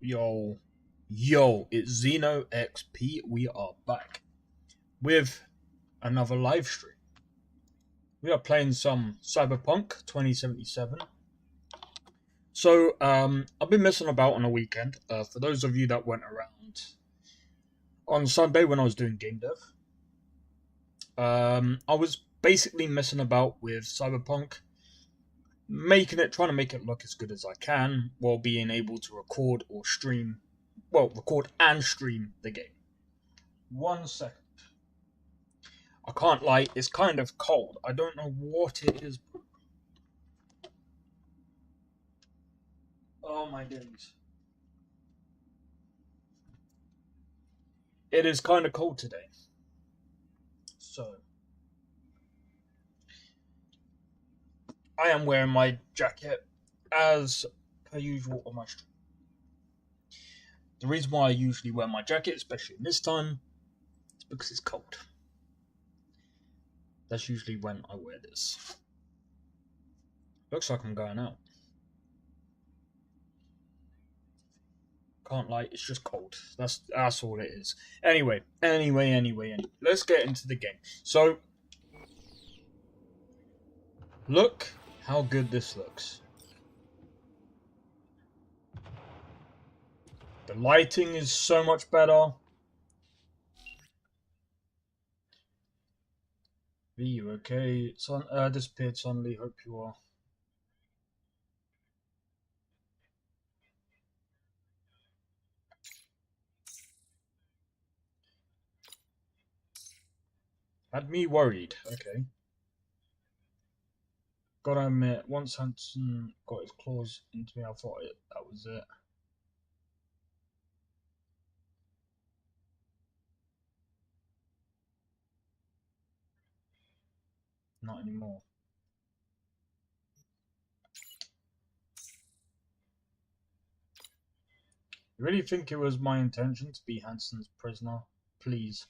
Yo, it's Xeno XP. We are back with another live stream. We are playing some Cyberpunk 2077. So, I've been messing about on a weekend. For those of you that went around on Sunday when I was doing game dev, I was basically messing about with Cyberpunk, trying to make it look as good as I can while being able to record and stream the game. 1 second. I can't lie, it's kind of cold. I don't know what it is. Oh my days. It is kind of cold today. So, I am wearing my jacket as per usual on my stream. The reason why I usually wear my jacket, especially in this time, is because it's cold. That's usually when I wear this. Looks like I'm going out. Can't lie, it's just cold. That's all it is. Anyway. Let's get into the game. So, look how good this looks. The lighting is so much better. V, you okay? Disappeared suddenly. Hope you are. Had me worried. Okay. Gotta admit, once Hanson got his claws into me, I thought that was it. Not anymore. You really think it was my intention to be Hanson's prisoner? Please.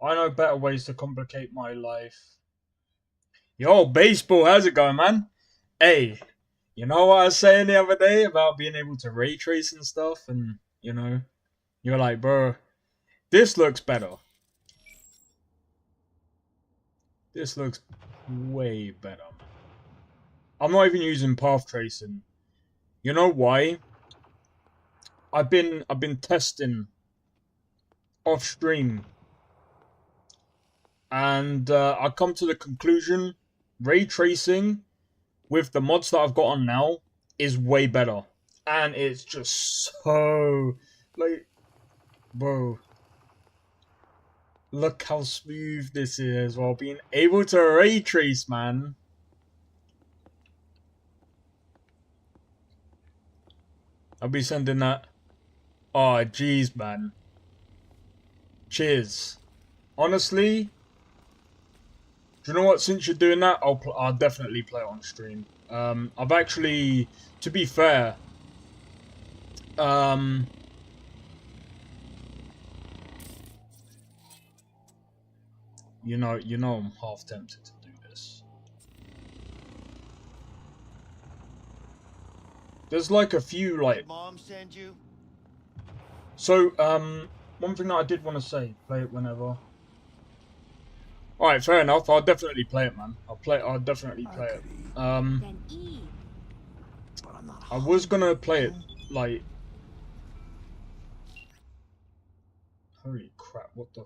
I know better ways to complicate my life. Yo, baseball, how's it going, man? Hey, you know what I was saying the other day about being able to ray trace and stuff? And, you know, you're like, bro, this looks better. This looks way better. I'm not even using path tracing. You know why? I've been testing off stream, and I come to the conclusion ray tracing with the mods that I've got on now is way better, and it's just so like, bro, look how smooth this is while being able to ray trace, man. I'll be sending that. Oh, jeez, man. Cheers. Honestly, do you know what? Since you're doing that, I'll definitely play it on stream. I've actually, to be fair, you know, I'm half tempted to do this. There's like a few like. Did Mom send you? So, one thing that I did want to say, play it whenever. Alright, fair enough. I'll definitely play it, man. I'll definitely play it. I was gonna play it, like... Holy crap, what the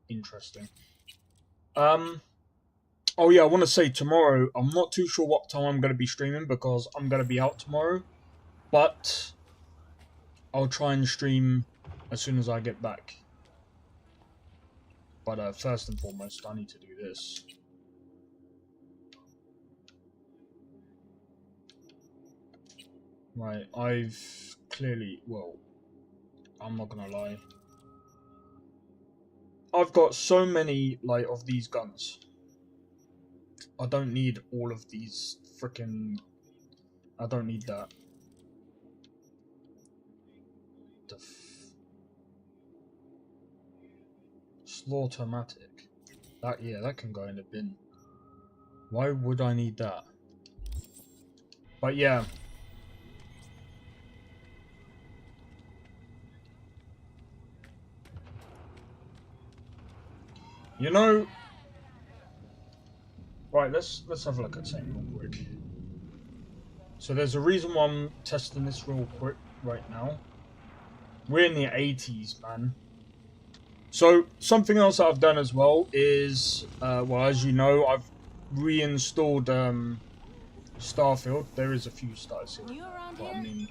Interesting. Oh yeah, I want to say tomorrow, I'm not too sure what time I'm going to be streaming because I'm going to be out tomorrow. But I'll try and stream as soon as I get back. But first and foremost, I need to do this. Right, I've clearly, well, I'm not gonna lie. I've got so many, like, of these guns. I don't need all of these freaking... I don't need that. Slaughtermatic. That can go in the bin. Why would I need that? But yeah. You know, right? Let's have a look at something real quick. So there's a reason why I'm testing this real quick right now. We're in the 80s, man. So something else that I've done as well is, well, as you know, I've reinstalled Starfield. There is a few stars here, but I mean,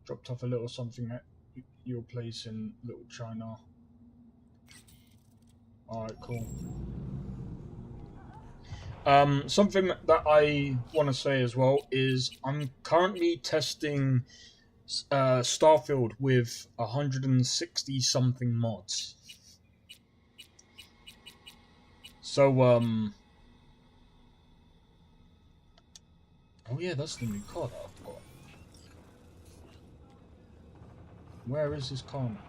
dropped off a little something at your place in Little China. Alright, cool. Something that I want to say as well is I'm currently testing Starfield with 160 something mods. So, oh yeah, that's the new car that I've got. Where is this car now?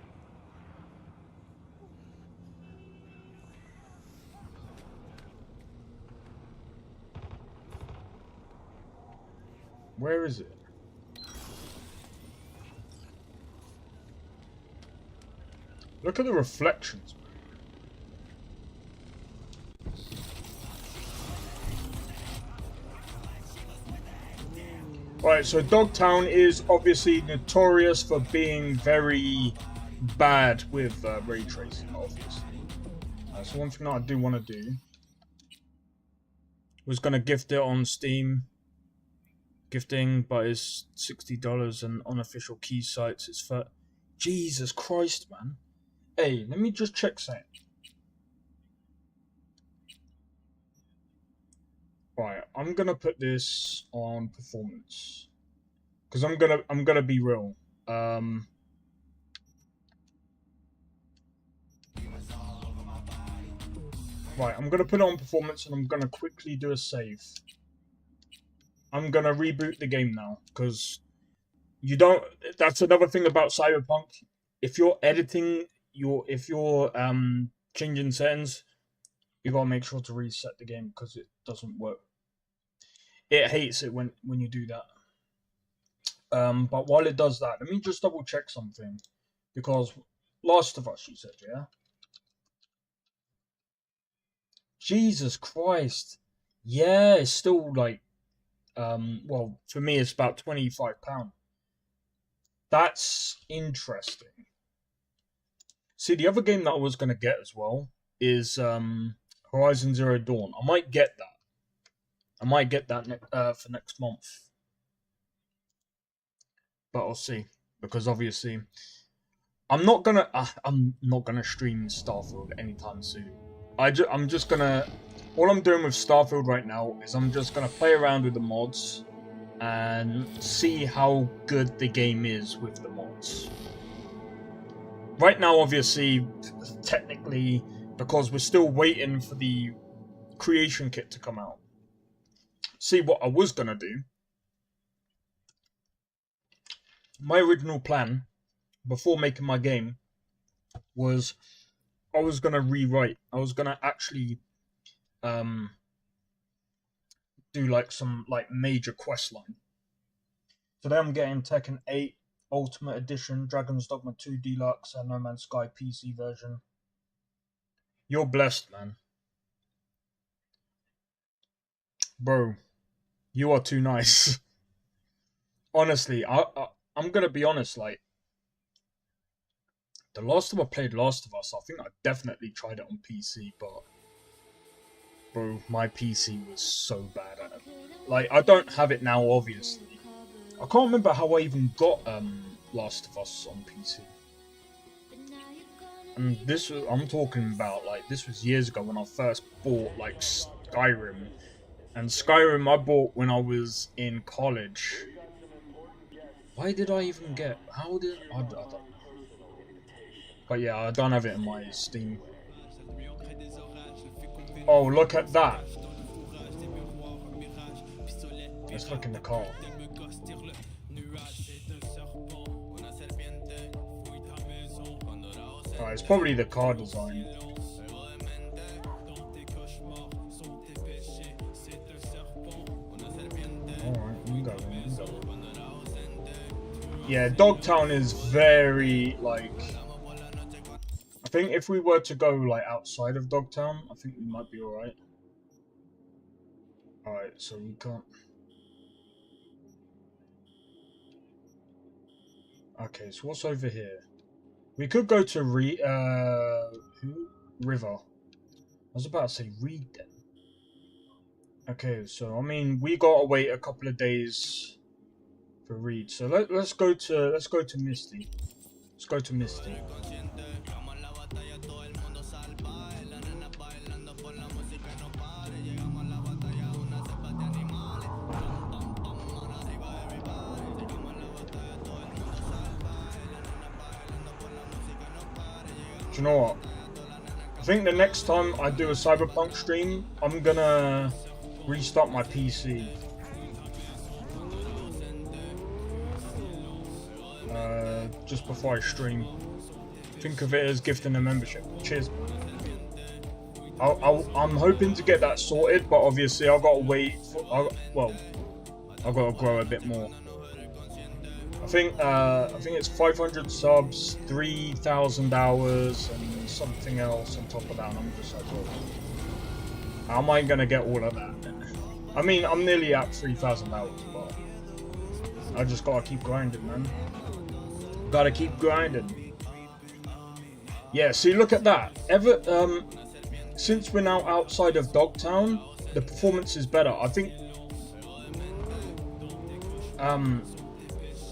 Where is it? Look at the reflections. Right, so Dogtown is obviously notorious for being very bad with ray tracing, obviously. So one thing that I do want to do was going to gift it on Steam. Gifting, but it's $60, and unofficial key sites it's for. Jesus Christ, man! Hey, let me just check something. Right, I'm gonna put this on performance because I'm gonna be real. Right, I'm gonna put it on performance, and I'm gonna quickly do a save. I'm gonna reboot the game now because you don't. That's another thing about Cyberpunk. If you're editing if you're changing settings, you gotta make sure to reset the game because it doesn't work. It hates it when you do that. But while it does that, let me just double check something because Last of Us, you said, yeah. Jesus Christ, yeah, it's still like. Well, for me, it's about £25. That's interesting. See, the other game that I was going to get as well is Horizon Zero Dawn. I might get that. I might get that for next month. But I'll see. Because obviously, I'm not gonna stream Starfield anytime soon. I'm just gonna. All I'm doing with Starfield right now is I'm just gonna play around with the mods and see how good the game is with the mods. Right now, obviously, technically, because we're still waiting for the creation kit to come out. See, what I was gonna do. My original plan, before making my game, was I was gonna rewrite. I was gonna actually do like some major quest line. Today I'm getting Tekken 8 Ultimate Edition, Dragon's Dogma 2 Deluxe, and No Man's Sky PC version. You're blessed, man. Bro, you are too nice. Honestly, I'm gonna be honest, like, the last time I played Last of Us, I think I definitely tried it on PC, but bro, my PC was so bad at it. Like, I don't have it now, obviously. I can't remember how I even got Last of Us on PC. And this was, I'm talking about, like, this was years ago when I first bought, like, Skyrim. And Skyrim I bought when I was in college. Why did I even get... How did... I don't know. But yeah, I don't have it in my Steam. Oh, look at that. Let's look in the car. Alright, it's probably the car design. Alright, you go. Yeah, Dogtown is very, like... I think if we were to go like outside of Dogtown, I think we might be alright. Alright, so we can't. Okay, so what's over here? We could go to River. I was about to say Reed then. Okay, so I mean we gotta wait a couple of days for Reed. So let's go to Misty. Let's go to Misty. Do you know what? I think the next time I do a Cyberpunk stream, I'm gonna restart my PC. Just before I stream. Think of it as gifting a membership. Cheers. I'm hoping to get that sorted, but obviously I've got to wait for, I've got to grow a bit more. I think it's 500 subs, 3,000 hours, and something else on top of that. And I'm just like, well, how am I gonna get all of that? I mean, I'm nearly at 3,000 hours, but I just gotta keep grinding, man. Gotta keep grinding. Yeah, see, look at that. Since we're now outside of Dogtown, the performance is better. I think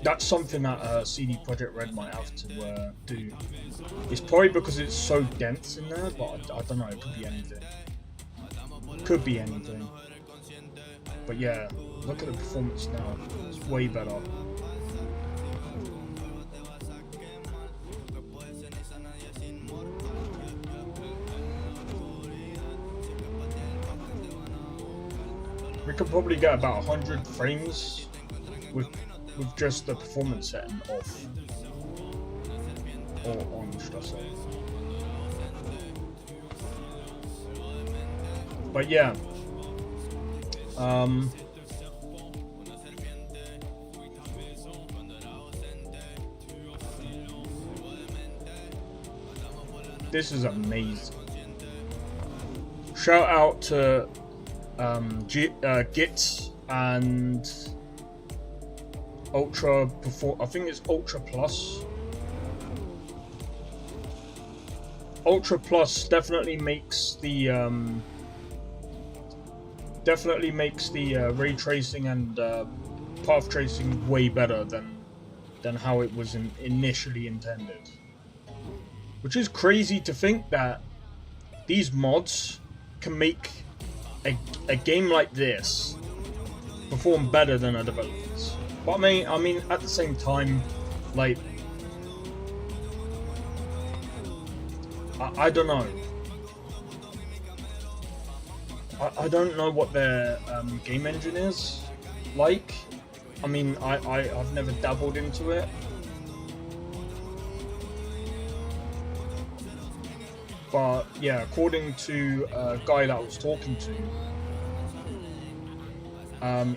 that's something that CD Projekt Red might have to do. It's probably because it's so dense in there, but I don't know. It could be anything. Could be anything. But yeah, look at the performance now. It's way better. We could probably get about 100 frames with just the performance setting off. Or on, should I say. But yeah. This is amazing. Shout out to GITS and I think it's UltraPlus. UltraPlus definitely makes the ray tracing and path tracing way better than how it was initially intended. Which is crazy to think that these mods can make a game like this perform better than other developers. But I mean, at the same time, like, I don't know. I don't know what their game engine is like. I mean, I've never dabbled into it. But yeah, according to a guy that I was talking to,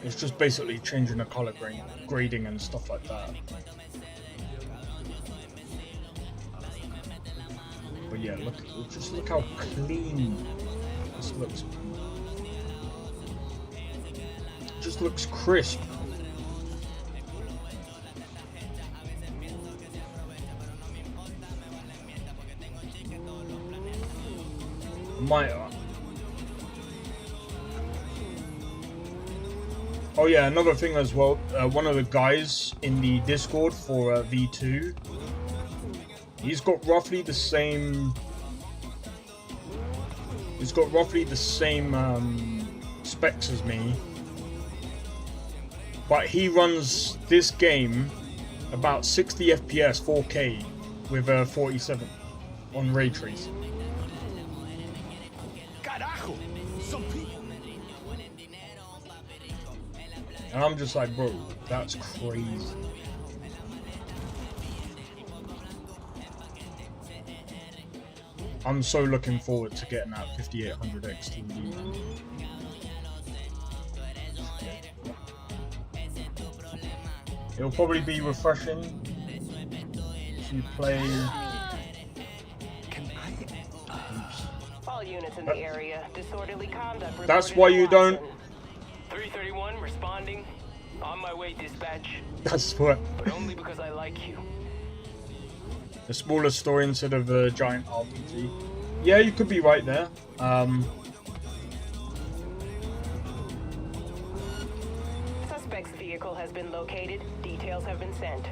it's just basically changing the color grading and stuff like that. But yeah, just look how clean this looks. It just looks crisp. Oh yeah, another thing as well. One of the guys in the Discord for V2, he's got roughly the same. He's got roughly the same specs as me, but he runs this game about 60 FPS 4K with 47 on ray tracing. And I'm just like, bro, that's crazy. I'm so looking forward to getting that 5800X TV. It'll probably be refreshing to play units in the area. Disorderly conduct. That's why you don't. 331 responding. On my way, dispatch. That's what. But only because I like you. A smaller story instead of a giant RPG. Yeah, you could be right there. Suspect's vehicle has been located. Details have been sent.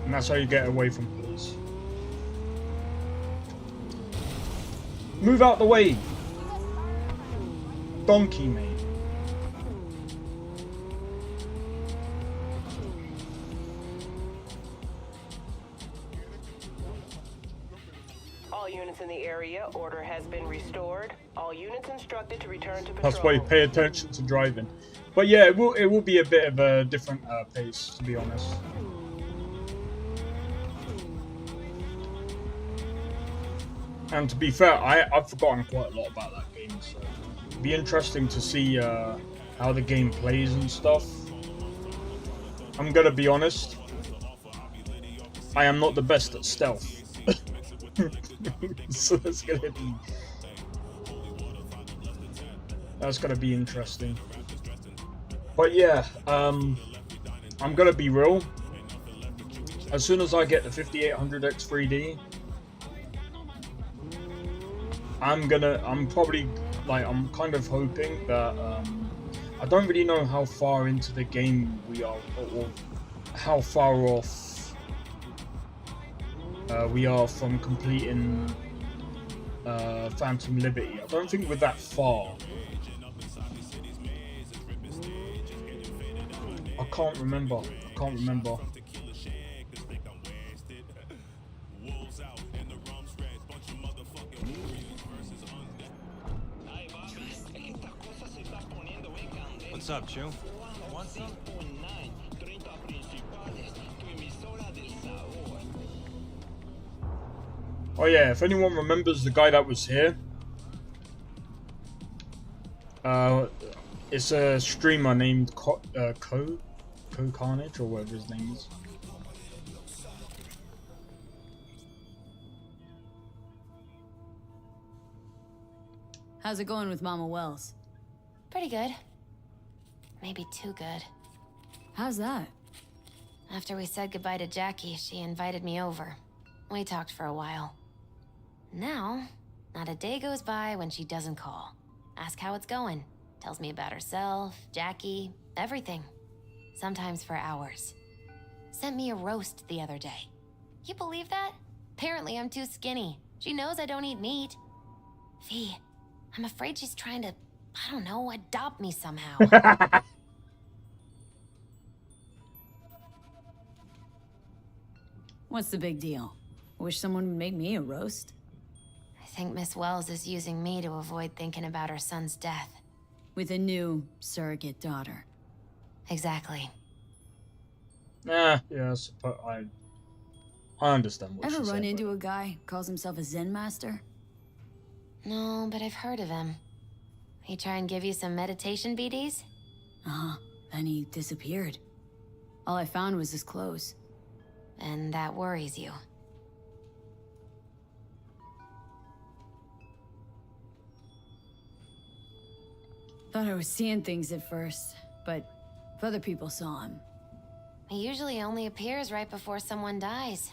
And that's how you get away from police. Move out the way! Donkey, mate. All units in the area, order has been restored. All units instructed to return to patrol. That's why you pay attention to driving. But yeah, it will be a bit of a different pace, to be honest. And to be fair, I've forgotten quite a lot about that game, so it'd be interesting to see how the game plays and stuff. I'm gonna be honest, I am not the best at stealth. So that's gonna be interesting. But yeah, I'm gonna be real. As soon as I get the 5800X 3D, I'm kind of hoping that I don't really know how far into the game we are, or how far off we are from completing PhantomLiberty. I don't think we're that far. I can't remember. What's up, Chew? Want some? Oh yeah, if anyone remembers the guy that was here, it's a streamer named Co Carnage, or whatever his name is. How's it going with Mama Wells? Pretty good. Maybe too good. How's that? After we said goodbye to Jackie, she invited me over. We talked for a while. Now, not a day goes by when she doesn't call. Ask how it's going. Tells me about herself, Jackie, everything. Sometimes for hours. Sent me a roast the other day. You believe that? Apparently I'm too skinny. She knows I don't eat meat. V, I'm afraid she's trying to, I don't know, adopt me somehow. What's the big deal? Wish someone would make me a roast. I think Miss Wells is using me to avoid thinking about her son's death. With a new surrogate daughter. Exactly. Yeah, I understand what Ever she run said, into a guy who calls himself a Zen master? No, but I've heard of him. He try and give you some meditation BDs? Uh-huh. Then he disappeared. All I found was his clothes. And that worries you. Thought I was seeing things at first, but if other people saw him. He usually only appears right before someone dies.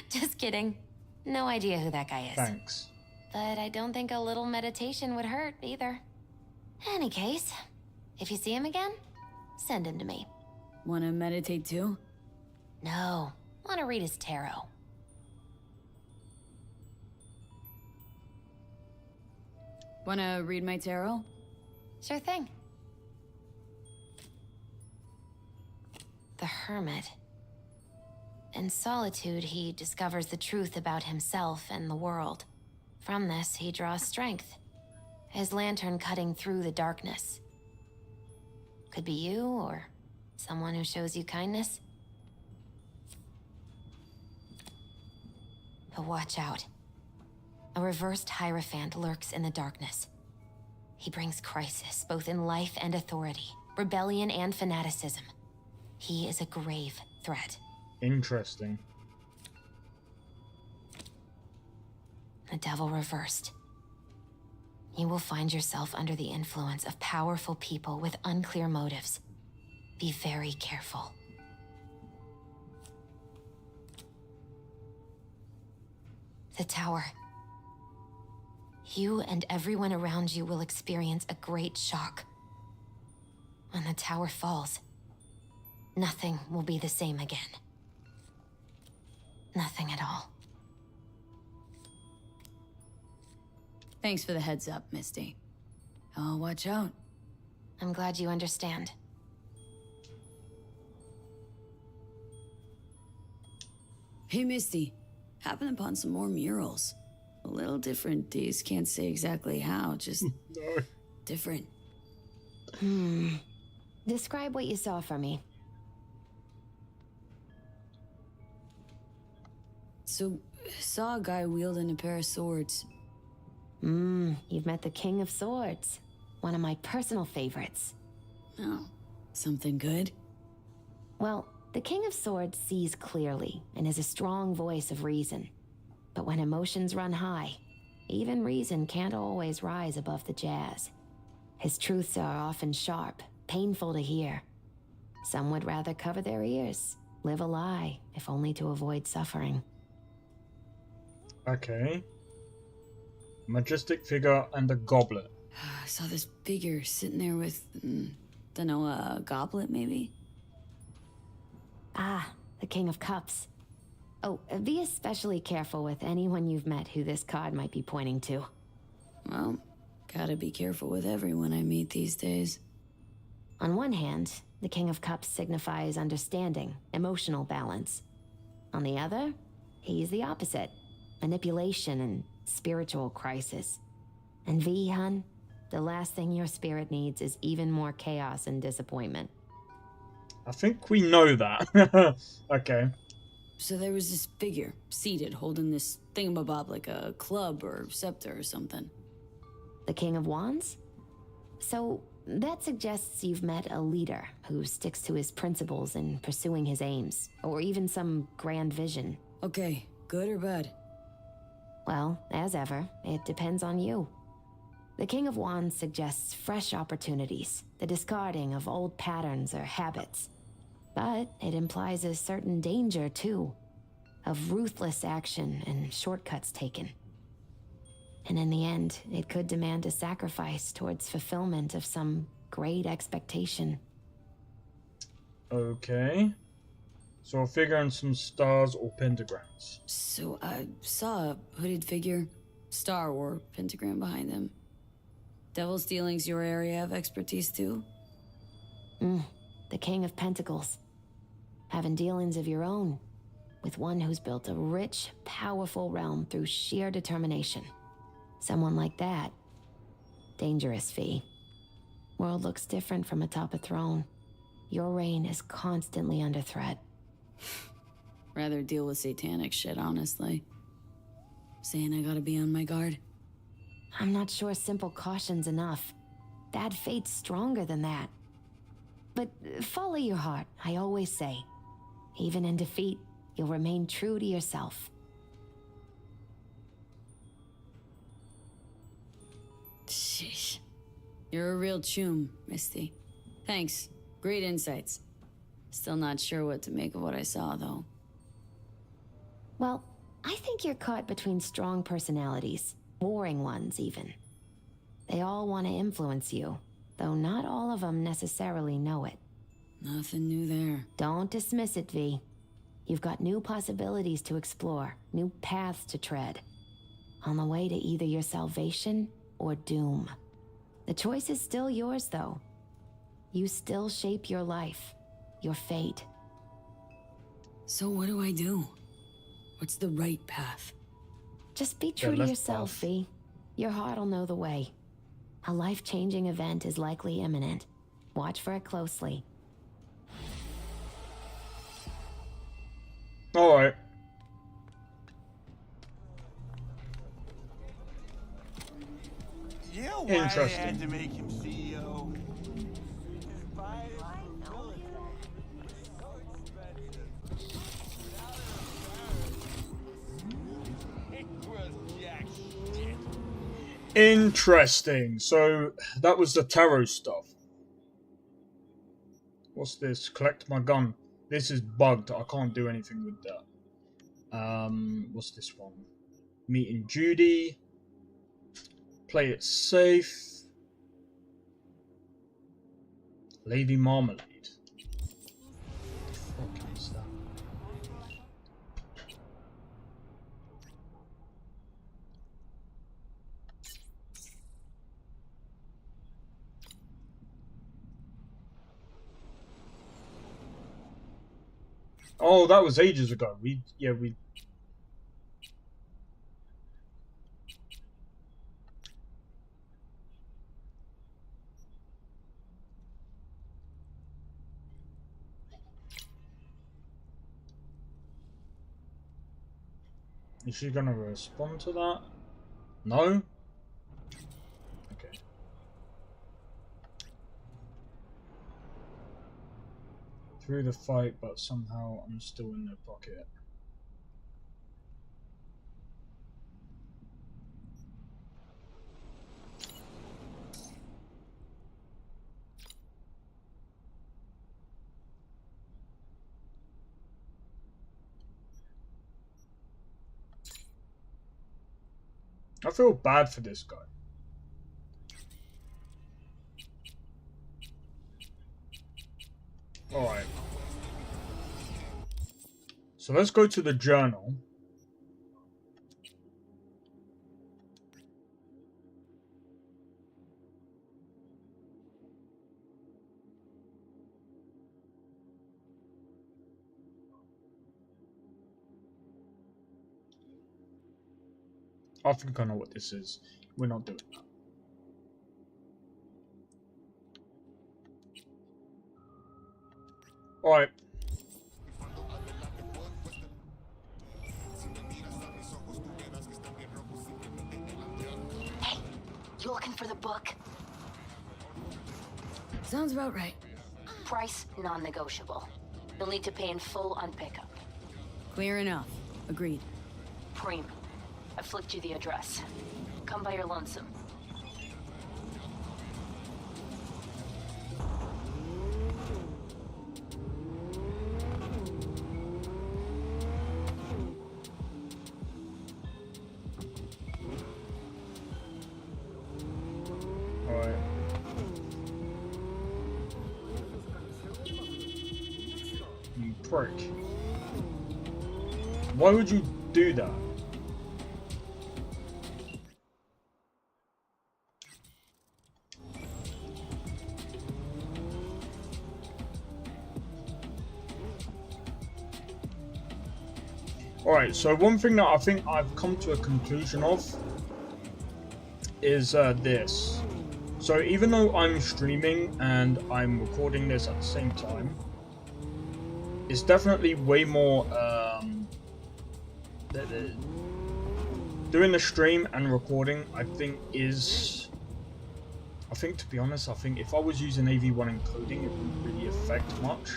Just kidding. No idea who that guy is. Thanks. But I don't think a little meditation would hurt either. Any case, if you see him again, send him to me. Wanna meditate too? No, wanna read his tarot. Wanna read my tarot? Sure thing. The Hermit. in solitude, he discovers the truth about himself and the world. From this, he draws strength, his lantern cutting through the darkness. Could be you, or someone who shows you kindness. But watch out. A reversed Hierophant lurks in the darkness. He brings crisis, both in life and authority, rebellion and fanaticism. He is a grave threat. Interesting. The devil reversed. You will find yourself under the influence of powerful people with unclear motives. Be very careful. The tower. You and everyone around you will experience a great shock. When the tower falls, nothing will be the same again. Nothing at all. Thanks for the heads up, Misty. Oh, watch out. I'm glad you understand. Hey, Misty. Happened upon some more murals. A little different, D's. Can't say exactly how, just No. different. Describe what you saw for me. So, saw a guy wielding a pair of swords. You've met the King of Swords. One of my personal favorites. Oh, something good? Well, the King of Swords sees clearly and is a strong voice of reason. But when emotions run high, even reason can't always rise above the jazz. His truths are often sharp, painful to hear. Some would rather cover their ears, live a lie, if only to avoid suffering. Okay. Majestic figure and a goblet. I saw this figure sitting there with, dunno, a goblet maybe? Ah, the King of Cups. Oh, be especially careful with anyone you've met who this card might be pointing to. Well, gotta be careful with everyone I meet these days. On one hand, the King of Cups signifies understanding, emotional balance. On the other, he's the opposite, manipulation and spiritual crisis. And V, hun, the last thing your spirit needs is even more chaos and disappointment. I think we know that. Okay. So there was this figure, seated, holding this thingamabob like a club or scepter or something. The King of Wands? So, that suggests you've met a leader who sticks to his principles in pursuing his aims, or even some grand vision. Okay, good or bad? Well, as ever, it depends on you. The King of Wands suggests fresh opportunities, the discarding of old patterns or habits. But it implies a certain danger, too, of ruthless action and shortcuts taken. And in the end, it could demand a sacrifice towards fulfillment of some great expectation. Okay. So a figure and some stars or pentagrams. So I saw a hooded figure, star or pentagram behind them. Devil's dealings your area of expertise too? The King of Pentacles. Having dealings of your own, with one who's built a rich, powerful realm through sheer determination. Someone like that. Dangerous, Fee. World looks different from atop a throne. Your reign is constantly under threat. Rather deal with satanic shit, honestly. Saying I gotta be on my guard. I'm not sure simple caution's enough. Bad fate's stronger than that. But follow your heart, I always say. Even in defeat, you'll remain true to yourself. Sheesh. You're a real chum, Misty. Thanks. Great insights. Still not sure what to make of what I saw, though. Well, I think you're caught between strong personalities, warring ones even. They all want to influence you, though not all of them necessarily know it. Nothing new there. Don't dismiss it, V. You've got new possibilities to explore, new paths to tread. On the way to either your salvation or doom. The choice is still yours, though. You still shape your life, your fate. So what do I do? What's the right path? Just be true to left yourself, path. Fee. Your heart will know the way. A life-changing event is likely imminent. Watch for it closely. Alright. You know why they Interesting. had to make him CEO? Interesting. So that was the tarot stuff. What's this? Collect my gun. This is bugged. I can't do anything with that. What's this one? Meeting Judy. Play it safe. Lady Marmalade. What the fuck is that? Oh, that was ages ago. We. Is she gonna respond to that? No? Okay. Through the fight, but somehow I'm still in their pocket. I feel bad for this guy. Alright. So let's go to the journal. I think I know what this is. We're not doing that. Alright. Hey, you looking for the book? Sounds about right. Price non-negotiable. You'll need to pay in full on pickup. Clear enough. Agreed. Preem, I flicked you the address. Come by your lonesome. Alright. You prick. Why would you do that? Alright, so one thing that I think I've come to a conclusion of is this. So even though I'm streaming and I'm recording this at the same time, it's definitely way more doing the stream and recording, I think to be honest, I think if I was using AV1 encoding, it wouldn't really affect much.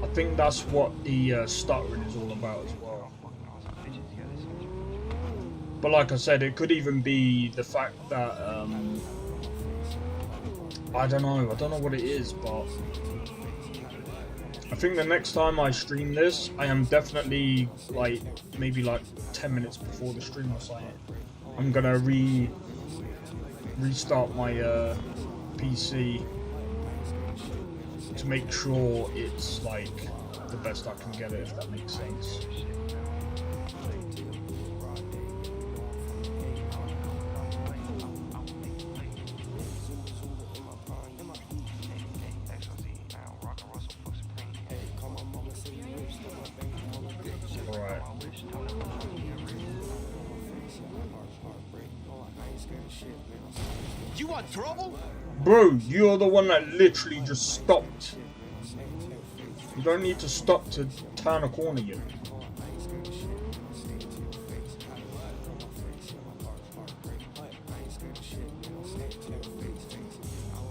I think that's what the stuttering is all about as well. But like I said, it could even be the fact that I don't know what it is, but I think the next time I stream this, I am definitely maybe 10 minutes before the stream or something, I'm gonna restart my PC to make sure it's the best I can get it, if that makes sense. You want trouble? Bro, you're the one that literally just stopped. You don't need to stop to turn a corner yet.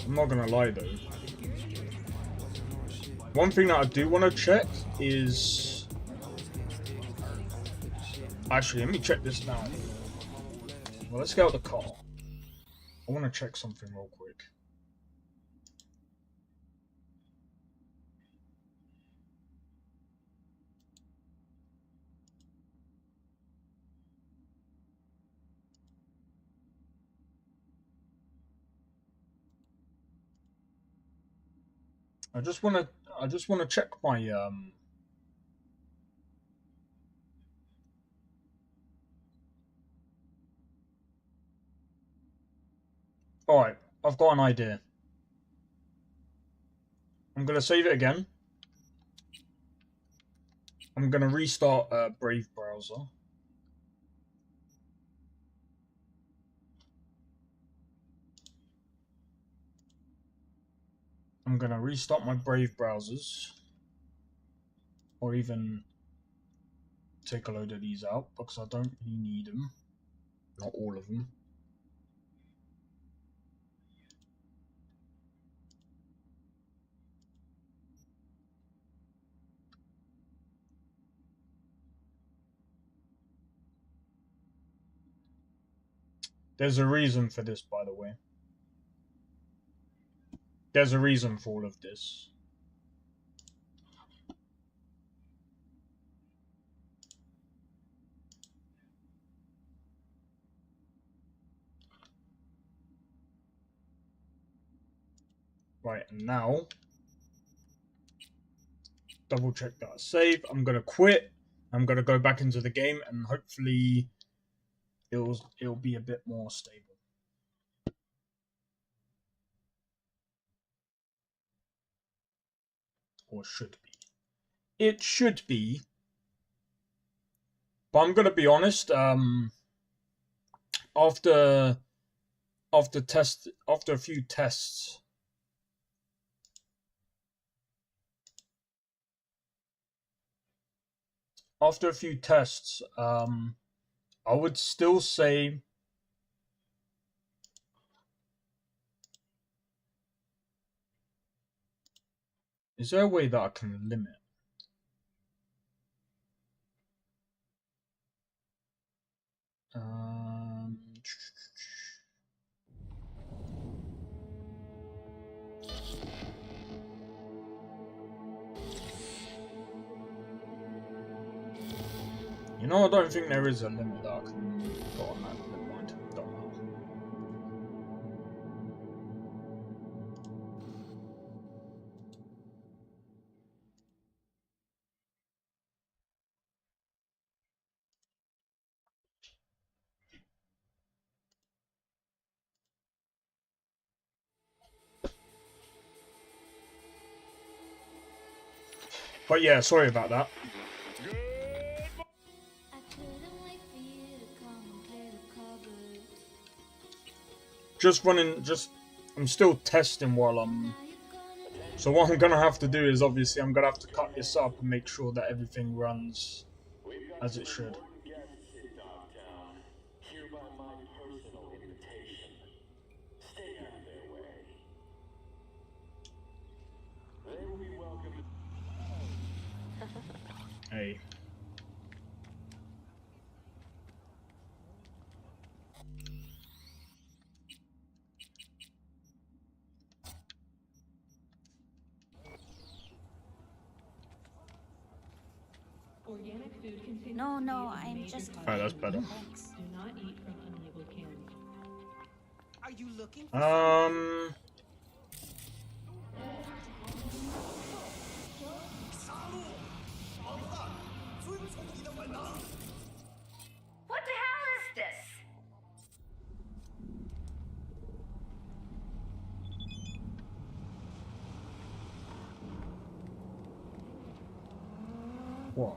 I'm not gonna lie though. One thing that I do want to check is... Actually, let me check this now. Well, let's get out the car. I want to check something real quick. I just want to check my Alright, I've got an idea. I'm going to save it again. I'm going to restart Brave browser. I'm going to restart my Brave browsers. Or even take a load of these out because I don't really need them. Not all of them. There's a reason for this, by the way. There's a reason for all of this. Right, and now, double check that I saved. I'm gonna quit. I'm gonna go back into the game, and hopefully, it'll be a bit more stable. Or should be. It should be. But I'm gonna be honest. After a few tests. After a few tests, I would still say is there a way that I can limit? You know, I don't think there is a limit that I can put on that. Never mind. Don't know. But yeah, sorry about that. I'm still testing while I'm... So what I'm gonna have to do is, obviously, I'm gonna have to cut this up and make sure that everything runs as it should. Hey. No, I'm just... Alright, that's better. Thanks. Do not eat from unlabeled candy. Are you looking for What the hell is this? What?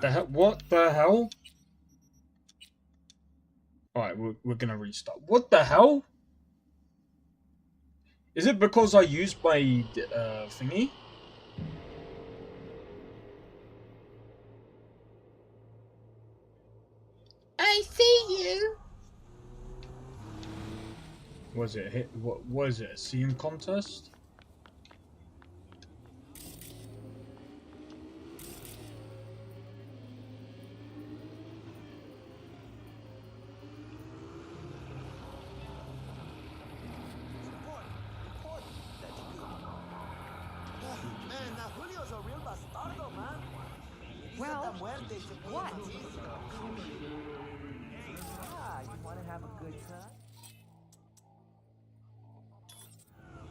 the hell? What the hell? Alright, we're gonna restart. What the hell? Is it because I used my thingy? I see you. Was it hit? What was it? A scene contest? Man, now Julio's a real bastardo, man. Well, what? Ah, you want to have a good time?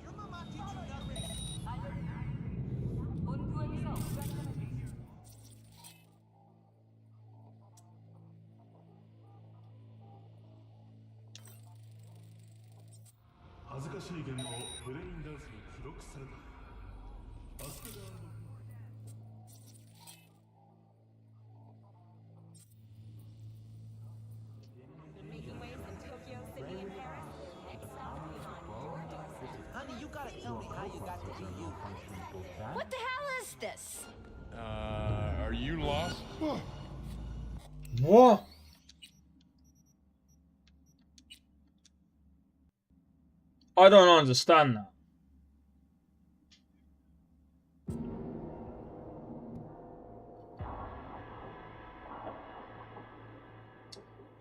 Your mama teach you that way. Honey, you gotta tell me how you got to be you. What the hell is this? Are you lost? What? I don't understand that.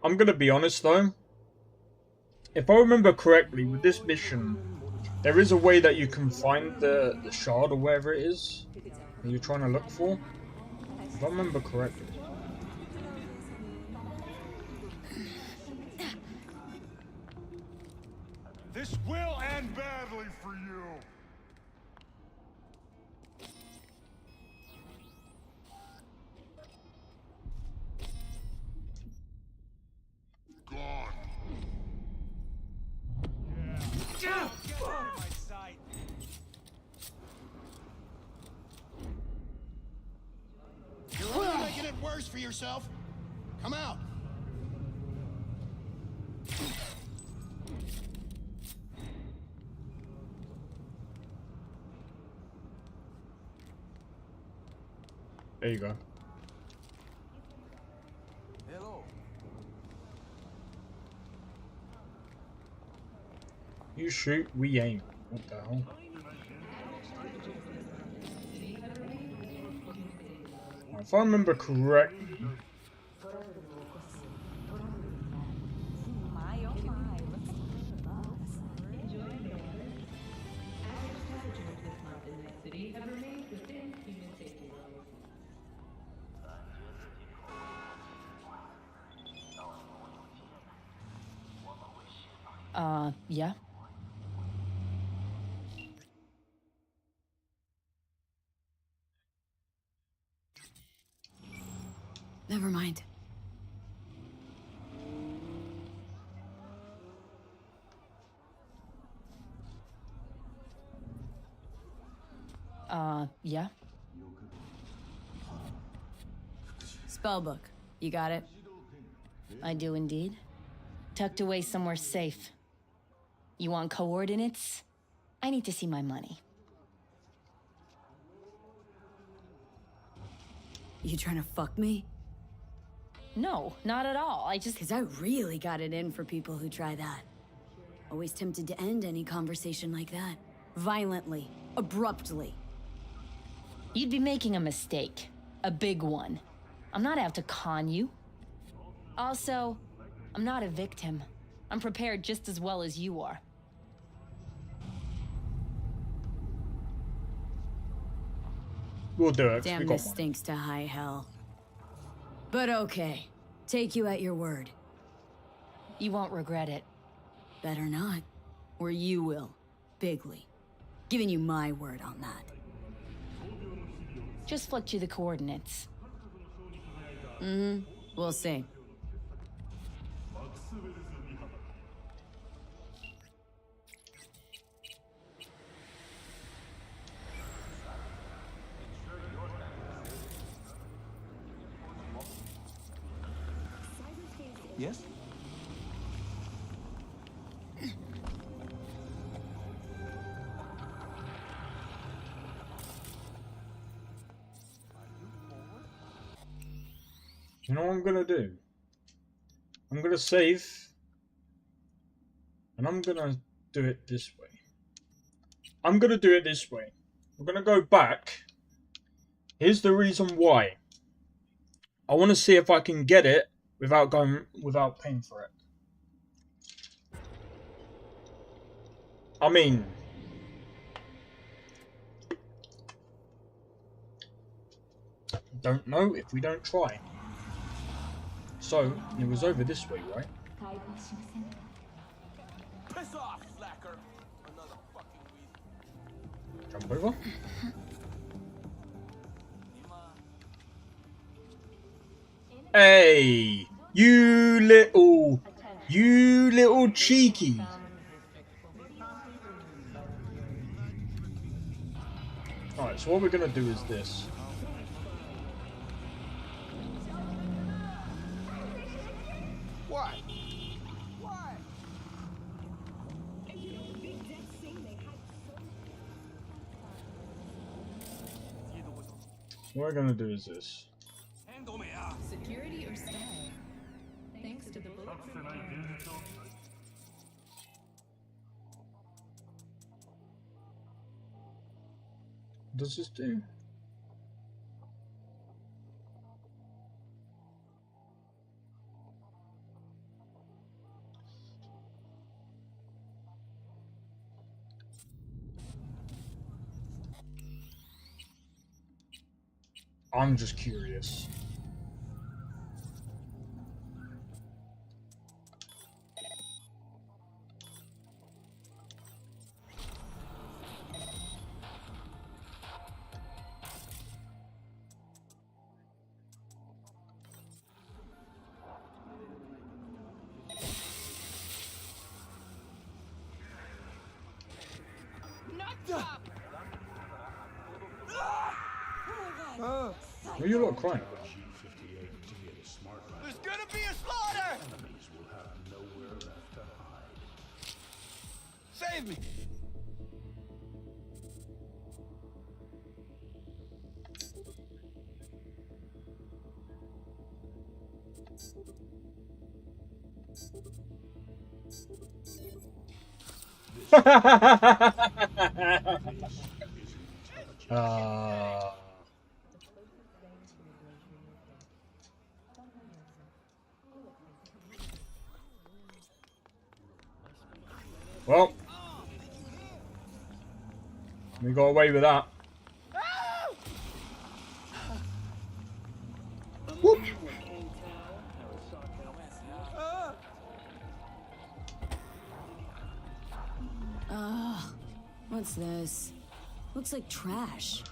I'm gonna be honest though. If I remember correctly, with this mission, there is a way that you can find the shard or wherever it is that you're trying to look for. If I remember correctly. This will end badly for you. Gone. Get out of my sight. You're only making it worse for yourself. Come out. There you go. Hello. You shoot, we aim. What the hell? If I remember correctly. Yeah? Never mind. Yeah? Spellbook. You got it? I do indeed. Tucked away somewhere safe. You want coordinates? I need to see my money. You trying to fuck me? No, not at all. I just... Because I really got it in for people who try that. Always tempted to end any conversation like that. Violently. Abruptly. You'd be making a mistake. A big one. I'm not out to con you. Also, I'm not a victim. I'm prepared just as well as you are. We'll do it. Damn, this stinks to high hell. But okay. Take you at your word. You won't regret it. Better not. Or you will. Bigly. Giving you my word on that. Just flicked you the coordinates. We'll see. Yes? You know what I'm gonna do? I'm gonna save, and I'm gonna do it this way. I'm gonna do it this way. We're gonna go back. Here's the reason why. I want to see if I can get it without paying for it. I mean, don't know if we don't try. So it was over this way, right? Piss off, slacker! Another fucking weed. Jump over. Hey, you little cheeky. Alright, so what we're gonna do is this. What? Why? What we're gonna do is this. Security or style? Thanks to the bulletproof camera. What does this do? I'm just curious. What are you lot crying about? There's gonna be a slaughter! Save me! Well, we got away with that. Whoop. What's this? Looks like trash.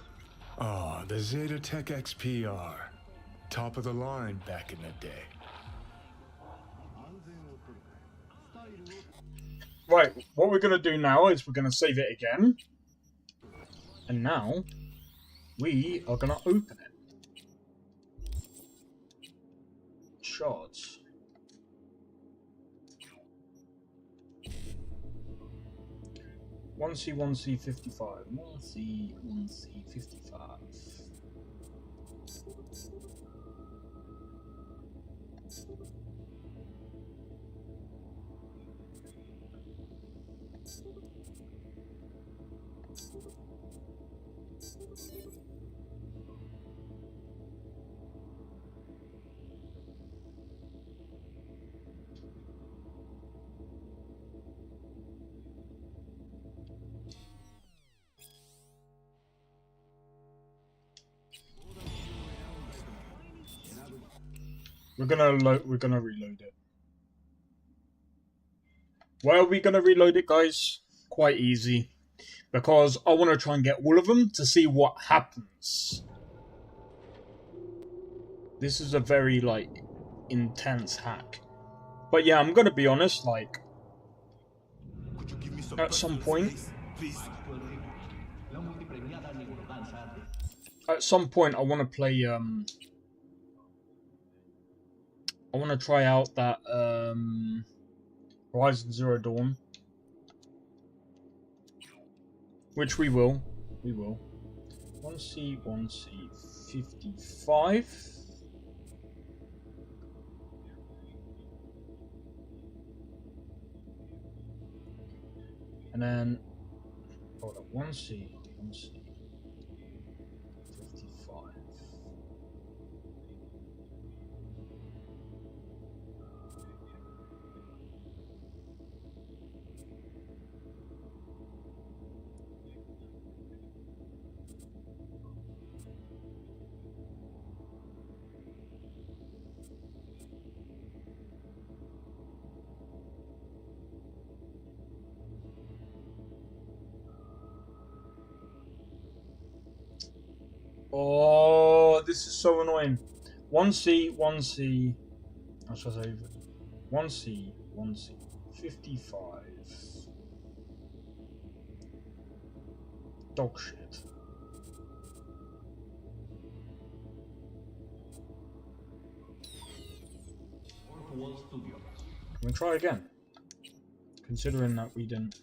Oh, the Zetatech XPR. Top of the line back in the day. Right, what we're going to do now is we're going to save it again. And now, we are going to open it. Shards. One C, 55. 1C, 55. We're gonna reload it. Why are we gonna reload it, guys? Quite easy. Because I want to try and get all of them to see what happens. This is a very, like, intense hack. But yeah, I'm gonna be honest, like, at some point, I want to play, I want to try out that Horizon Zero Dawn, which we will. 1C, 55. And then, hold up, 1C, 55. Oh, this is so annoying. 1C, 1C. I should say 1C, 55. Dog shit. Can we try again? Considering that we didn't.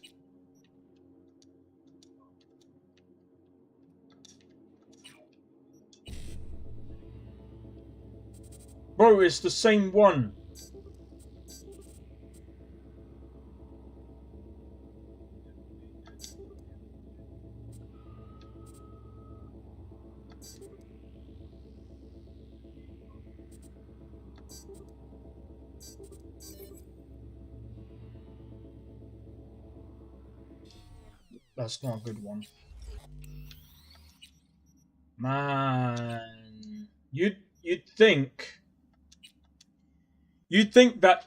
Bro, it's the same one. That's not a good one. Man, you'd think that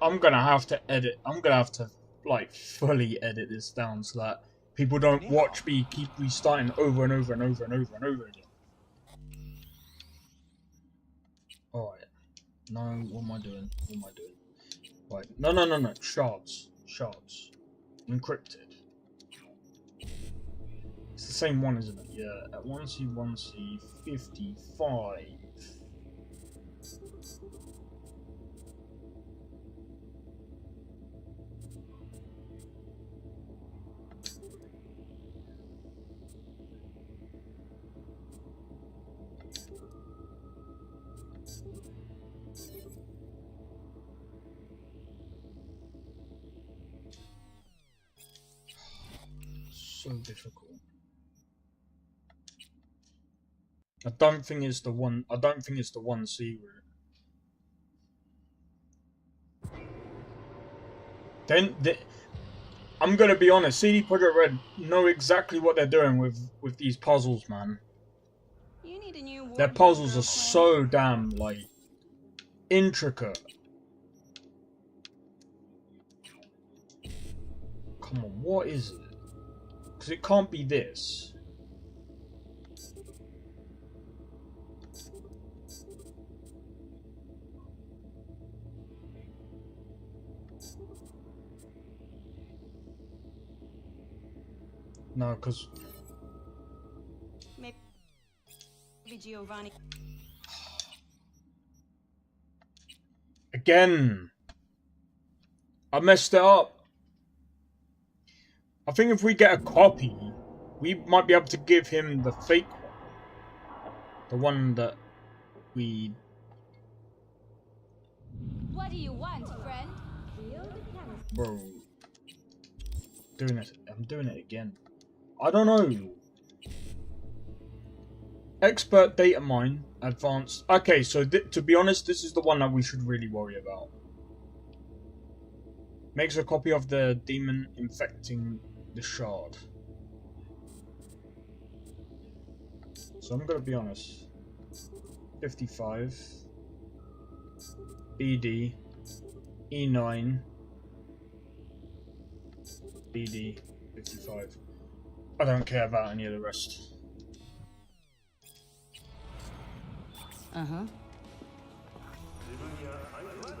I'm gonna have to edit. I'm gonna have to like fully edit this down so that people don't watch me keep restarting over and over and over and over and over again. All right. No, what am I doing? Right. No. Shards. Encrypted. It's the same one, isn't it? Yeah. At 1C, 55. So difficult. I don't think it's the 1C route. I'm gonna be honest. CD Projekt Red know exactly what they're doing with these puzzles, man. Their puzzles are so damn like intricate. Come on, what is it? Because it can't be this. No, because maybe Giovanni. Again, I messed it up. I think if we get a copy, we might be able to give him the fake one. The one that we... What do you want, friend? Bro. I'm doing it again. I don't know. Expert data mine, advanced. Okay, so to be honest, this is the one that we should really worry about. Makes a copy of the demon infecting the shard. So I'm gonna be honest. 55. BD. E9. BD. 55. I don't care about any of the rest. Uh-huh.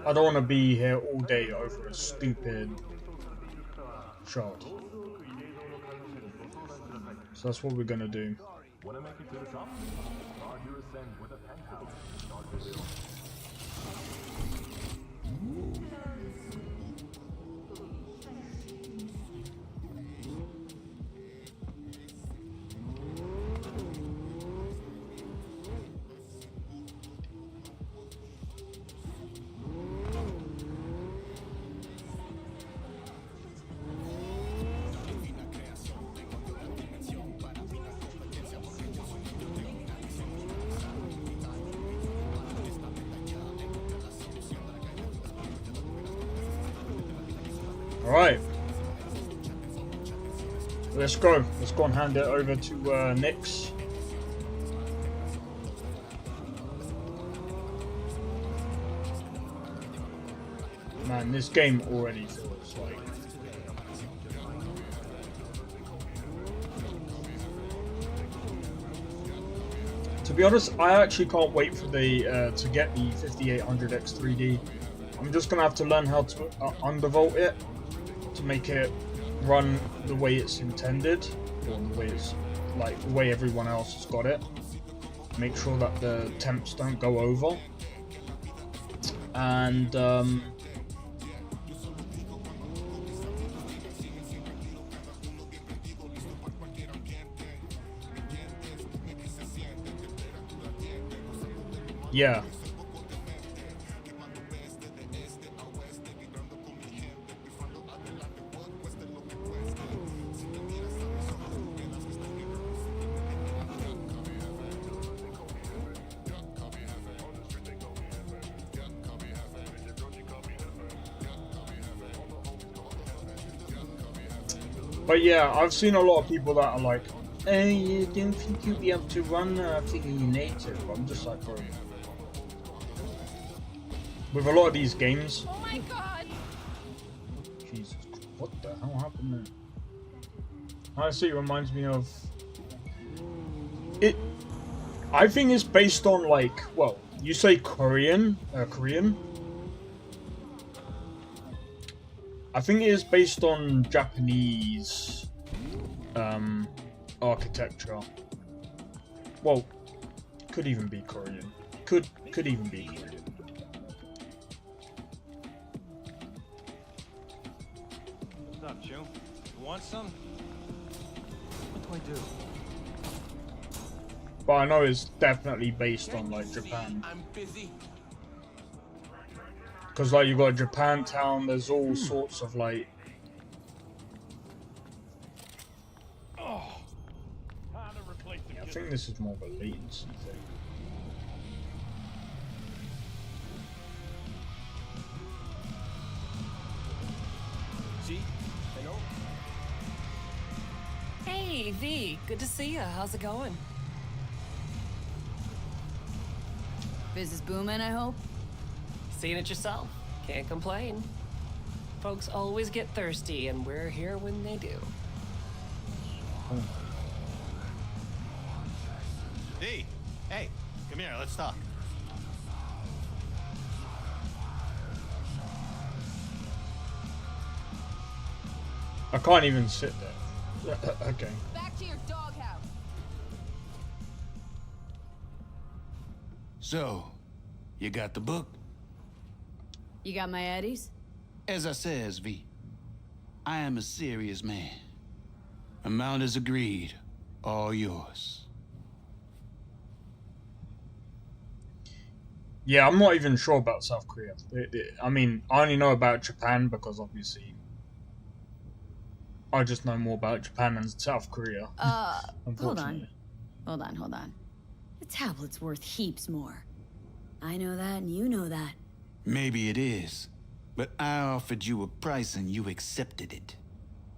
I don't want to be here all day over a stupid shard. So that's what we're gonna do. Wanna make it to the top? Start your ascent with a penthouse. Start your build. Alright. Let's go. Let's go and hand it over to Nix. Man, this game already feels like... To be honest, I actually can't wait for the to get the 5800X 3D. I'm just gonna have to learn how to undervolt it to make it run the way it's intended, or the way it's like the way everyone else has got it. Make sure that the temps don't go over, and yeah. But yeah, I've seen a lot of people that are like, "Hey, you don't think you'll be able to run thinking you need to?" But I'm just like, bro. With a lot of these games. Oh my god! Jesus, what the hell happened there? Honestly, it reminds me of it. I think it's based on like, well, you say Korean. I think it is based on Japanese architecture. Well, could even be Korean. Could even be Korean. What's up, Chew? You want some? What do I do? But I know it's definitely based on like Japan. I'm busy. Because like you got Japantown, there's all sorts of like. Oh. Yeah, I think this is more of a latency thing. G, hello. Hey, V. Good to see ya. How's it going? Business booming, I hope? Seeing it yourself. Can't complain. Folks always get thirsty, and we're here when they do. D, hey, come here, let's talk. I can't even sit there. Okay. Back to your doghouse. So, you got the book? You got my Eddies? As I says, V, I am a serious man. Amount is agreed. All yours. Yeah, I'm not even sure about South Korea. I mean, I only know about Japan because obviously I just know more about Japan than South Korea. Hold on. Hold on. The tablet's worth heaps more. I know that and you know that. Maybe it is, but I offered you a price and you accepted it.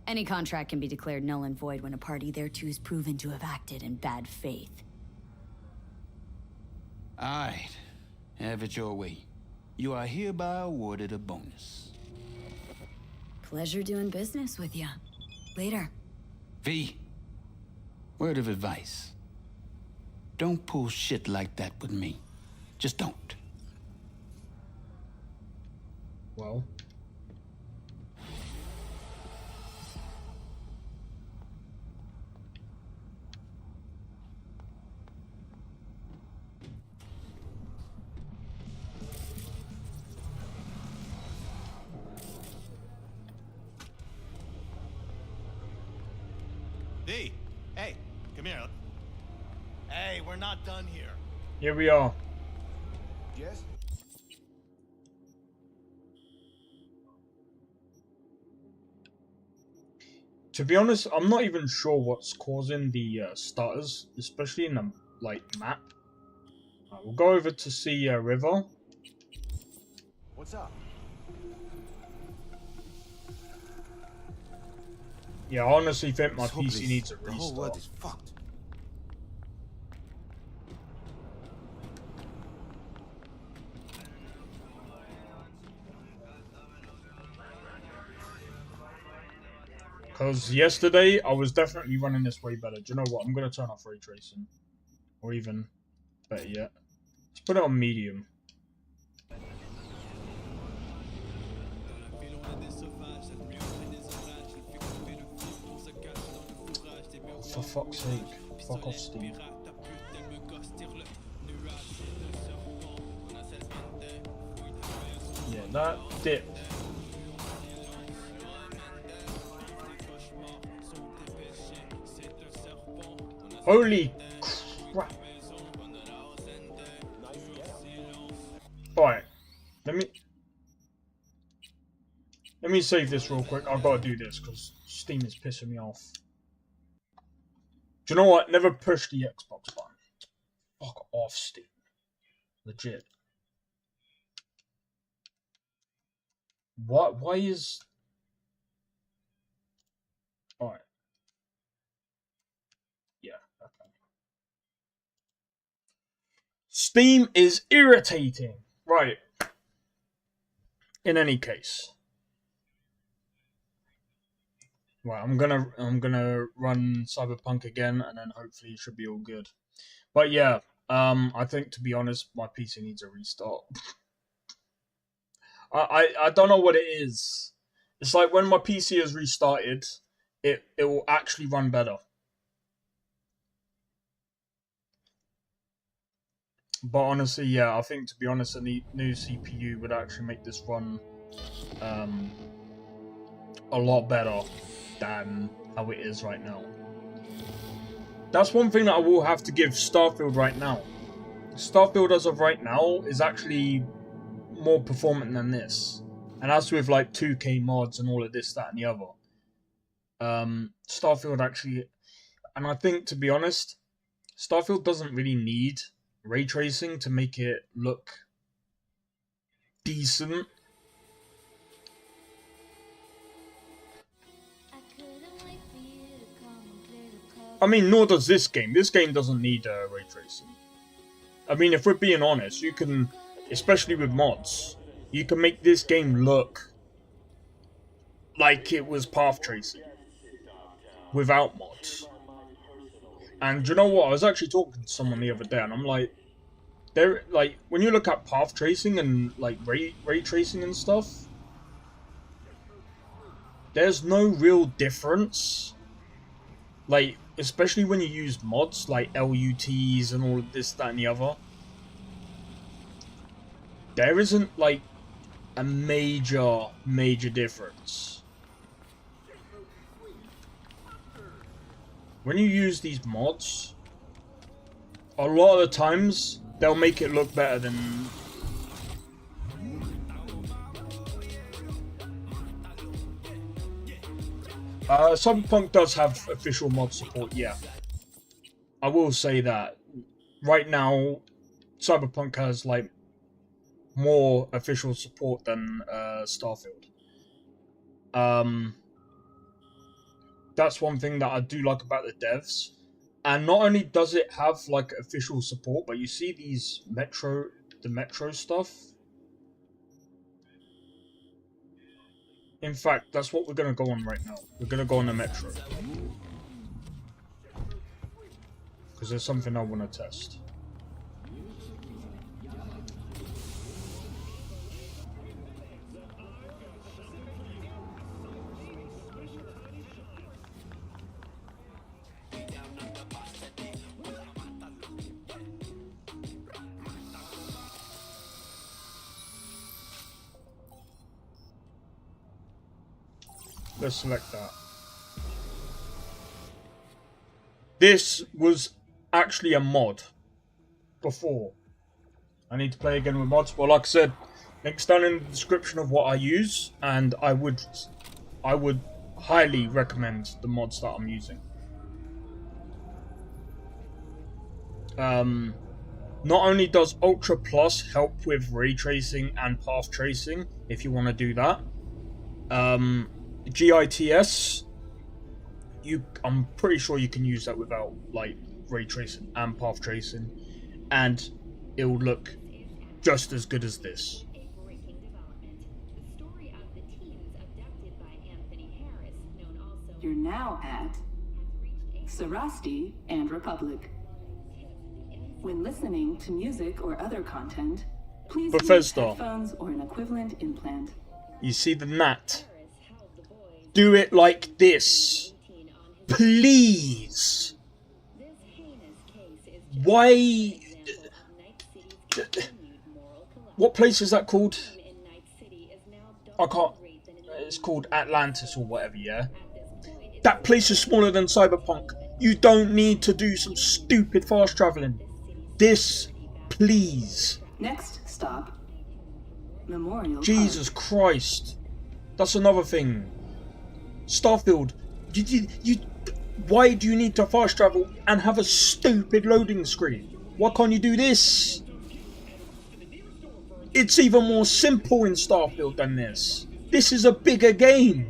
Any contract can be declared null and void when a party thereto is proven to have acted in bad faith. All right, have it your way. You are hereby awarded a bonus. Pleasure doing business with ya. Later. V, word of advice. Don't pull shit like that with me. Just don't. Well. We're not done here. Here we are. Yes? To be honest, I'm not even sure what's causing the stutters, especially in the map. We'll go over to see River. What's up? Yeah, I honestly think my It's PC hopeless. needs a The whole world restart. is fucked. Because yesterday, I was definitely running this way better. Do you know what? I'm going to turn off ray tracing. Or even better yet. Let's put it on medium. For fuck's sake. Fuck off, Steve. Yeah, that dip. Holy crap. Alright. Let me save this real quick. I've got to do this because Steam is pissing me off. Do you know what? Never push the Xbox button. Fuck off, Steam. Legit. What? Why is... Alright. Yeah, okay. Steam is irritating. Right. In any case. Right, I'm gonna run Cyberpunk again, and then hopefully it should be all good. But yeah, I think, to be honest, my PC needs a restart. I don't know what it is. It's like when my PC is restarted, it will actually run better. But honestly, yeah, I think, to be honest, a new CPU would actually make this run a lot better than how it is right now. That's one thing that I will have to give Starfield right now. Starfield as of right now is actually more performant than this. And as with like 2K mods and all of this, that and the other. Starfield actually... And I think, to be honest, Starfield doesn't really need ray tracing to make it look decent. I mean, nor does this game. This game doesn't need ray tracing. I mean, if we're being honest, you can, especially with mods, you can make this game look like it was path tracing without mods. And you know what? I was actually talking to someone the other day, and I'm like, when you look at path tracing and like ray tracing and stuff, there's no real difference. Like, especially when you use mods like LUTs and all of this, that, and the other. There isn't, like, a major difference. When you use these mods, a lot of the times, they'll make it look better than... Cyberpunk does have official mod support, yeah. I will say that. Right now, Cyberpunk has, like, more official support than Starfield. That's one thing that I do like about the devs. And not only does it have, like, official support, but you see these the Metro stuff. In fact, that's what we're going to go on right now. We're going to go on the Metro. Because there's something I want to test. Let's select that. This was actually a mod. before. I need to play again with mods. Well, like I said, links down in the description of what I use, and I would highly recommend the mods that I'm using. Not only does UltraPlus help with ray tracing and path tracing, if you want to do that. GITS, I'm pretty sure you can use that without like ray tracing and path tracing, and it will look just as good as this. You're now at Sarasti and Republic. When listening to music or other content, please use headphones or an equivalent implant. You see the gnat? Do it like this. Please. Why? What place is that called? I can't. It's called Atlantis or whatever, yeah? That place is smaller than Cyberpunk. You don't need to do some stupid fast traveling. This, please. Next stop, Memorial Jesus Park. Christ. That's another thing. Starfield, why do you need to fast travel and have a stupid loading screen? Why can't you do this? It's even more simple in Starfield than this. This is a bigger game.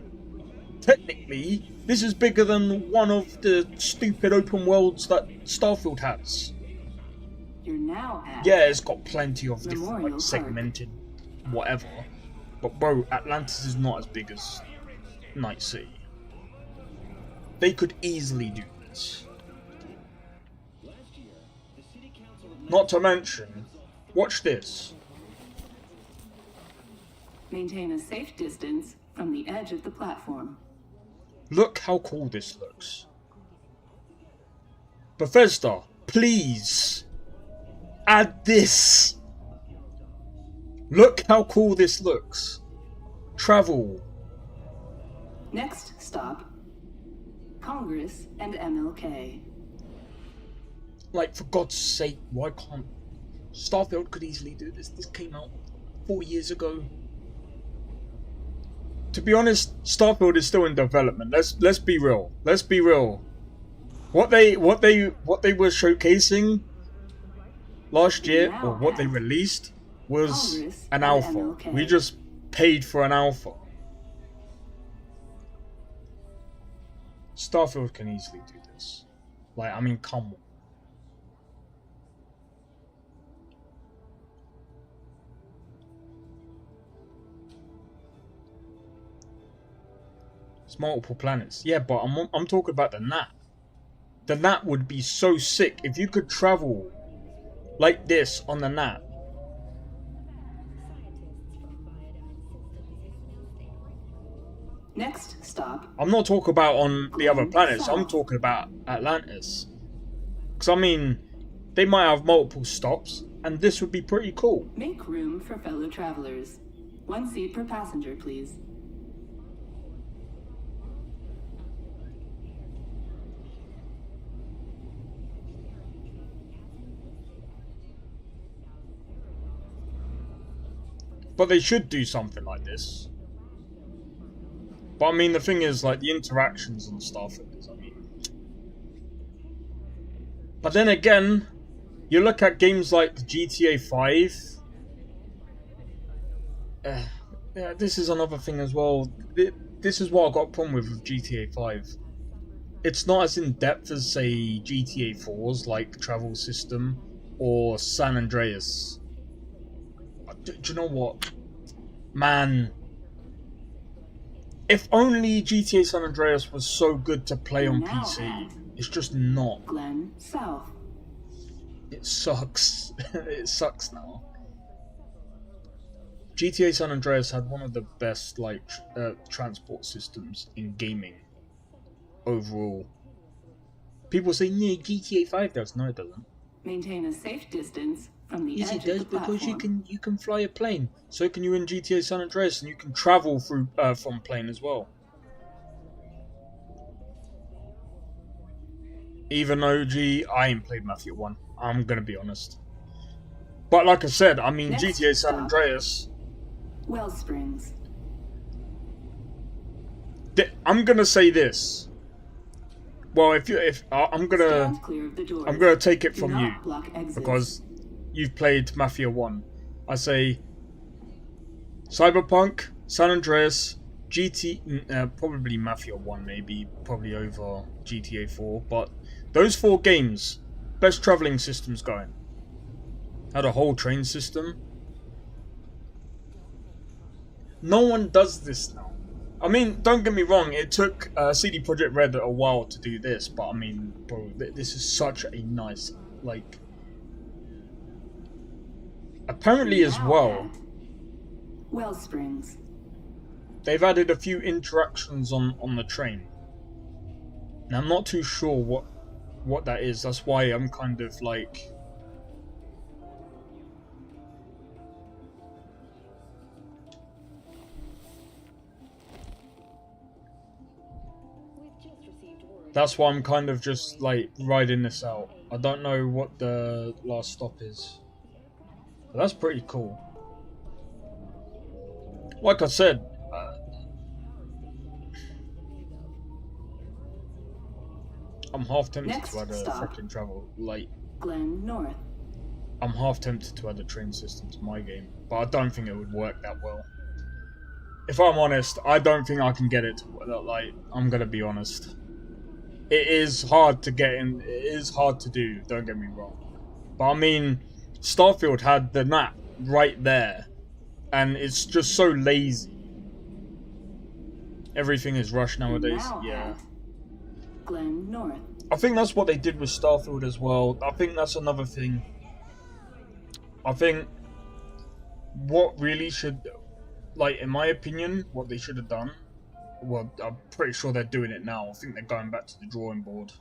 Technically, this is bigger than one of the stupid open worlds that Starfield has. You're now at yeah, it's got plenty of different like, segmented whatever. But bro, Atlantis is not as big as Night City. They could easily do this. Not to mention, watch this. Maintain a safe distance from the edge of the platform. Look how cool this looks. Bethesda, please add this. Look how cool this looks. Travel. Next stop, Congress and MLK. Like, for God's sake, why can't... Starfield could easily do this. This came out 4 years ago. To be honest, Starfield is still in development. Let's be real. Let's be real. What they were showcasing last year, or what they released, was an alpha. We just paid for an alpha. Starfield can easily do this. Like, I mean, come on. It's multiple planets. Yeah, but I'm talking about the gnat. The gnat would be so sick if you could travel like this on the gnat. Next stop. I'm not talking about on the other planets. I'm talking about Atlantis. Because I mean, they might have multiple stops, and this would be pretty cool. Make room for fellow travelers. 1 seat per passenger, please. But they should do something like this. But I mean, the thing is, like, the interactions and stuff, I mean... But then again, you look at games like GTA 5... yeah, this is another thing as well. This is what I got a problem with GTA 5. It's not as in-depth as, say, GTA 4's, like, travel system, or San Andreas. Do you know what? Man, if only GTA San Andreas was so good to play on PC. It's just not. Glen South. It sucks. It sucks now. GTA San Andreas had one of the best like transport systems in gaming overall. People say, "Yeah, GTA 5 does." No, it doesn't. Maintain a safe distance from the Yes, edge it does, of the because platform. you can fly a plane. So can you in GTA San Andreas, and you can travel through from plane as well. Even though, I ain't played Mafia 1. I'm gonna be honest. But like I said, I mean, Next GTA San stop. Andreas. Wellsprings. I'm gonna say this. Well, if I'm gonna take it from you because you've played Mafia 1. I say Cyberpunk, San Andreas, probably Mafia 1, maybe probably over GTA 4. But those 4 games, best traveling systems going. Had a whole train system. No one does this now. I mean, don't get me wrong, it took CD Projekt Red a while to do this, but I mean, bro, this is such a nice, like... Apparently as well, Wellsprings. They've added a few interactions on the train. Now, I'm not too sure what that is, that's why I'm kind of like... That's why I'm kind of just like riding this out. I don't know what the last stop is. But that's pretty cool. Like I said, I'm half tempted to add a freaking travel light. Glen North. I'm half tempted to add a train system to my game, but I don't think it would work that well. If I'm honest, I don't think I can get it to, like, I'm gonna be honest. It is hard to get in, it is hard to do, don't get me wrong. But I mean, Starfield had the map right there, and it's just so lazy. Everything is rushed nowadays, yeah. Glen North. I think that's what they did with Starfield as well. I think that's another thing. I think what really should, like, in my opinion, what they should have done, well, I'm pretty sure they're doing it now. I think they're going back to the drawing board.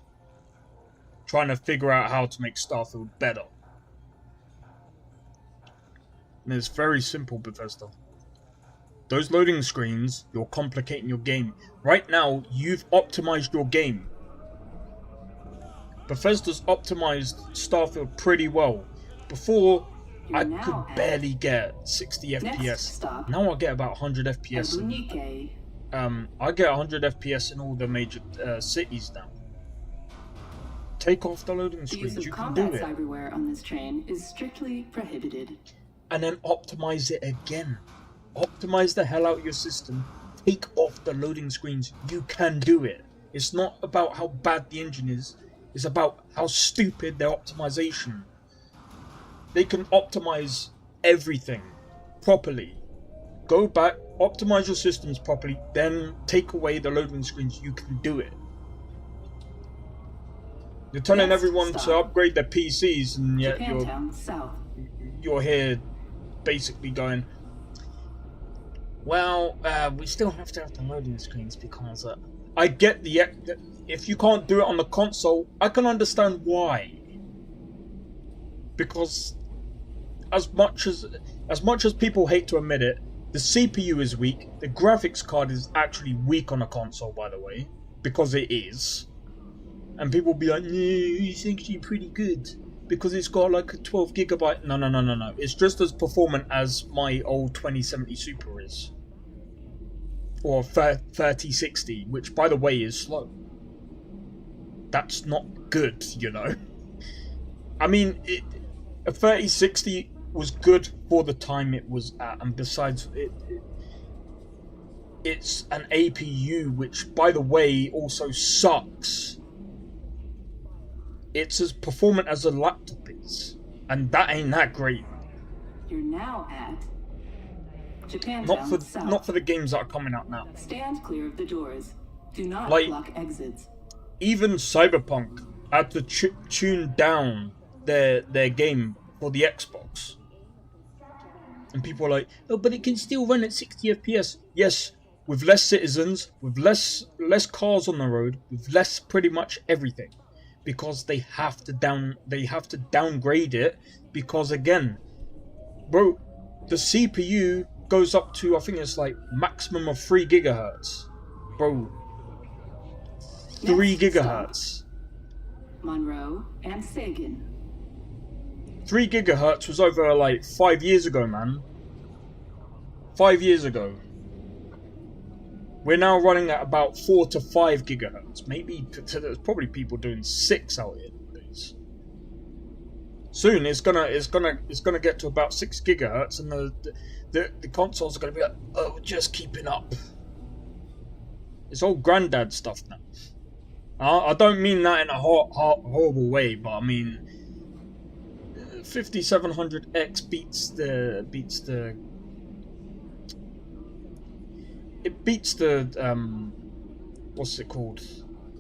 Trying to figure out how to make Starfield better. And it's very simple, Bethesda. Those loading screens, you're complicating your game. Right now, you've optimized your game. Bethesda's optimized Starfield pretty well. Before, I could barely get 60 FPS. Now I get about 100 FPS. I get 100 FPS in all the major cities now. Take off the loading screens, you can do it. Cyberware on this train is strictly prohibited. And then optimize it again. Optimize the hell out of your system. Take off the loading screens, you can do it. It's not about how bad the engine is, it's about how stupid their optimization. They can optimize everything properly. Go back, optimize your systems properly, then take away the loading screens, you can do it. You're telling everyone to upgrade their PCs, and yet you're here basically going, well, we still have to have the loading screens because I get if you can't do it on the console, I can understand why. Because as much as people hate to admit it, the CPU is weak. The graphics card is actually weak on a console, by the way, because it is. And people will be like, no, it's actually pretty good because it's got like a 12 gigabyte. No. It's just as performant as my old 2070 Super is. Or 3060, which by the way is slow. That's not good, you know. I mean, a 3060 was good for the time it was at, and besides, it's an APU, which by the way also sucks. It's as performant as a laptop is, and that ain't that great. You're now at Japan. Not for the games that are coming out now. Stand clear of the doors. Do not block exits. Even Cyberpunk had to tune down their game for the Xbox. And people are like, oh, but it can still run at 60 FPS. Yes, with less citizens, with less cars on the road, with less pretty much everything. Because they have to downgrade it, because again, bro, the CPU goes up to, I think it's like maximum of 3 gigahertz. Bro, 3 gigahertz. Monroe and Sagan. 3 gigahertz was over like 5 years ago, man. 5 years ago. We're now running at about 4 to 5 gigahertz. Maybe there's probably people doing 6 out here nowadays. Soon it's gonna get to about 6 gigahertz, and the consoles are gonna be like, oh, just keeping up. It's all granddad stuff now. I don't mean that in a horrible way, but I mean 5700X beats the what's it called?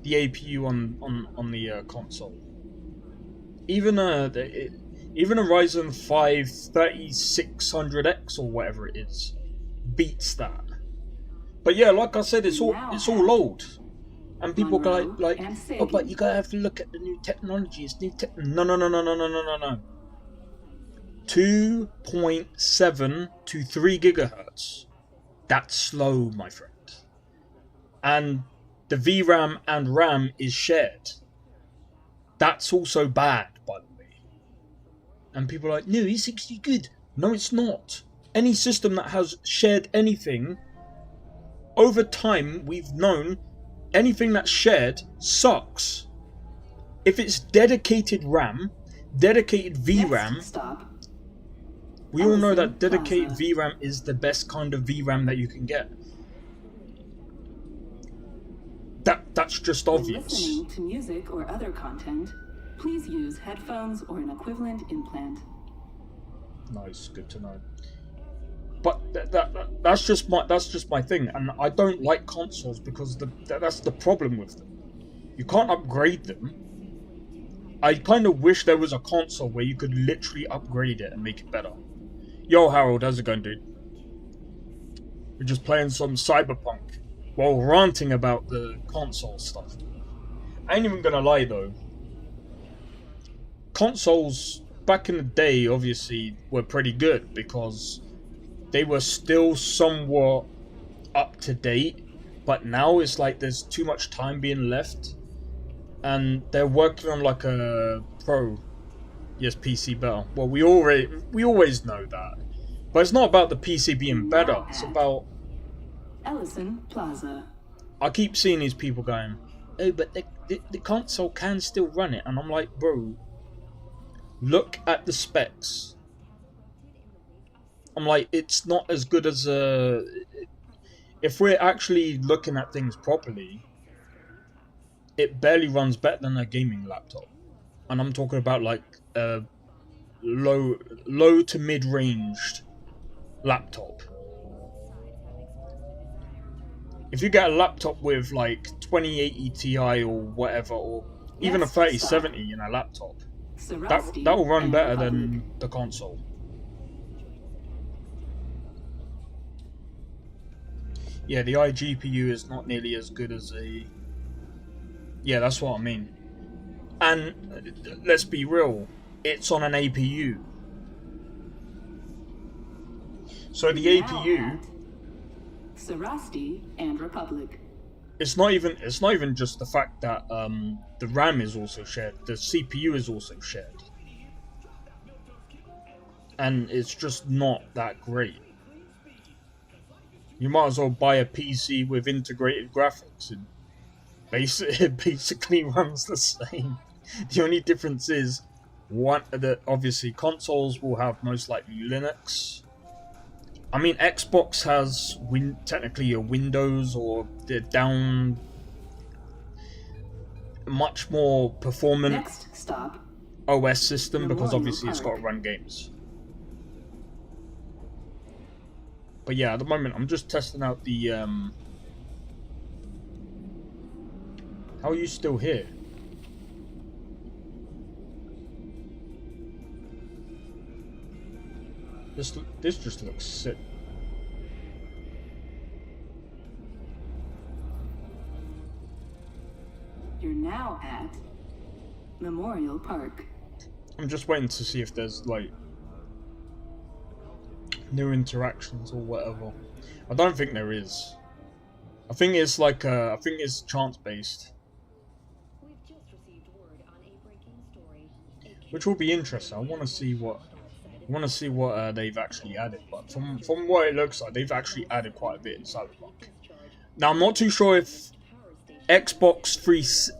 The APU on the console. Even a Ryzen 5 3600X or whatever it is beats that. But yeah, like I said, it's all old. And people go like, oh, but you gotta have to look at the new technology. It's new tech. No. 2.7 to 3 gigahertz. That's slow, my friend. And the VRAM and RAM is shared. That's also bad, by the way. And people are like, no, it's actually good. No, it's not. Any system that has shared anything, over time, we've known anything that's shared sucks. If it's dedicated RAM, dedicated VRAM, we all know that dedicated VRAM is the best kind of VRAM that you can get. That's just obvious. When listening to music or other content, please use headphones or an equivalent implant. Nice, good to know. But that's just my thing, and I don't like consoles because that's the problem with them. You can't upgrade them. I kind of wish there was a console where you could literally upgrade it and make it better. Yo, Harold, how's it going, dude? We're just playing some Cyberpunk while ranting about the console stuff. I ain't even gonna lie though. Consoles back in the day obviously were pretty good because they were still somewhat up to date, but now it's like there's too much time being left, and they're working on like a pro. Yes, PC better. Well, we always know that, but it's not about the PC being better. It's about Ellison Plaza. I keep seeing these people going, oh, but the console can still run it, and I'm like, bro, look at the specs. I'm like, it's not as good as a... If we're actually looking at things properly, it barely runs better than a gaming laptop. And I'm talking about like a low to mid-ranged laptop. If you get a laptop with like 2080 Ti or whatever, or even a 3070 in a laptop, that will run better than the console. Yeah, the iGPU is not nearly as good as a... Yeah, that's what I mean. And let's be real, it's on an APU. So the APU... Sarasti and Republic. It's not even just the fact that the RAM is also shared. The CPU is also shared. And it's just not that great. You might as well buy a PC with integrated graphics. It basically runs the same. The only difference is that obviously consoles will have most likely Linux. I mean, Xbox has technically a Windows or the down much more performant OS system because obviously it's got to run games. But yeah, at the moment I'm just testing out the How are you still here? This just looks sick. You're now at Memorial Park. I'm just waiting to see if there's like new interactions or whatever. I don't think there is. I think it's like I think it's chance based. which will be interesting. I want to see what they've actually added. But from what it looks like, they've actually added quite a bit in Cyberpunk. Now I'm not too sure if Xbox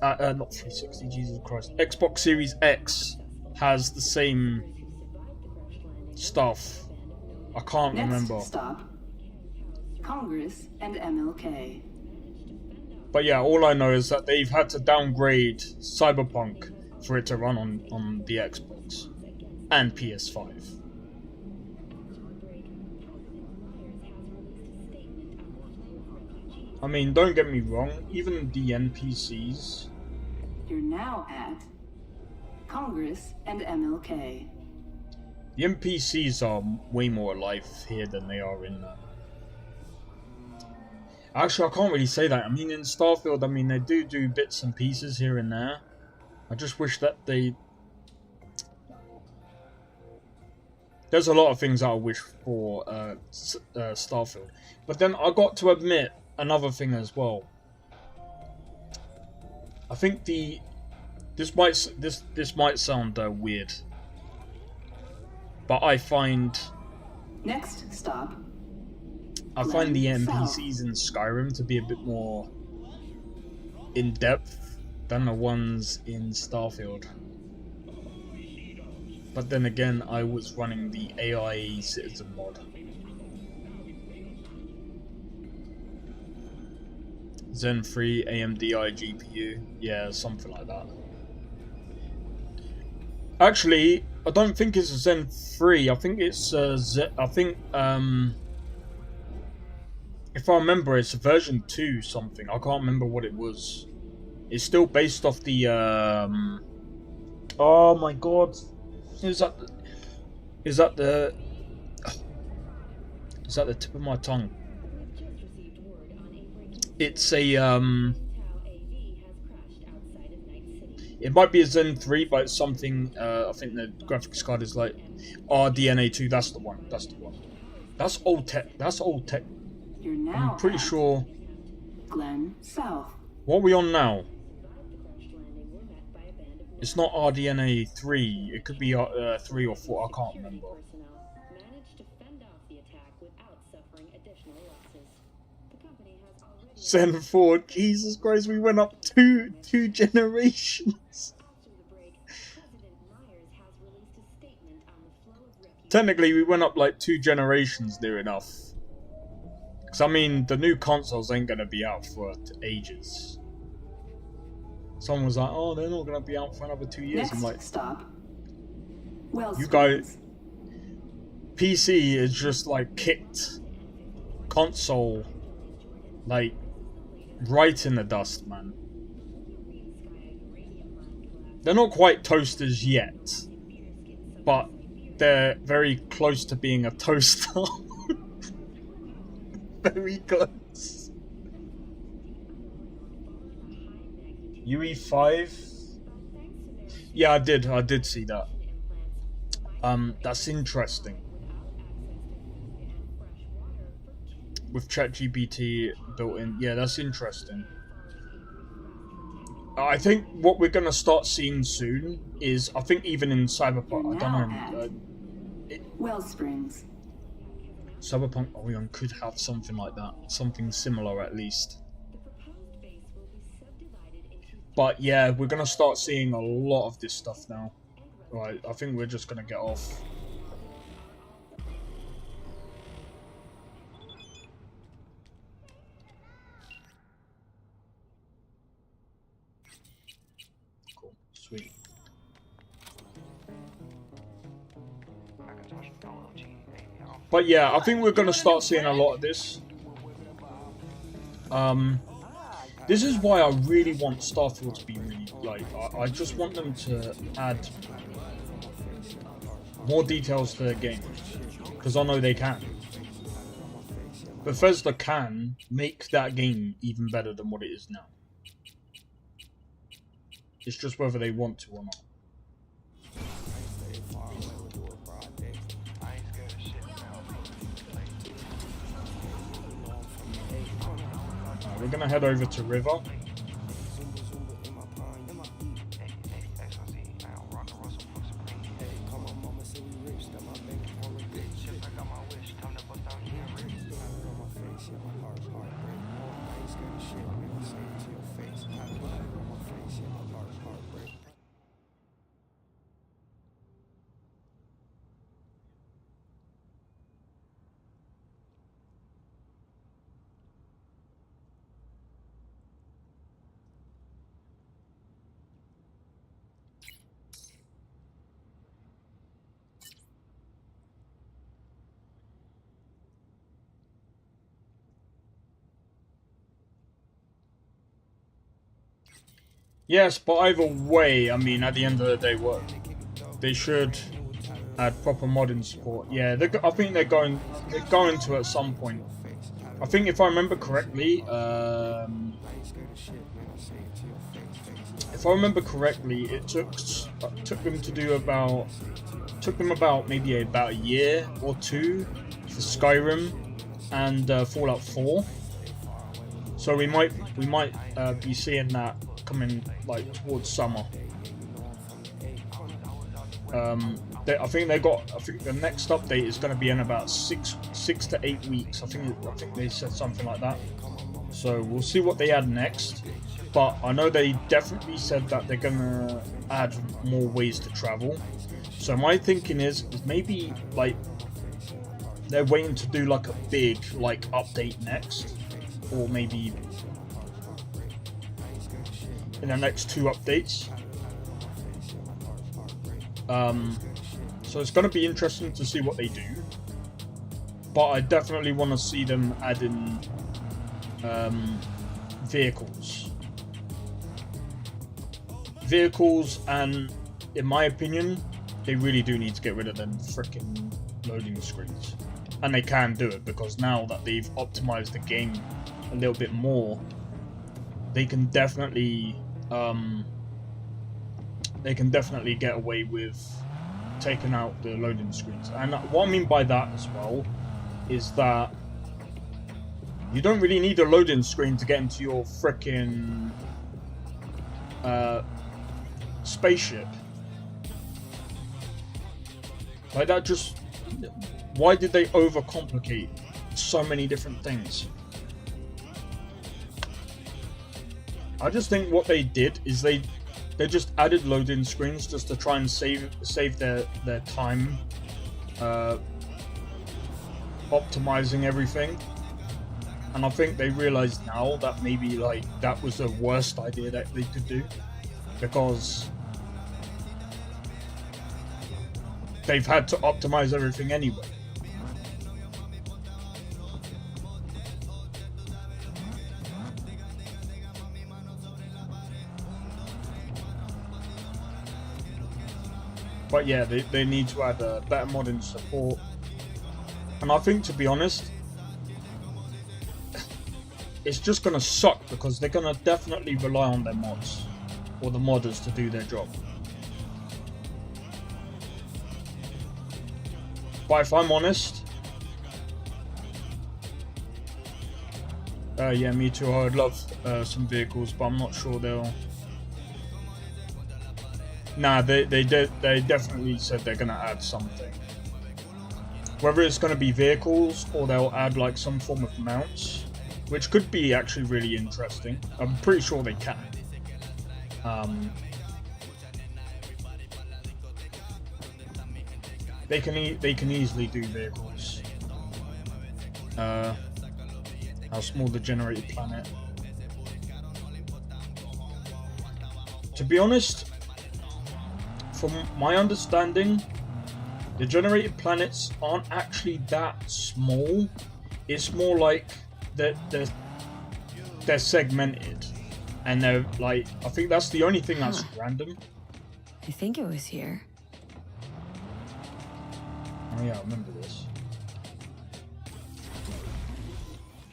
not 360, Jesus Christ, Xbox Series X has the same stuff. I can't remember. Stop. Congress and MLK. But yeah, all I know is that they've had to downgrade Cyberpunk for it to run on the Xbox and PS5. I mean, don't get me wrong, even the NPCs. You're now at Congress and MLK. The NPCs are way more alive here than they are in... Actually, I can't really say that. I mean, in Starfield, I mean, they do bits and pieces here and there. I just wish that they... There's a lot of things I wish for Starfield. But then I got to admit another thing as well. I think this might sound weird, but I find next stop. I find the NPCs in Skyrim to be a bit more in depth than the ones in Starfield. But then again, I was running the AI Citizen mod. Zen 3 AMD iGPU, yeah, something like that. Actually, I don't think it's a Zen 3. I think it's if I remember, it's version 2 something. I can't remember what it was. It's still based off the oh my god. Is that the tip of my tongue? It's a it might be a Zen 3, but it's something I think the graphics card is like RDNA 2, that's the one. That's old tech. You're now I'm pretty sure. Glen South. What are we on now? It's not RDNA 3. It could be 3 or 4. I can't remember. Zen 4. Jesus Christ, we went up two generations. Technically, we went up like 2 generations near enough. Because, I mean, the new consoles ain't going to be out for ages. Someone was like, oh, they're not going to be out for another 2 years. Next I'm like, stop. You guys... PC is just, like, kicked console, like, right in the dust, man. They're not quite toasters yet. But they're very close to being a toaster. Very close. UE5? Yeah, I did see that. That's interesting. With ChatGPT built in. Yeah, that's interesting. I think what we're going to start seeing soon is, I think even in Cyberpunk, I don't know. Wellsprings. Cyberpunk Orion could have something like that. Something similar at least. But yeah, we're going to start seeing a lot of this stuff now. Right, I think we're just going to get off. Cool, sweet. But yeah, I think we're going to start seeing a lot of this. This is why I really want Starfield to be really, like, I just want them to add more details to the game. Because I know they can. Bethesda can make that game even better than what it is now. It's just whether they want to or not. We're gonna head over to River. Yes, but either way, I mean, at the end of the day, what they should add proper modding support. Yeah, I think they're going to at some point. I think if I remember correctly, it took them to do about maybe about a year or two for Skyrim and Fallout 4. So we might be seeing that coming like towards summer. I think the next update is going to be in about six to 8 weeks. I think they said something like that. So we'll see what they add next. But I know they definitely said that they're going to add more ways to travel. So my thinking is maybe like they're waiting to do like a big like update next, or maybe in the next 2 updates. So it's going to be interesting to see what they do, but I definitely want to see them add in vehicles, and in my opinion, they really do need to get rid of them freaking loading screens, and they can do it because now that they've optimized the game a little bit more, they can definitely get away with taking out the loading screens. And what I mean by that as well is that you don't really need a loading screen to get into your frickin' spaceship. Like that just... Why did they overcomplicate so many different things? I just think what they did is they just added loading screens just to try and save their time optimizing everything. And I think they realized now that maybe like that was the worst idea that they could do, because they've had to optimize everything anyway. But yeah, they need to add better modding support. And I think, to be honest, it's just going to suck because they're going to definitely rely on their mods, or the modders, to do their job. But if I'm honest, yeah, me too, I would love some vehicles, but I'm not sure they'll... Nah, they definitely said they're going to add something. Whether it's going to be vehicles or they'll add like some form of mounts, which could be actually really interesting. I'm pretty sure they can. They can easily do vehicles. How small the generated planet. To be honest, from my understanding, the generated planets aren't actually that small. It's more like they're segmented, and they're like, I think that's the only thing that's random. I think it was here. Oh yeah, I remember this.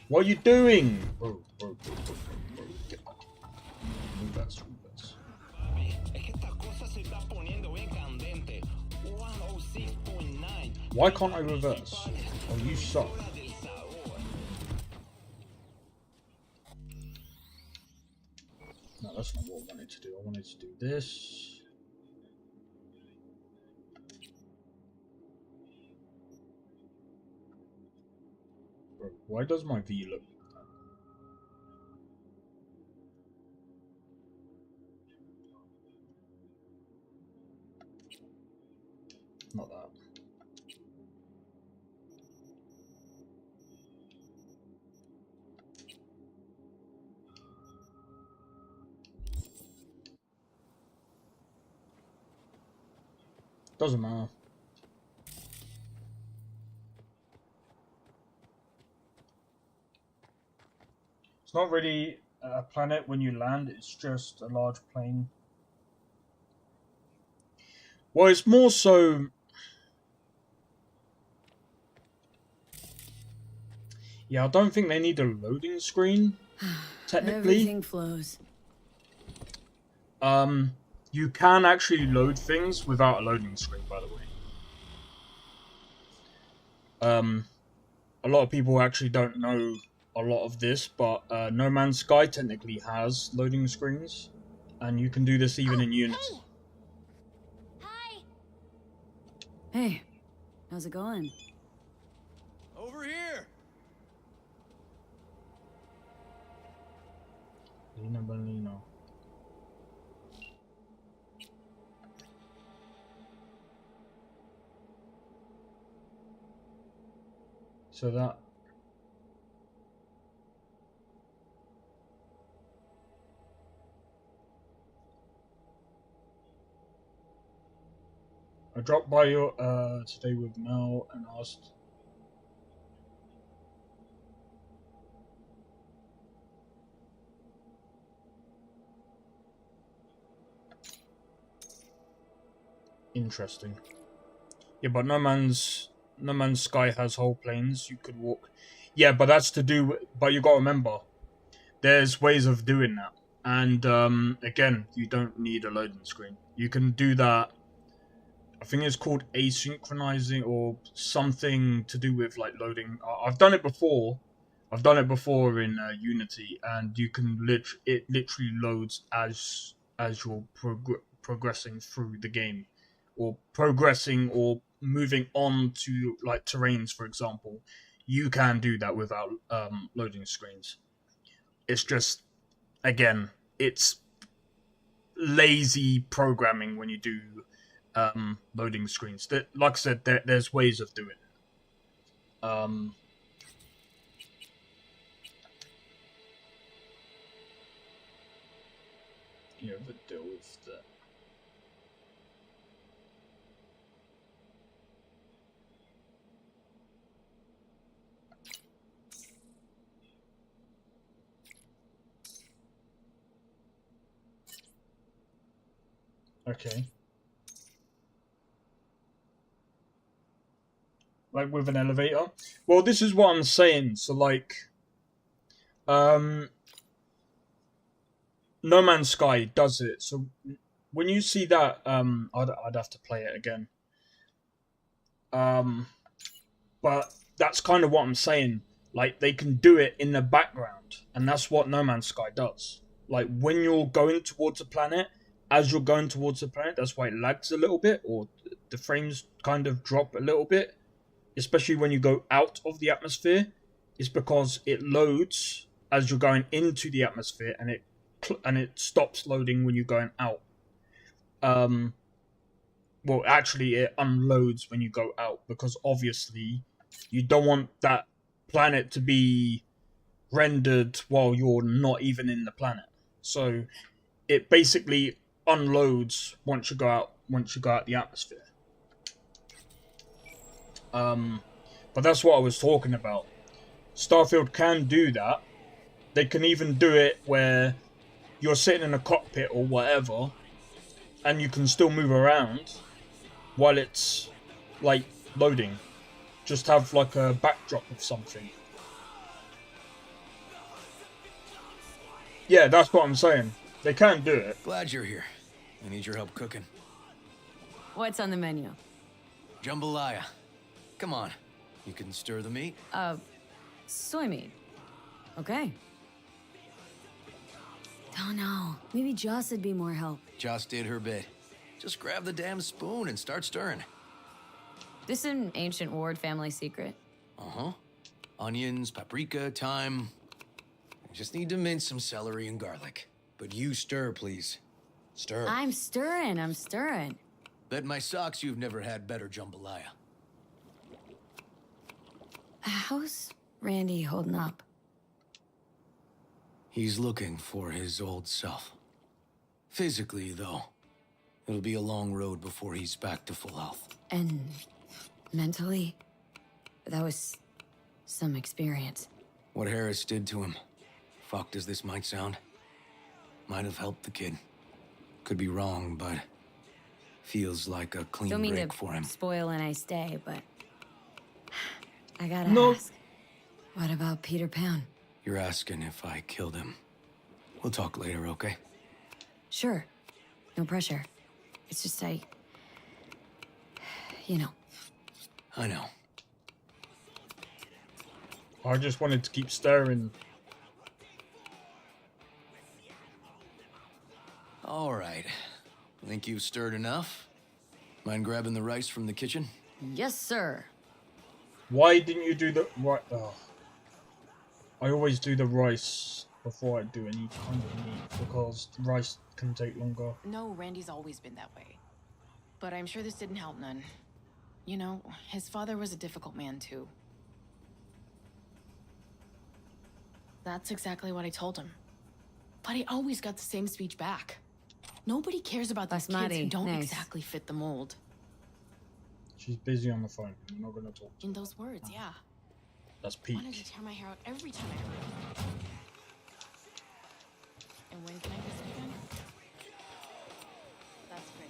What are you doing? Bro. Reverse. Why can't I reverse? Oh, you suck. No, that's not what I wanted to do. I wanted to do this. Bro, why does my V look like that? Not that. Doesn't matter. It's not really a planet when you land. It's just a large plane. Well, it's more so. Yeah, I don't think they need a loading screen. Technically, Everything flows. You can actually load things without a loading screen, by the way. A lot of people actually don't know a lot of this, but No Man's Sky technically has loading screens, and you can do this even in Unity. Hey, how's it going? Over here. Lina Bellino. So that. I dropped by your today with Mel and asked. Interesting. Yeah, but No Man's Sky has whole planes. You could walk. Yeah, but that's to do. But you got to remember, there's ways of doing that, and again, you don't need a loading screen. You can do that. I think it's called asynchronizing or something to do with like loading. I've done it before. I've done it before in Unity, and you can it literally loads as you're progressing through the game, or progressing or moving on to like terrains, for example. You can do that without loading screens. It's just, again, it's lazy programming when you do loading screens. Like I said, there's ways of doing it. You ever deal with that? Okay. Like with an elevator? Well, this is what I'm saying. So like, No Man's Sky does it. So when you see that, I'd have to play it again. But that's kind of what I'm saying. Like, they can do it in the background, and that's what No Man's Sky does. Like, when you're going towards a planet, as you're going towards the planet, that's why it lags a little bit, or the frames kind of drop a little bit, especially when you go out of the atmosphere. It's because it loads as you're going into the atmosphere, and it stops loading when you're going out. Well, actually, it unloads when you go out, because obviously you don't want that planet to be rendered while you're not even in the planet. So it basically unloads once you go out the atmosphere. But that's what I was talking about. Starfield can do that. They can even do it where you're sitting in a cockpit or whatever, and you can still move around while it's like loading. Just have like a backdrop of something. Yeah, that's what I'm saying. They can do it. Glad you're here. I need your help cooking. What's on the menu? Jambalaya. Come on. You can stir the meat? Soy meat. Okay. Oh no, maybe Joss would be more help. Joss did her bit. Just grab the damn spoon and start stirring. This is an ancient Ward family secret. Uh-huh. Onions, paprika, thyme. I just need to mince some celery and garlic. But you stir, please. Stir. I'm stirring. Bet my socks you've never had better jambalaya. How's Randy holding up? He's looking for his old self. Physically, though, it'll be a long road before he's back to full health. And mentally? That was some experience. What Harris did to him, fucked as this might sound, might have helped the kid. Could be wrong, but feels like a clean Don't mean break to for him. spoil a nice day, but I gotta No. ask. What about Peter Pan? You're asking if I killed him. We'll talk later, okay? Sure. No pressure. It's just you know. I know. I just wanted to keep stirring. All right. Think you've stirred enough? Mind grabbing the rice from the kitchen? Yes, sir. Why didn't you do the right? Oh. I always do the rice before I do any kind of meat because rice can take longer. No, Randy's always been that way. But I'm sure this didn't help none. You know, his father was a difficult man too. That's exactly what I told him. But he always got the same speech back. Nobody cares about these kids who don't exactly fit the mold. She's busy on the phone. I'm not gonna talk to In her. those words, yeah. That's I peak. wanted to tear my hair out every time I heard it. And when can I this weekend? That's great.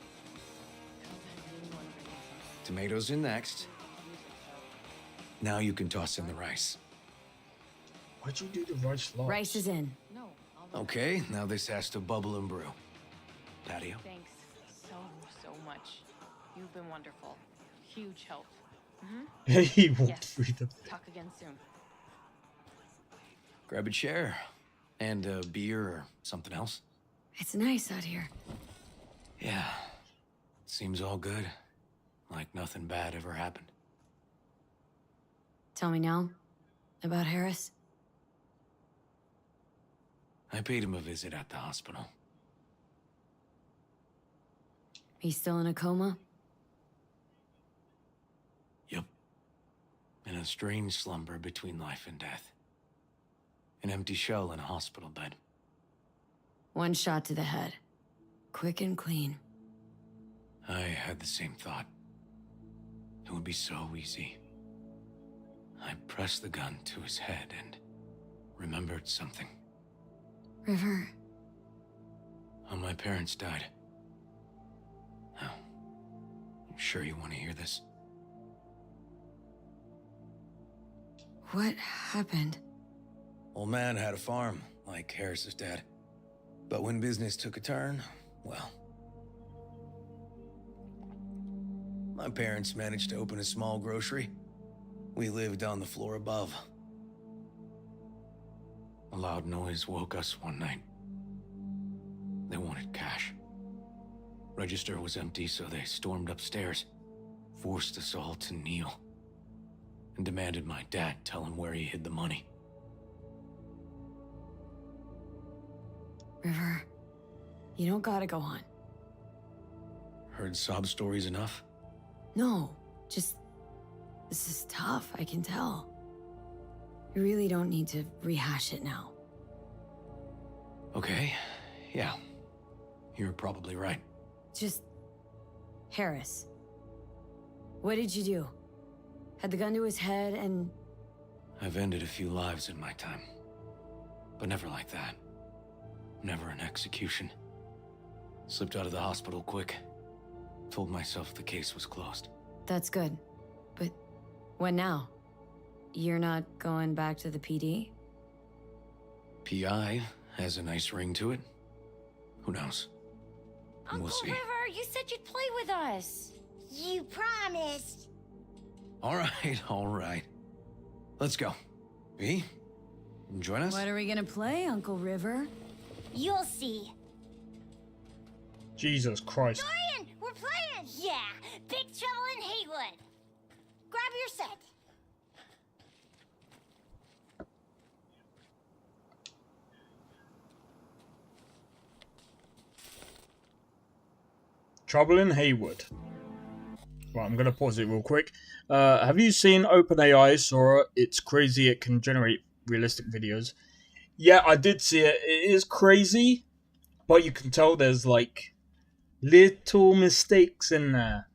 Tomatoes in next. Now you can toss in the rice. Why'd you do the rice last? Rice is in. Okay, now this has to bubble and brew. Patio. Thanks so much. You've been wonderful. Huge help. He walked Yes. through the thing. Talk again soon. Grab a chair. And a beer or something else. It's nice out here. Yeah. Seems all good. Like nothing bad ever happened. Tell me now about Harris. I paid him a visit at the hospital. He's still in a coma? Yep. In a strange slumber between life and death. An empty shell in a hospital bed. One shot to the head. Quick and clean. I had the same thought. It would be so easy. I pressed the gun to his head and remembered something. River. How my parents died. Now, I'm sure you want to hear this. What happened? Old man had a farm, like Harris's dad. But when business took a turn, well... My parents managed to open a small grocery. We lived on the floor above. A loud noise woke us one night. They wanted cash. Register was empty, so they stormed upstairs, forced us all to kneel, and demanded my dad tell him where he hid the money. River, you don't gotta go on. Heard sob stories enough? No, just... This is tough, I can tell. You really don't need to rehash it now. Okay, yeah. You're probably right. Just... Harris. What did you do? Had the gun to his head and... I've ended a few lives in my time. But never like that. Never an execution. Slipped out of the hospital quick. Told myself the case was closed. That's good. But what now? You're not going back to the PD? PI has a nice ring to it. Who knows? Uncle We'll see. River, you said you'd play with us. You promised. All right, all right. Let's go. V, join us? What are we gonna play, Uncle River? You'll see. Jesus Christ. Dorian, we're playing! Yeah, Big Trouble in Haywood. Grab your set. Trouble in Haywood. Right, I'm going to pause it real quick. Have you seen OpenAI saw it's crazy it can generate realistic videos? Yeah, I did see it. It is crazy, but you can tell there's like little mistakes in there.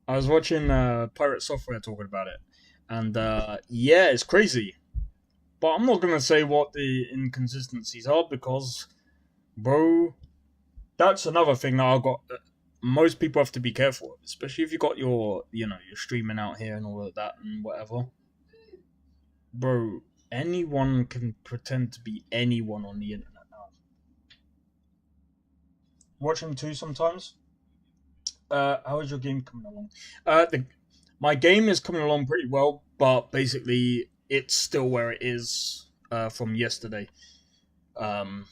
I was watching Pirate Software talking about it, and yeah, it's crazy. But I'm not gonna say what the inconsistencies are because, bro, that's another thing that I got. Most people have to be careful, especially if you got your, you know, your streaming out here and all of that and whatever. Bro, anyone can pretend to be anyone on the internet now. Watch him too sometimes. How is your game coming along? My game is coming along pretty well, but basically it's still where it is from yesterday. I'm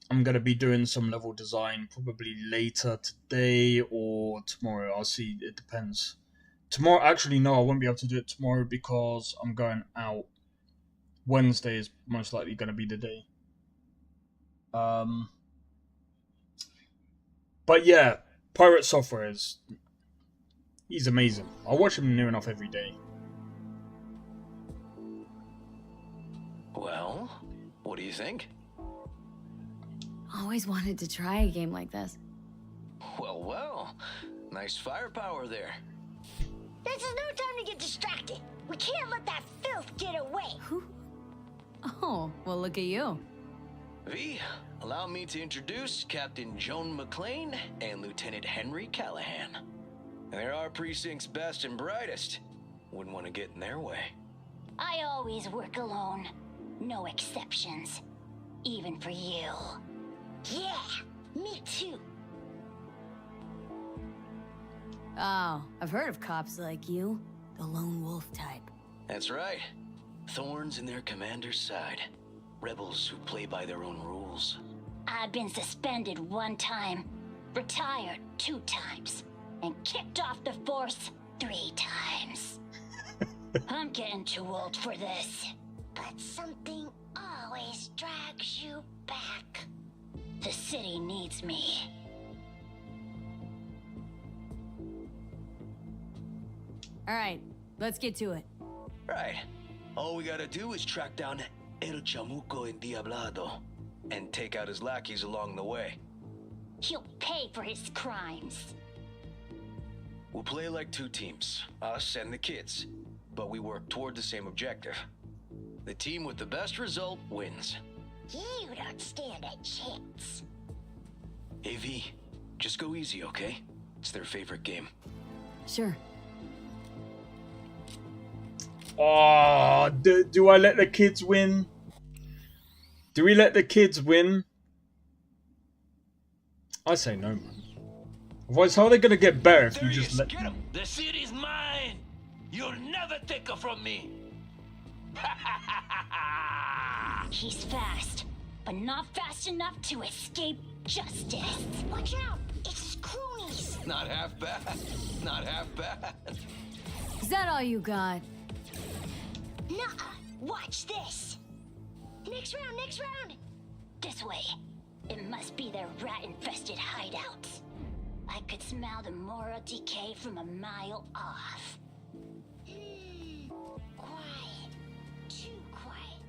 going to be doing some level design probably later today or tomorrow. I'll see. It depends. Tomorrow, actually, no, I won't be able to do it tomorrow because I'm going out. Wednesday is most likely going to be the day. But yeah, Pirate Software is... He's amazing. I watch him near enough every day. Well, what do you think? Always wanted to try a game like this. Well, well. Nice firepower there. This is no time to get distracted. We can't let that filth get away. Oh, well, look at you. V, allow me to introduce Captain Joan McClane and Lieutenant Henry Callahan. They're our precinct's best and brightest. Wouldn't want to get in their way. I always work alone. No exceptions. Even for you. Yeah, me too. Oh, I've heard of cops like you. The lone wolf type. That's right. Thorns in their commander's side. Rebels who play by their own rules. I've been suspended 1 time, retired 2 times, and kicked off the force 3 times. I'm getting too old for this. But something always drags you back. The city needs me. All right, let's get to it. Right. All we gotta do is track down El Chamuco Endiablado and take out his lackeys along the way. He'll pay for his crimes. We'll play like 2 teams, us and the kids, but we work toward the same objective. The team with the best result wins. You don't stand a chance. Hey V, just go easy, okay? It's their favorite game. Sure. Oh, do I let the kids win? Do we let the kids win? I say no, man. Otherwise, how are they going to get better if you just let them? The city's mine. You'll never take her from me. He's fast, but not fast enough to escape justice. Watch out! It's cronies. Not half bad. Not half bad. Is that all you got? Nuh-uh. Watch this. Next round, next round. This way. It must be their rat-infested hideouts. I could smell the moral decay from a mile off. Quiet. Too quiet.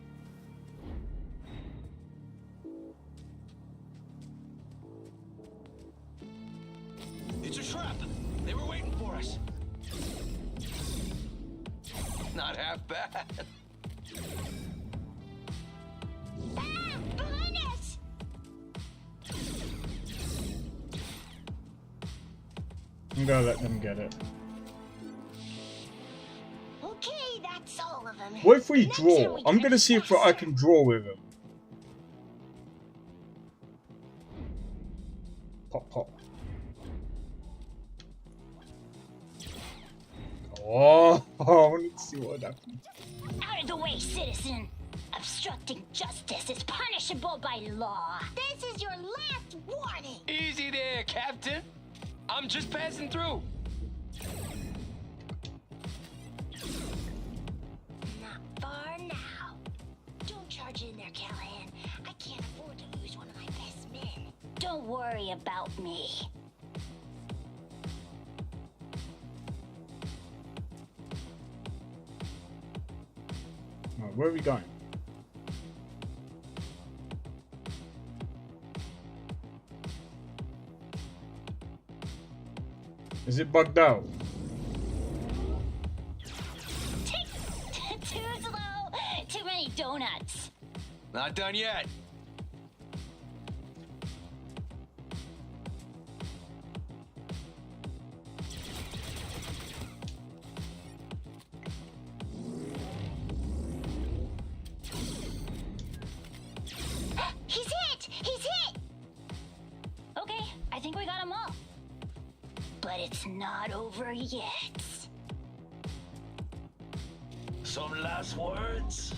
It's a trap. They were waiting for us. Not half bad. Ah! Behind us! I'm gonna let them get it. Okay, that's all of them. What if we Next draw? we I'm get gonna see if I can draw with him. Pop, pop. Oh, I wanted to see what happened. Out of the way, citizen! Obstructing justice is punishable by law. This is your last warning. Easy there, Captain. I'm just passing through. Not far now. Don't charge in there, Callahan. I can't afford to lose one of my best men. Don't worry about me. Right, where are we going? Is it bugged out? Too slow. Too many donuts. Not done yet. He's hit! He's hit! Okay, I think we got them all. But it's not over yet. Some last words?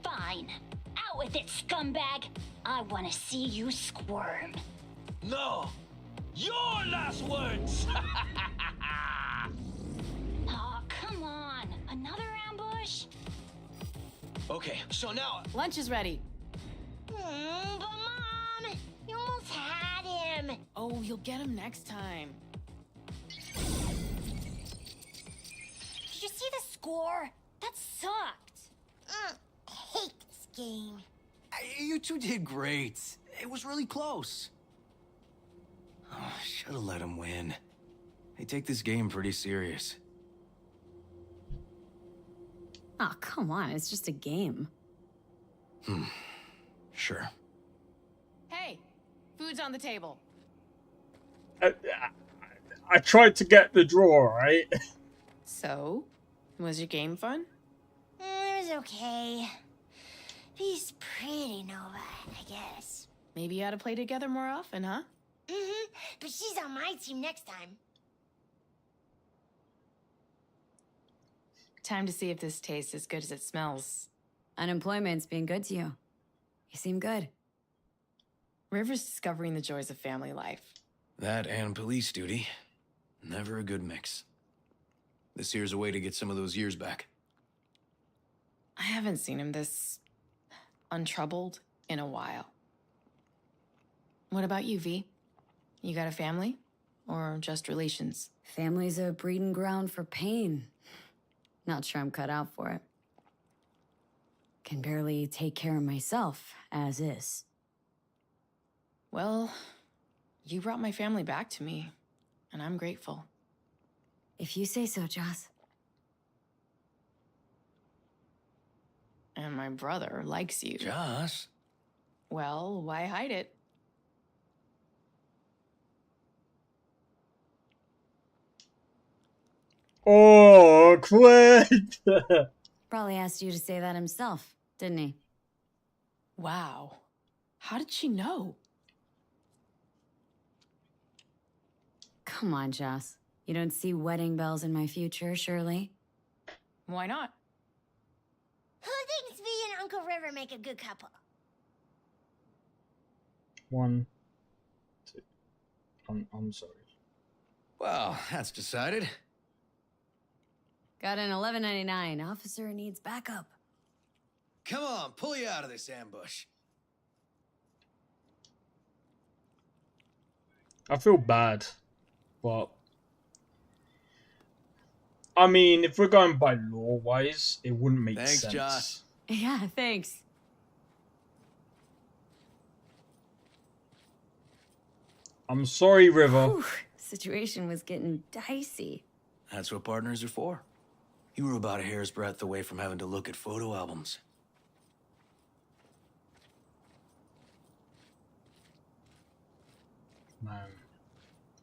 Fine. Out with it, scumbag. I want to see you squirm. No! Your last words! Oh, come on. Another ambush? Okay, so now... Lunch is ready. But Mom, you almost had him. Oh, you'll get him next time. Did you see the score? That sucked. I hate this game. You two did great. It was really close. Oh, should have let him win. They take this game pretty serious. Oh, come on. It's just a game. Sure. Hey, food's on the table. I tried to get the draw, right? So, was your game fun? It was okay. He's pretty, Nova, I guess. Maybe you ought to play together more often, huh? But she's on my team next time. Time to see if this tastes as good as it smells. Unemployment's being good to you. You seem good. River's discovering the joys of family life. That and police duty. Never a good mix. This here's a way to get some of those years back. I haven't seen him this untroubled in a while. What about you, V? You got a family? Or just relations? Family's a breeding ground for pain. Not sure I'm cut out for it. Can barely take care of myself, as is. Well, you brought my family back to me, and I'm grateful. If you say so, Joss. And my brother likes you. Joss? Well, why hide it? Oh, quit! Probably asked you to say that himself, didn't he? Wow. How did she know? Come on, Joss. You don't see wedding bells in my future, surely? Why not? Who thinks V and Uncle River make a good couple? 1, 2. I'm sorry. Well, that's decided. Got an $11.99. Officer needs backup. Come on, pull you out of this ambush. I feel bad, but I mean, if we're going by law-wise, it wouldn't make sense. Thanks, Joss. Yeah, thanks. I'm sorry, River. Whew, situation was getting dicey. That's what partners are for. You were about a hair's breadth away from having to look at photo albums. Man,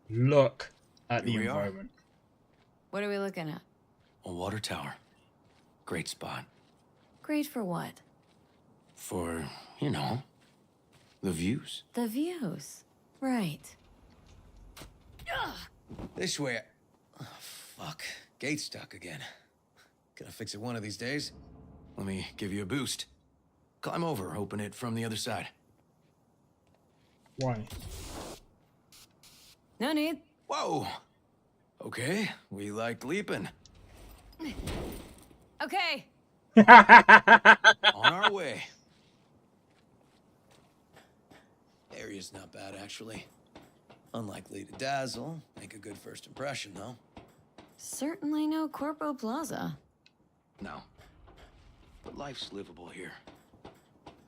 look at the Here we are. environment. What are we looking at? A water tower. Great spot. Great for what? For, you know, the views. The views. Right. This way. Oh, fuck. Gate's stuck again. Gonna fix it one of these days. Let me give you a boost. Climb over, open it from the other side. Why? No need. Whoa! Okay, we like leaping. Okay. On our way. Area's not bad, actually. Unlikely to dazzle. Make a good first impression, though. Certainly no Corpo Plaza. No. But life's livable here.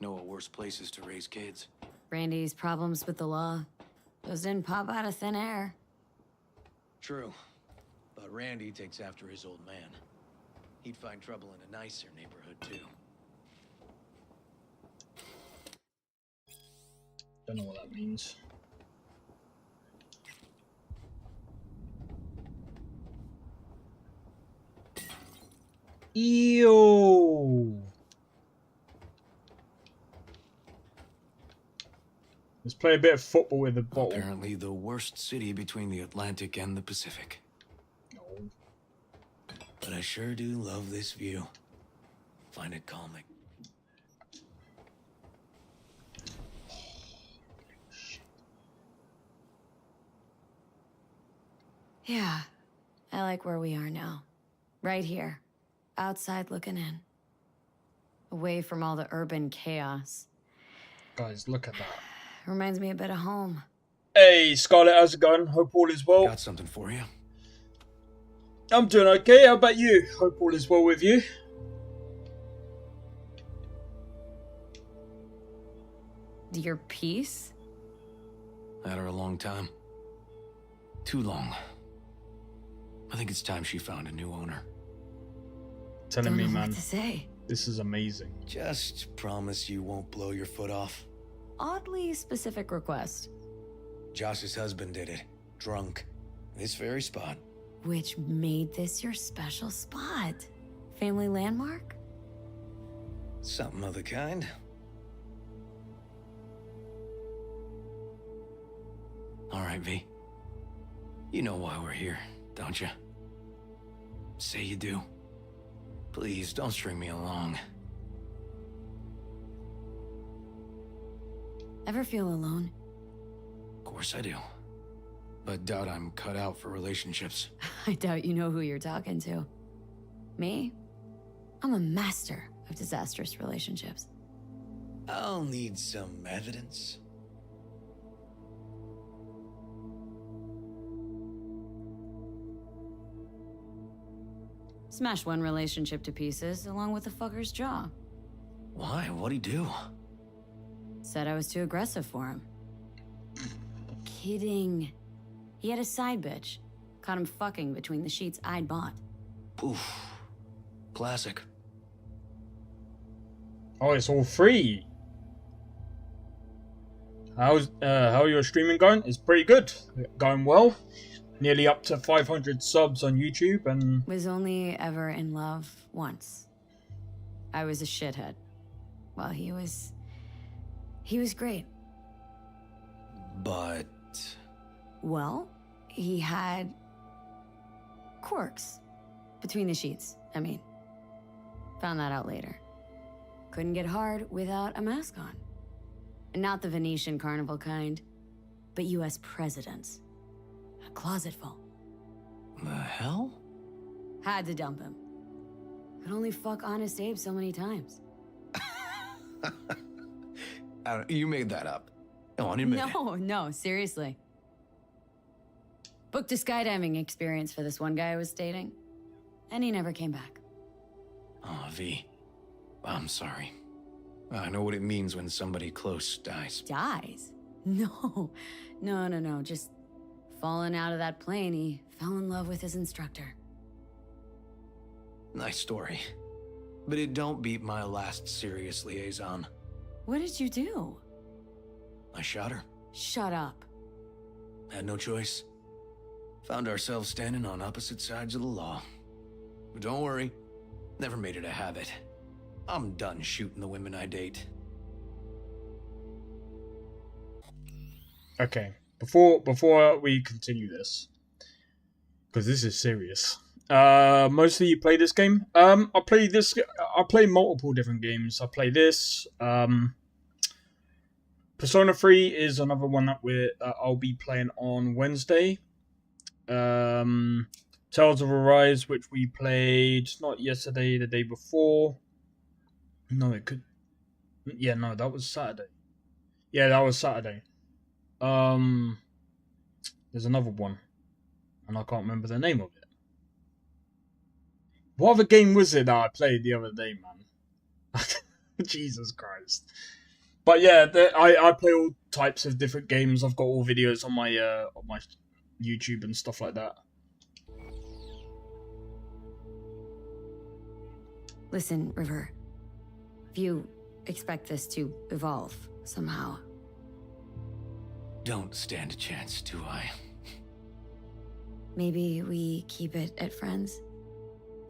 Know of worse places to raise kids. Randy's problems with the law. Those didn't pop out of thin air. True. But Randy takes after his old man. He'd find trouble in a nicer neighborhood, too. Don't know what that means. Ew. Let's play a bit of football with a bottle. Apparently the worst city between the Atlantic and the Pacific. No. But I sure do love this view. Find it calming. Yeah, I like where we are now. Right here, outside looking in. Away from all the urban chaos. Guys, look at that. Reminds me a bit of home. Hey, Scarlett, how's it going? Hope all is well. Got something for you. I'm doing okay. How about you? Hope all is well with you. Your piece? Had her a long time. Too long. I think it's time she found a new owner. Telling me, Don't know man. what to say. This is amazing. Just promise you won't blow your foot off. Oddly specific request. Josh's husband did it. Drunk. This very spot. Which made this your special spot? Family landmark? Something of the kind. All right, V. You know why we're here, don't you? Say you do. Please, don't string me along. Ever feel alone? Of course I do. But doubt I'm cut out for relationships. I doubt you know who you're talking to. Me? I'm a master of disastrous relationships. I'll need some evidence. Smashed one relationship to pieces, along with the fucker's jaw. Why? What'd he do? Said I was too aggressive for him. Kidding. He had a side bitch. Caught him fucking between the sheets I'd bought. Oof. Classic. Oh, it's all free. How are your streaming going? It's pretty good. Going well. Nearly up to 500 subs on YouTube and... Was only ever in love once. I was a shithead. Well, he was great. But... Well, he had... quirks. Between the sheets, I mean. Found that out later. Couldn't get hard without a mask on. And not the Venetian carnival kind, but US presidents. A closet full. The hell? Had to dump him. Could only fuck Honest Abe so many times. You made that up. Go on, admit it. No, seriously. Booked a skydiving experience for this one guy I was dating, and he never came back. Oh, V. I'm sorry. I know what it means when somebody close dies. Dies? No. Just falling out of that plane, he fell in love with his instructor. Nice story. But it don't beat my last serious liaison. What did you do? I shot her. Shut up. Had no choice. Found ourselves standing on opposite sides of the law. But don't worry, never made it a habit. I'm done shooting the women I date. Okay, before we continue this, because this is serious. Mostly you play this game. I play multiple different games. I play this. Persona 3 is another one that I'll be playing on Wednesday. Tales of Arise, which we played not yesterday, the day before. No, it could. Yeah, no, that was Saturday. Yeah, that was Saturday. There's another one, and I can't remember the name of it. What other game was it that I played the other day, man? Jesus Christ. But yeah, I play all types of different games. I've got all videos on my YouTube and stuff like that. Listen, River. If you expect this to evolve somehow, don't stand a chance, do I? Maybe we keep it at friends?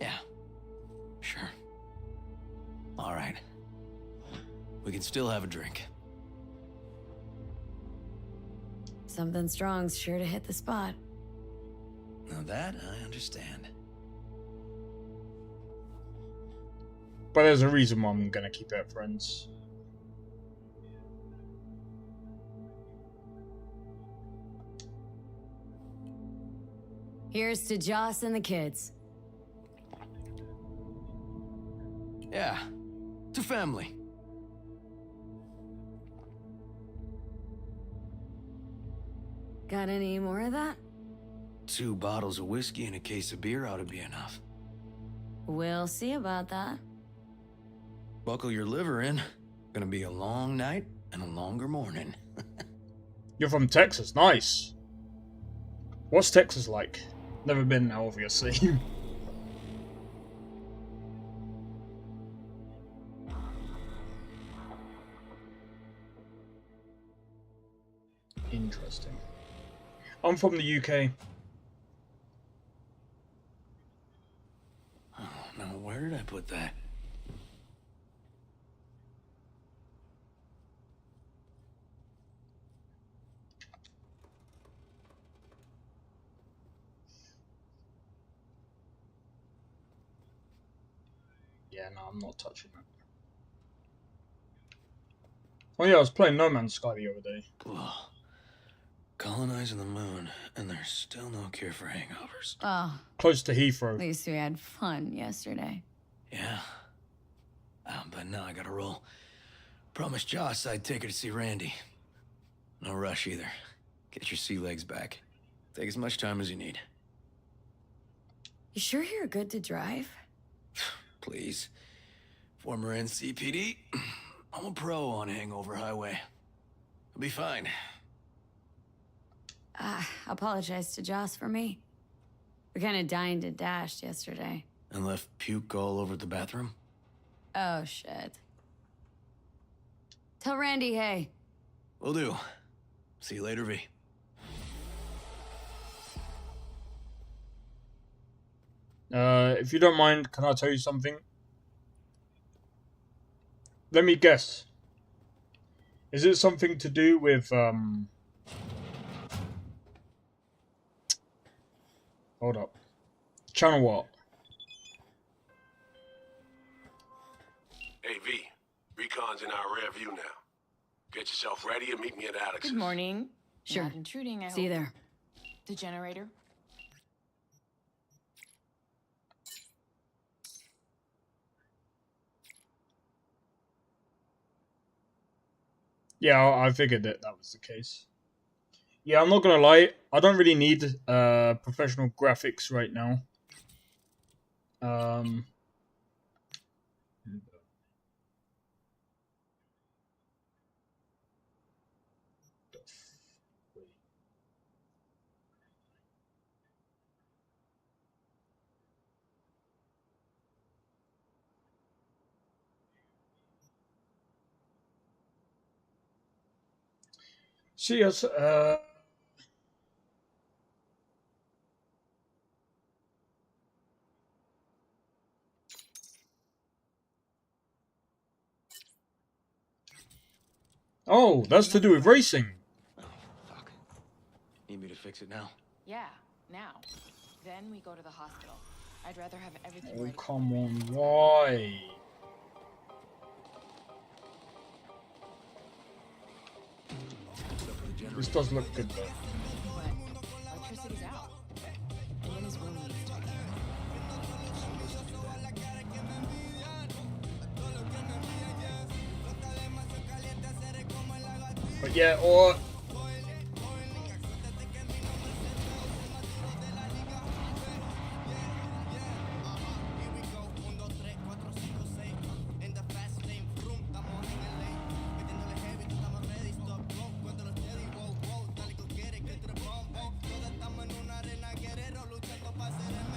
Yeah, sure. All right. We can still have a drink. Something strong's sure to hit the spot. Now that I understand. But there's a reason why I'm gonna keep it at friends. Here's to Joss and the kids. Yeah, to family. Got any more of that? 2 bottles of whiskey and a case of beer ought to be enough. We'll see about that. Buckle your liver in. Gonna be a long night and a longer morning. You're from Texas, nice. What's Texas like? Never been there, obviously. Interesting. I'm from the UK. Oh, now where did I put that? Yeah, no, I'm not touching that. Oh yeah, I was playing No Man's Sky the other day. Ugh. Colonizing the moon, and there's still no cure for hangovers. Oh, Close to Heathrow. at least we had fun yesterday. Yeah. But now I gotta roll. Promised Joss I'd take her to see Randy. No rush either. Get your sea legs back. Take as much time as you need. You sure you're good to drive? Please. Former NCPD. I'm a pro on Hangover Highway. I'll be fine. Apologize to Joss for me. We kind of dined and dashed yesterday. And left puke all over the bathroom? Oh, shit. Tell Randy, hey. Will do. See you later, V. If you don't mind, can I tell you something? Let me guess. Is it something to do with, hold up. Channel what? Hey, V. Recon's in our rear view now. Get yourself ready and meet me at Alex's. Good morning. Sure. Not intruding, I See you hope. there. The generator? Yeah, I figured that was the case. Yeah, I'm not gonna lie. I don't really need professional graphics right now. See us. Oh, that's to do with racing. Oh, fuck. Need me to fix it now? Yeah, now. Then we go to the hospital. I'd rather have everything Oh, ready. come on, why? This does look good though. But electricity's out. And then his room needs to be cleared. But yeah, or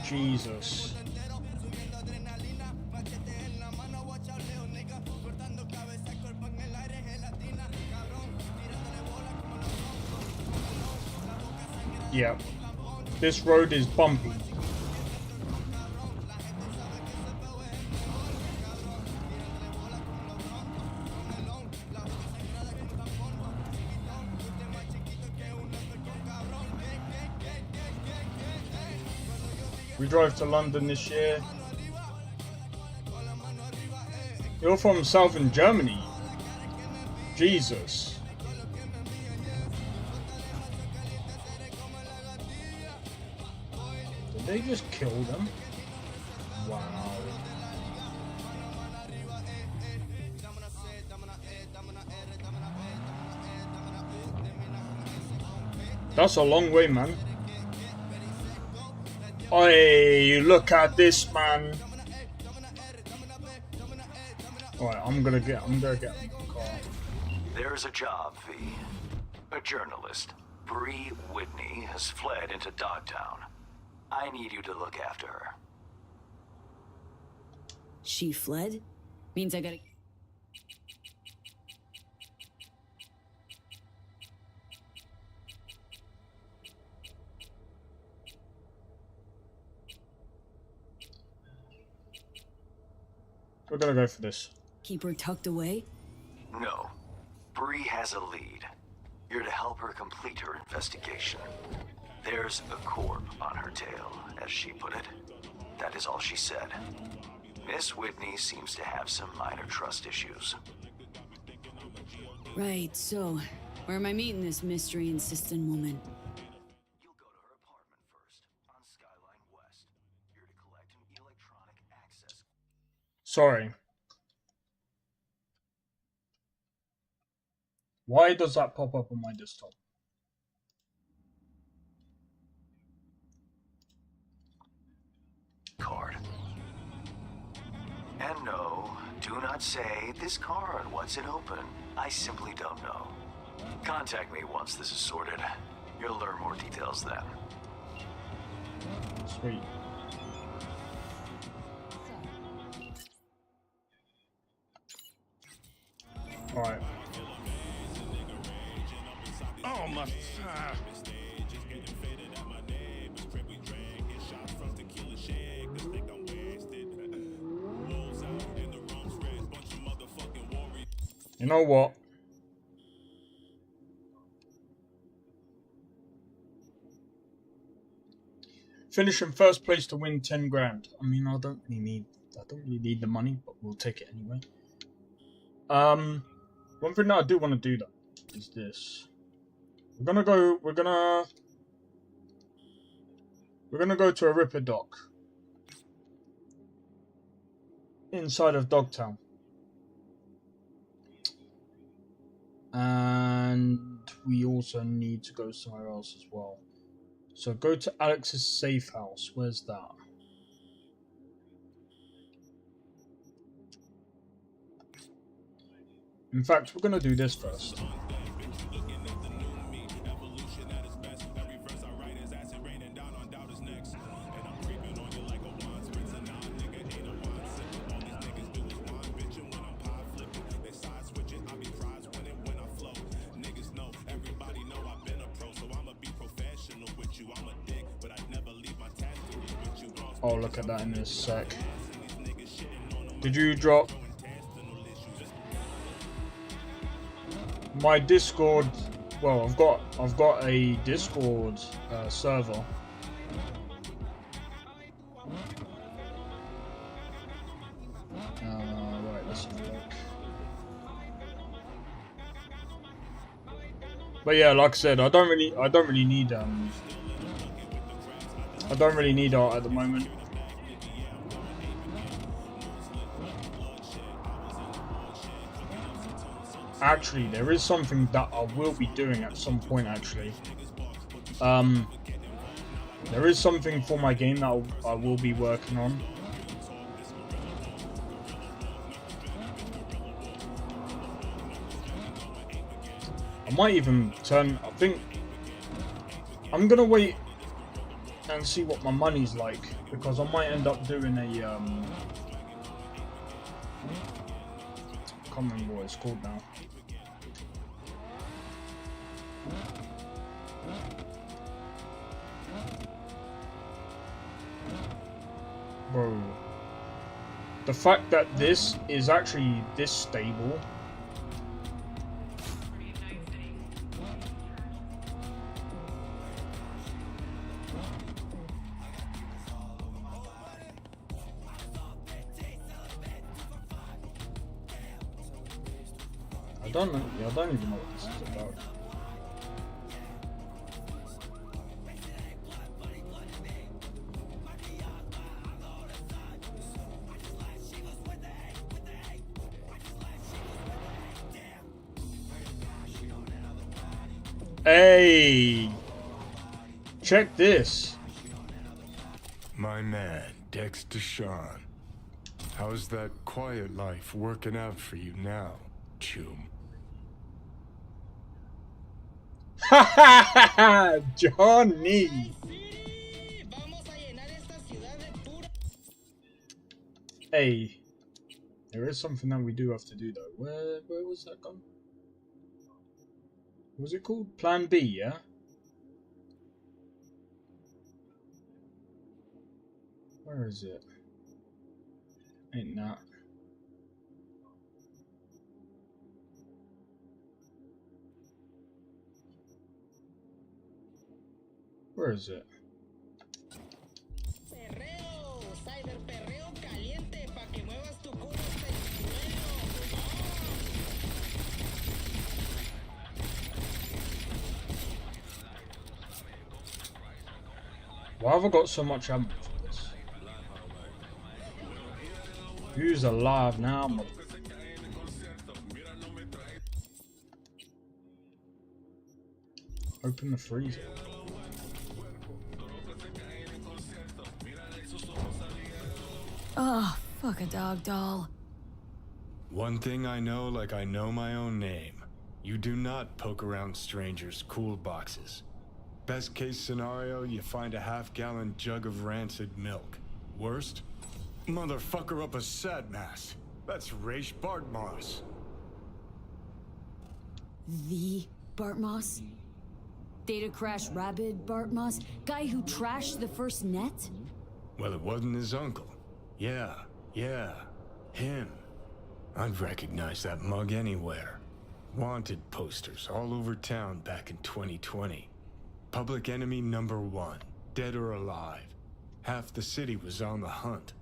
Jesus. Yeah. This road is bumpy. We drove to London this year. You're from southern Germany. Jesus. Did they just kill them? Wow. That's a long way, man. Oi, look at this, man. Alright, I'm gonna get in the car. There's a job, V. A journalist, Bree Whitney, has fled into Dogtown. I need you to look after her. She fled? Means I gotta... We're gonna go for this. Keep her tucked away? No. Bree has a lead. You're to help her complete her investigation. There's a corp on her tail, as she put it. That is all she said. Miss Whitney seems to have some minor trust issues. Right, so... where am I meeting this mystery-insistent woman? You'll go to her apartment first, on Skyline West. You're to collect an electronic access... Sorry. Why does that pop up on my desktop? Card. And no, do not say this card, what's it open? I simply don't know. Contact me once this is sorted. You'll learn more details then. Sweet. Alright. Oh my... You know what? Finish in first place to win 10 grand. I mean, I don't really need the money, but we'll take it anyway. One thing that I do want to do though is this. We're gonna go to a Ripper dock inside of Dogtown. And we also need to go somewhere else as well. So go to Alex's safe house. Where's that? In fact, we're going to do this first. Oh, look at that in a sec. Did you drop my Discord? Well, I've got a Discord server. Right, let's have a look. But yeah, like I said, I don't really need art at the moment. Actually, there is something that I will be doing at some point, actually. There is something for my game that I will be working on. I might even turn... I think... I'm gonna wait and see what my money's like, because I might end up doing a I can't remember what it's called now. Bro. The fact that this is actually this stable. I don't know. Yeah, I don't even know what this is about. Hey, check this. My man, Dexter Sean. How's that quiet life working out for you now, Chum? Ha ha ha ha! Johnny! Hey, there is something that we do have to do though. Where was that gone? What was it called? Plan B, yeah? Where is it? Ain't that. Where is it? Why have I got so much ammo for this? Who's alive now, mother? Open the freezer. Oh, fuck a dog doll. One thing I know like I know my own name. You do not poke around strangers' cool boxes. Best case scenario, you find a half-gallon jug of rancid milk. Worst? Motherfucker up a Sadmass. That's Raish Bartmoss. The Bartmoss? Data crash rabid Bartmoss? Guy who trashed the first net? Well, it wasn't his uncle. Yeah, him. I'd recognize that mug anywhere. Wanted posters all over town back in 2020. Public enemy #1, dead or alive. Half the city was on the hunt.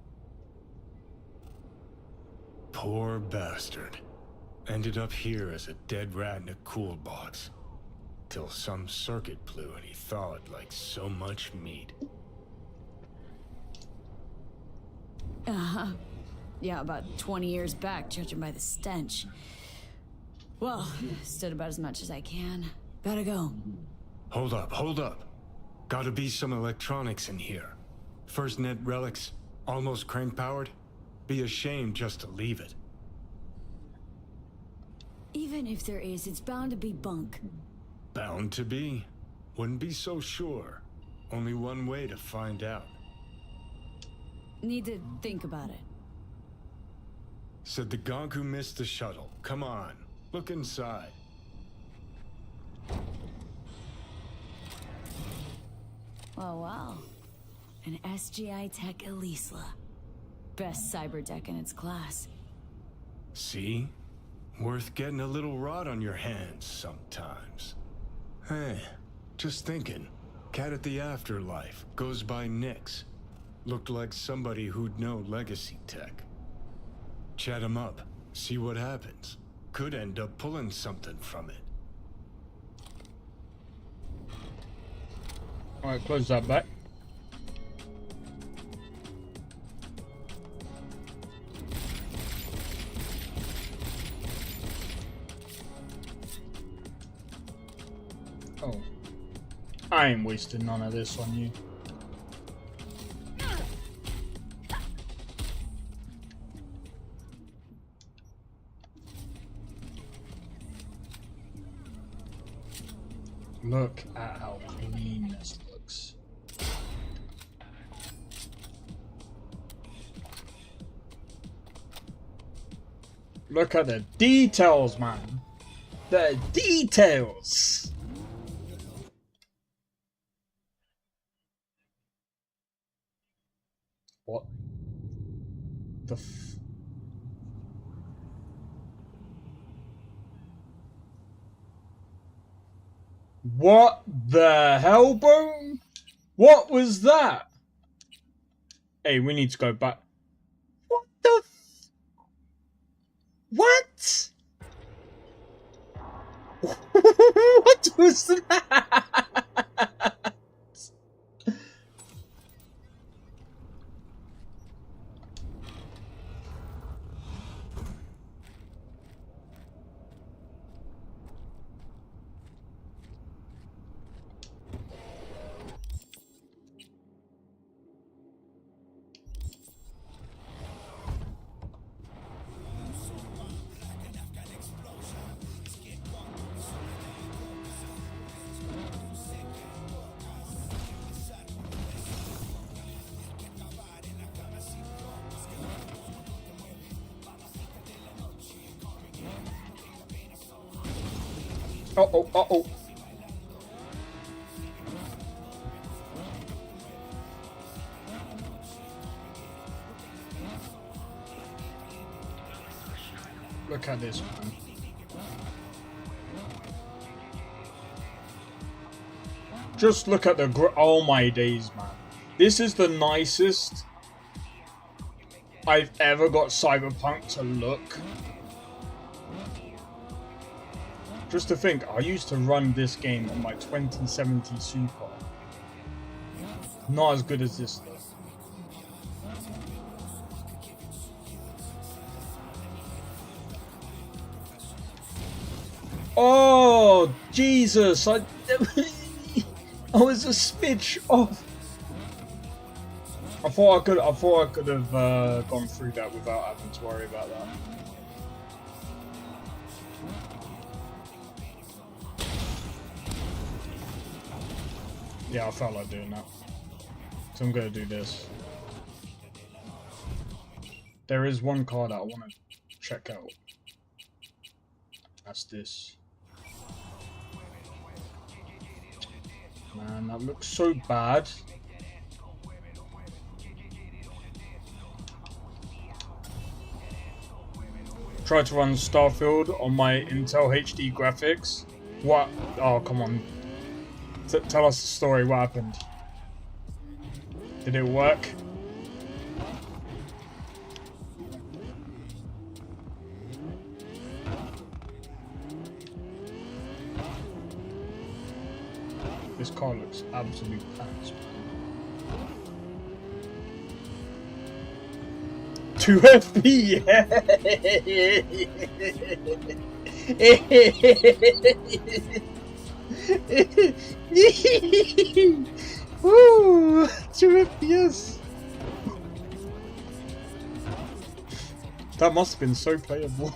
Poor bastard. Ended up here as a dead rat in a cool box. Till some circuit blew and he thawed like so much meat. Uh-huh. Yeah, about 20 years back, judging by the stench. Well, stood about as much as I can. Gotta go. Hold up. Gotta be some electronics in here. First net relics, almost crank-powered. Be a shame just to leave it. Even if there is, it's bound to be bunk. Bound to be? Wouldn't be so sure. Only one way to find out. Need to think about it. Said the gonk who missed the shuttle. Come on, look inside. Wow. An SGI Tech Elisla. Best cyber deck in its class. See? Worth getting a little rot on your hands sometimes. Hey, just thinking. Cat at the Afterlife goes by Nix. Looked like somebody who'd know legacy tech. Chat him up, see what happens. Could end up pulling something from it. Alright, close that back. Oh. I ain't wasting none of this on you. Look at how clean this looks. Look at the details, man. The details. What? the What the hell, bro? What was that? Hey, we need to go back. What the What? What was that? Uh-oh, uh-oh. Look at this, man. Just look at the oh my days, man. This is the nicest I've ever got Cyberpunk to look. Just to think, I used to run this game on my 2070 Super. Not as good as this though. Oh Jesus! I was a smidge off. I thought I could have gone through that without having to worry about that. Yeah, I felt like doing that. So I'm gonna do this. There is one car that I want to check out. That's this. Man, that looks so bad. Try to run Starfield on my Intel HD graphics. What? Oh, come on. Tell us the story. What happened? Did it work? This car looks absolute pants. 2 FPS. Woo! 2 FPS. That must have been so playable.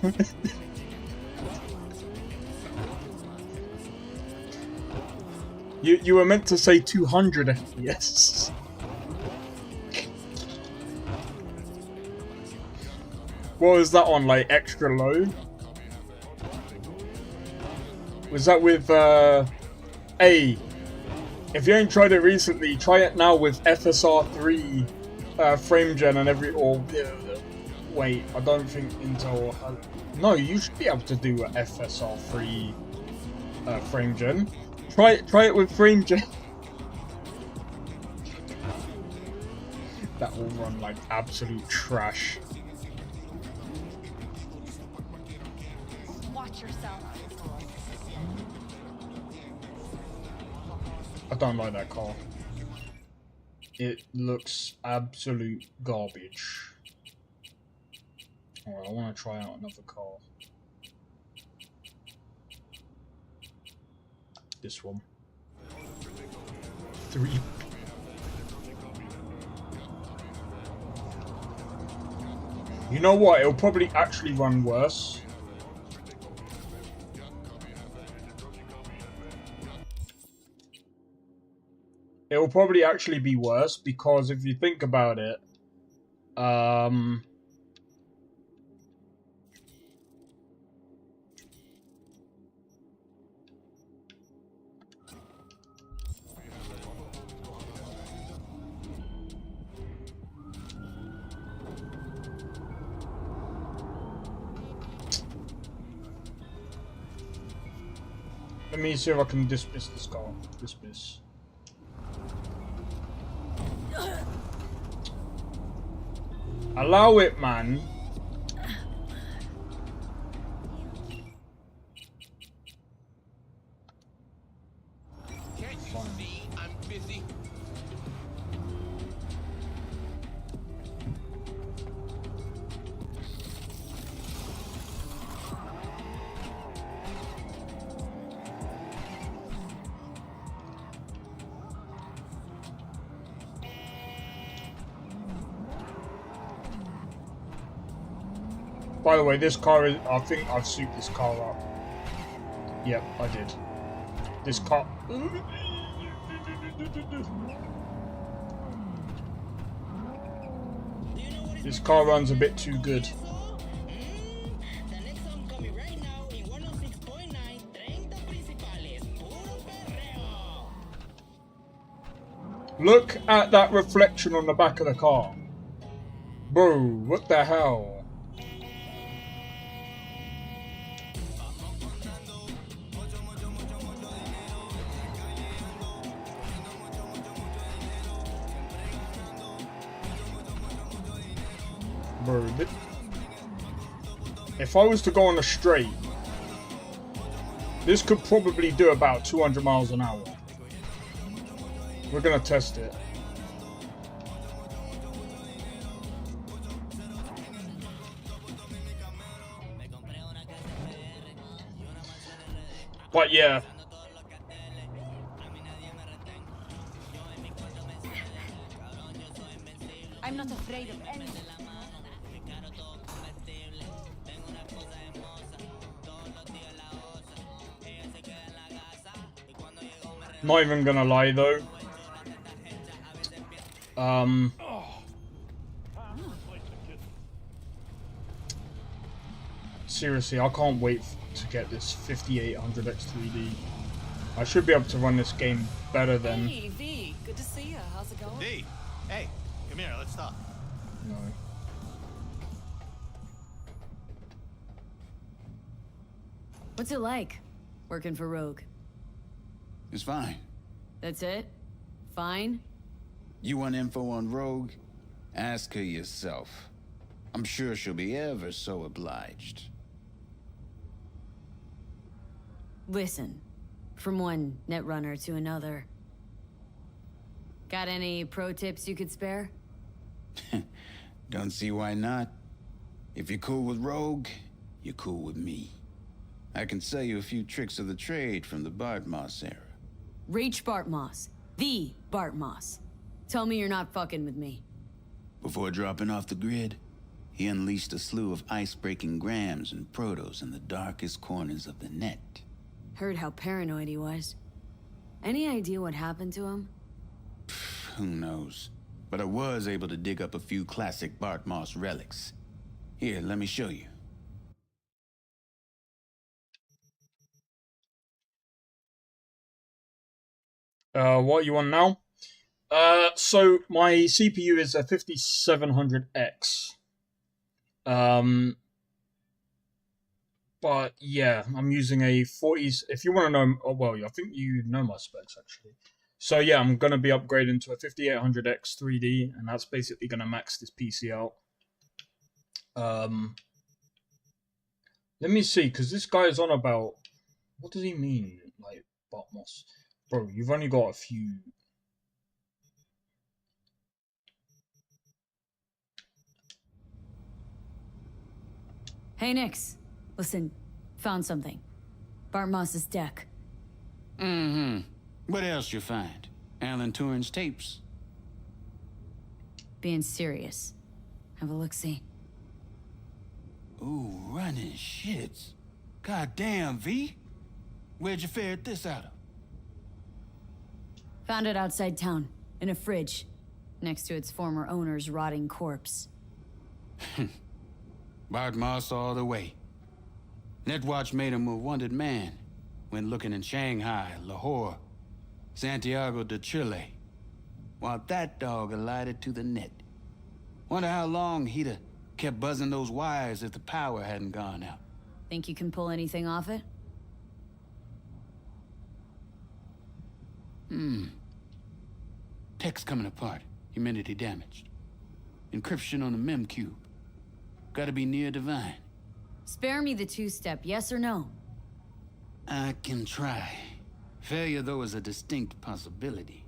You were meant to say 200 FPS. What was that on, like, extra low? Was that with, hey, if you ain't tried it recently, try it now with FSR3 frame gen and wait, I don't think Intel has... No, you should be able to do an FSR3 frame gen. Try it with frame gen. That will run like absolute trash. Watch yourself. I don't like that car. It looks absolute garbage. Alright, I want to try out another car. This one. 3. You know what? It'll probably actually run worse. It'll probably actually be worse because if you think about it, Let me see if I can dismiss this car. Dismiss. Allow it, man. Can't you see I'm busy? By the way, this car is, I think I've souped this car up. Yep, I did. This car... This car runs a bit too good. Look at that reflection on the back of the car. Bro, what the hell? Bro, if I was to go on a straight, this could probably do about 200 miles an hour. We're gonna test it. But yeah. I'm not afraid of anything. Not even gonna lie though. Seriously, I can't wait to get this 5800X3D. I should be able to run this game better than... Hey, V, good to see you. How's it going? V, hey, come here, let's talk. No. What's it like, working for Rogue? It's fine. That's it? Fine? You want info on Rogue? Ask her yourself. I'm sure she'll be ever so obliged. Listen, from one netrunner to another. Got any pro tips you could spare? Don't see why not. If you're cool with Rogue, you're cool with me. I can sell you a few tricks of the trade from the Bart Moss era. Reach Bart Moss. The Bart Moss. Tell me you're not fucking with me. Before dropping off the grid, he unleashed a slew of ice-breaking grams and protos in the darkest corners of the net. Heard how paranoid he was. Any idea what happened to him? Who knows? But I was able to dig up a few classic Bart Moss relics. Here, let me show you. What you want now? So my CPU is a 5700X. But yeah, I'm using a 40s. If you want to know, oh, well, I think you know my specs actually. So yeah, I'm gonna be upgrading to a 5800X 3D, and that's basically gonna max this PC out. Let me see, because this guy is on about. What does he mean, like Bart Moss? Bro, you've only got a few. Hey, Nix. Listen, found something. Bart Moss's deck. Mm-hmm. What else you find? Alan Turing's tapes? Being serious. Have a look-see. Ooh, running shits. Goddamn, V. Where'd you ferret this out of? Found it outside town, in a fridge, next to its former owner's rotting corpse. Bart Moss all the way. Netwatch made him a wanted man when looking in Shanghai, Lahore, Santiago de Chile, while that dog alighted to the net. Wonder how long he'd have kept buzzing those wires if the power hadn't gone out. Think you can pull anything off it? Tech's coming apart. Humidity damaged. Encryption on the mem cube. Gotta be near divine. Spare me the two-step, yes or no? I can try. Failure, though, is a distinct possibility.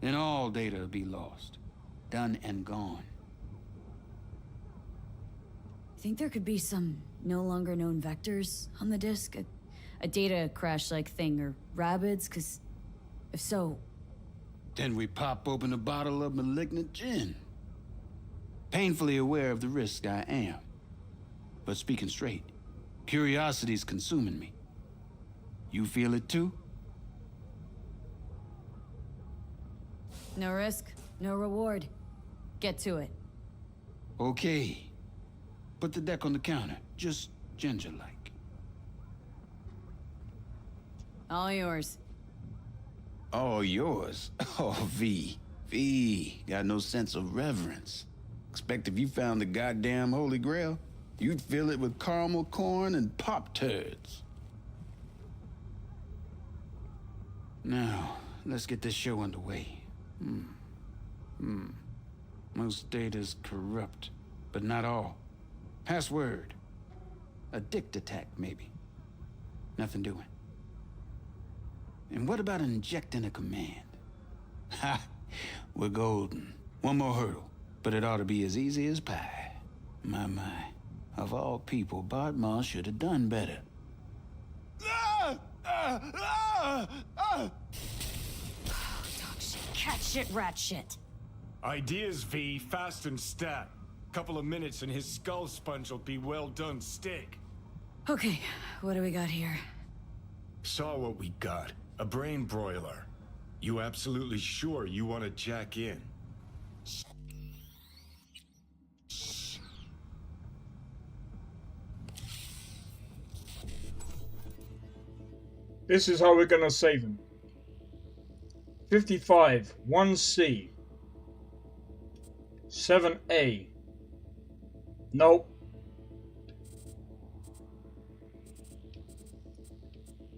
Then all data will be lost. Done and gone. Think there could be some no longer known vectors on the disk? A data crash-like thing, or rabbits? Cause if so... Then we pop open a bottle of malignant gin. Painfully aware of the risk, I am. But speaking straight, curiosity's consuming me. You feel it too? No risk, no reward. Get to it. Okay. Put the deck on the counter, just ginger-like. All yours. All yours? Oh, V. V. Got no sense of reverence. Expect if you found the goddamn Holy Grail, you'd fill it with caramel corn and Pop-Turds. Now, let's get this show underway. Most data's corrupt, but not all. Password. A dict attack, maybe. Nothing doing. And what about injecting a command? Ha! We're golden. One more hurdle, but it ought to be as easy as pie. My. Of all people, Bart Moss should have done better. Dog shit, cat shit, rat shit. Ideas, V. Fast and stat. Couple of minutes and his skull sponge will be well done steak. Okay, what do we got here? Saw what we got. A brain broiler. You absolutely sure you want to jack in? This is how we're gonna save him. 55, 1C. 7A. Nope.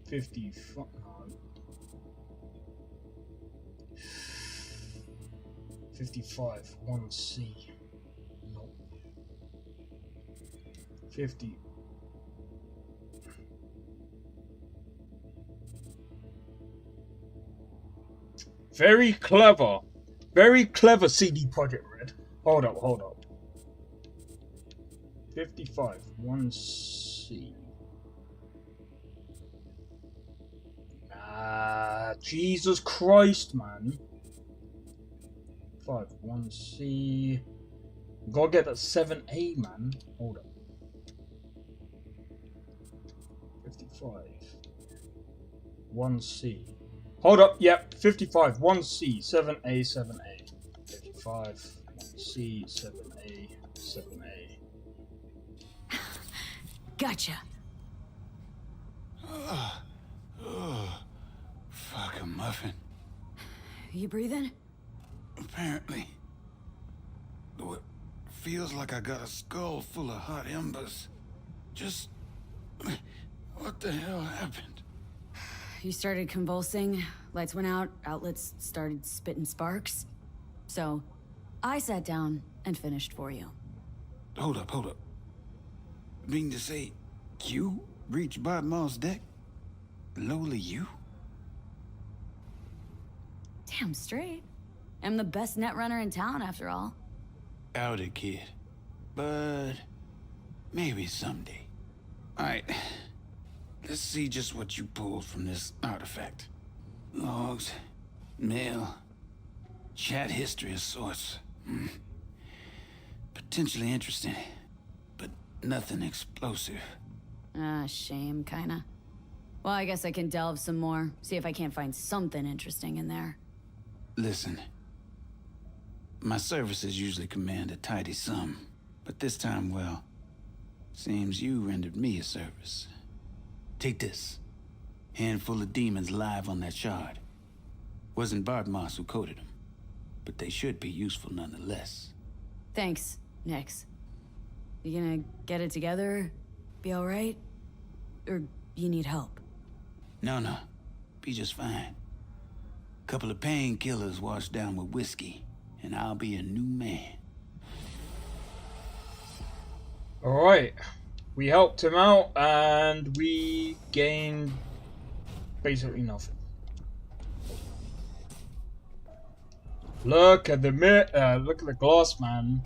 55. 55, 1C. Nope. 50. Very clever. Very clever, CD Projekt Red. Hold up. 55, 1C. Jesus Christ, man. 5, 1C. Gotta get that 7A, man. Hold up. 55. 1C. Hold up, yep. 55, 1C, 7A, 7A. 55, 1C, 7A, 7A. Gotcha. Fuck a muffin. You breathing? Apparently. Though it feels like I got a skull full of hot embers. Just... what the hell happened? You started convulsing, lights went out, outlets started spitting sparks. So, I sat down and finished for you. Hold up. Mean to say, you reached Bob Moss' deck? Lowly you? Damn straight. I'm the best netrunner in town, after all. Outed, kid. But maybe someday. Alright. Let's see just what you pulled from this artifact. Logs, mail, chat history of sorts. Potentially interesting, but nothing explosive. Shame, kinda. Well, I guess I can delve some more, see if I can't find something interesting in there. Listen. My services usually command a tidy sum, but this time, well, seems you rendered me a service. Take this. Handful of demons live on that shard. Wasn't Bart Moss who coded them, but they should be useful nonetheless. Thanks, Nix. You gonna get it together? Be alright? Or you need help? No. Be just fine. Couple of painkillers washed down with whiskey, and I'll be a new man. Alright. We helped him out, and we gained basically nothing. Look at the look at the glass, man.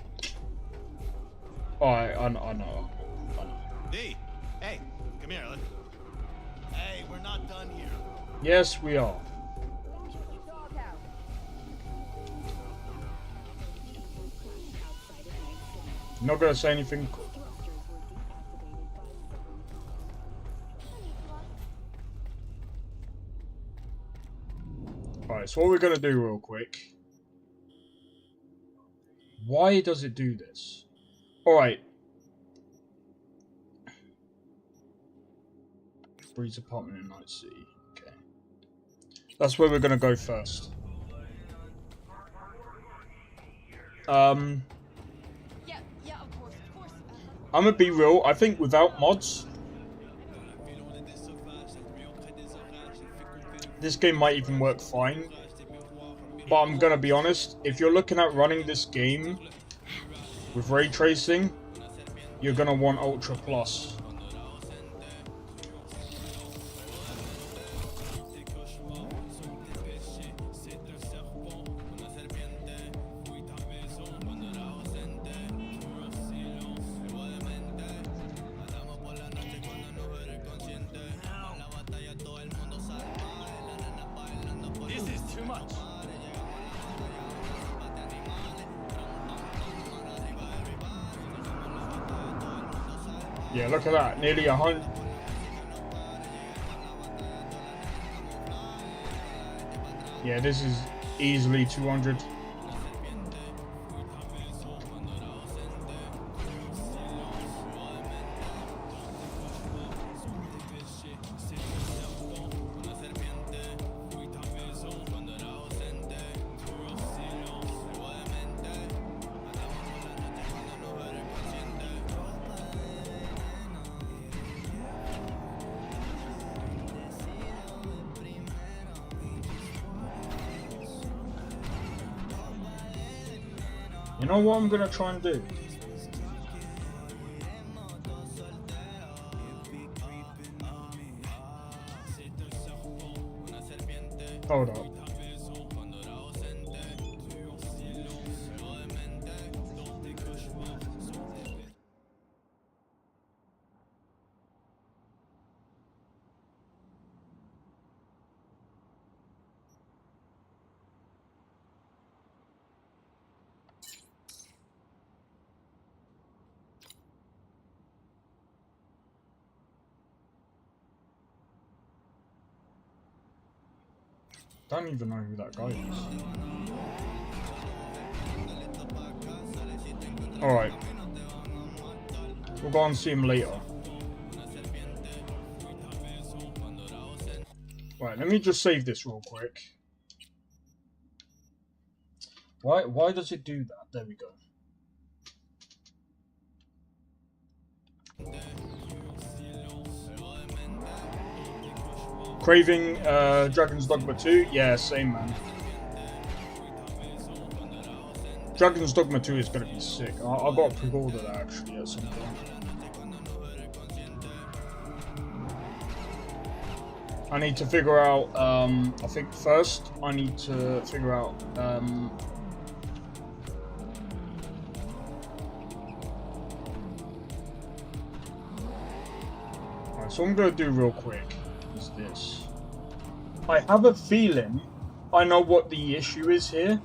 Alright, I know. D, hey, come here. Hey, we're not done here. Yes, we are. Not gonna say anything. Alright, so what we're gonna do real quick. Why does it do this? Alright. Bree's apartment in Night City. Okay. That's where we're gonna go first. Yeah, of course. I'm gonna be real, I think without mods, this game might even work fine. But I'm gonna be honest, if you're looking at running this game with ray tracing, you're gonna want Ultra Plus. This is too much. Yeah, look at that, nearly 100. Yeah, this is easily 200. You know what I'm gonna try and do? Hold up. Don't even know who that guy is. Alright. We'll go and see him later. Right, let me just save this real quick. Why does it do that? There we go. Craving Dragon's Dogma 2? Yeah, same man. Dragon's Dogma 2 is gonna be sick. I got to pre-order that actually at some point. I need to figure out, I think first I need to figure out, alright, so what I'm gonna do real quick is this. I have a feeling I know what the issue is here.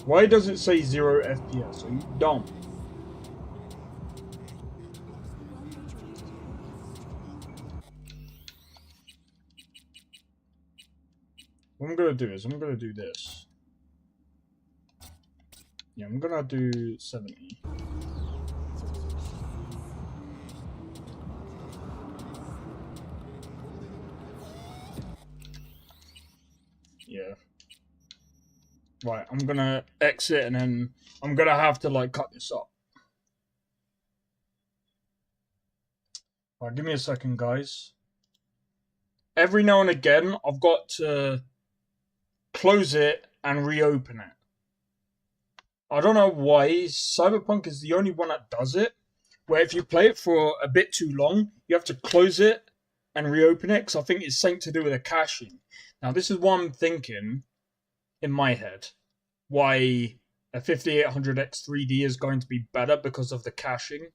Why does it say 0 FPS? Are you dumb? What I'm gonna do is I'm gonna do this. Yeah, I'm gonna do 70. Yeah. Right, I'm gonna exit and then I'm gonna have to like cut this up. Alright, give me a second, guys. every now and again, I've got to close it and reopen it. I don't know why. Cyberpunk is the only one that does it, where if you play it for a bit too long, you have to close it and reopen it, because I think it's something to do with the caching. Now, this is what I'm thinking in my head. Why a 5800X 3D is going to be better because of the caching.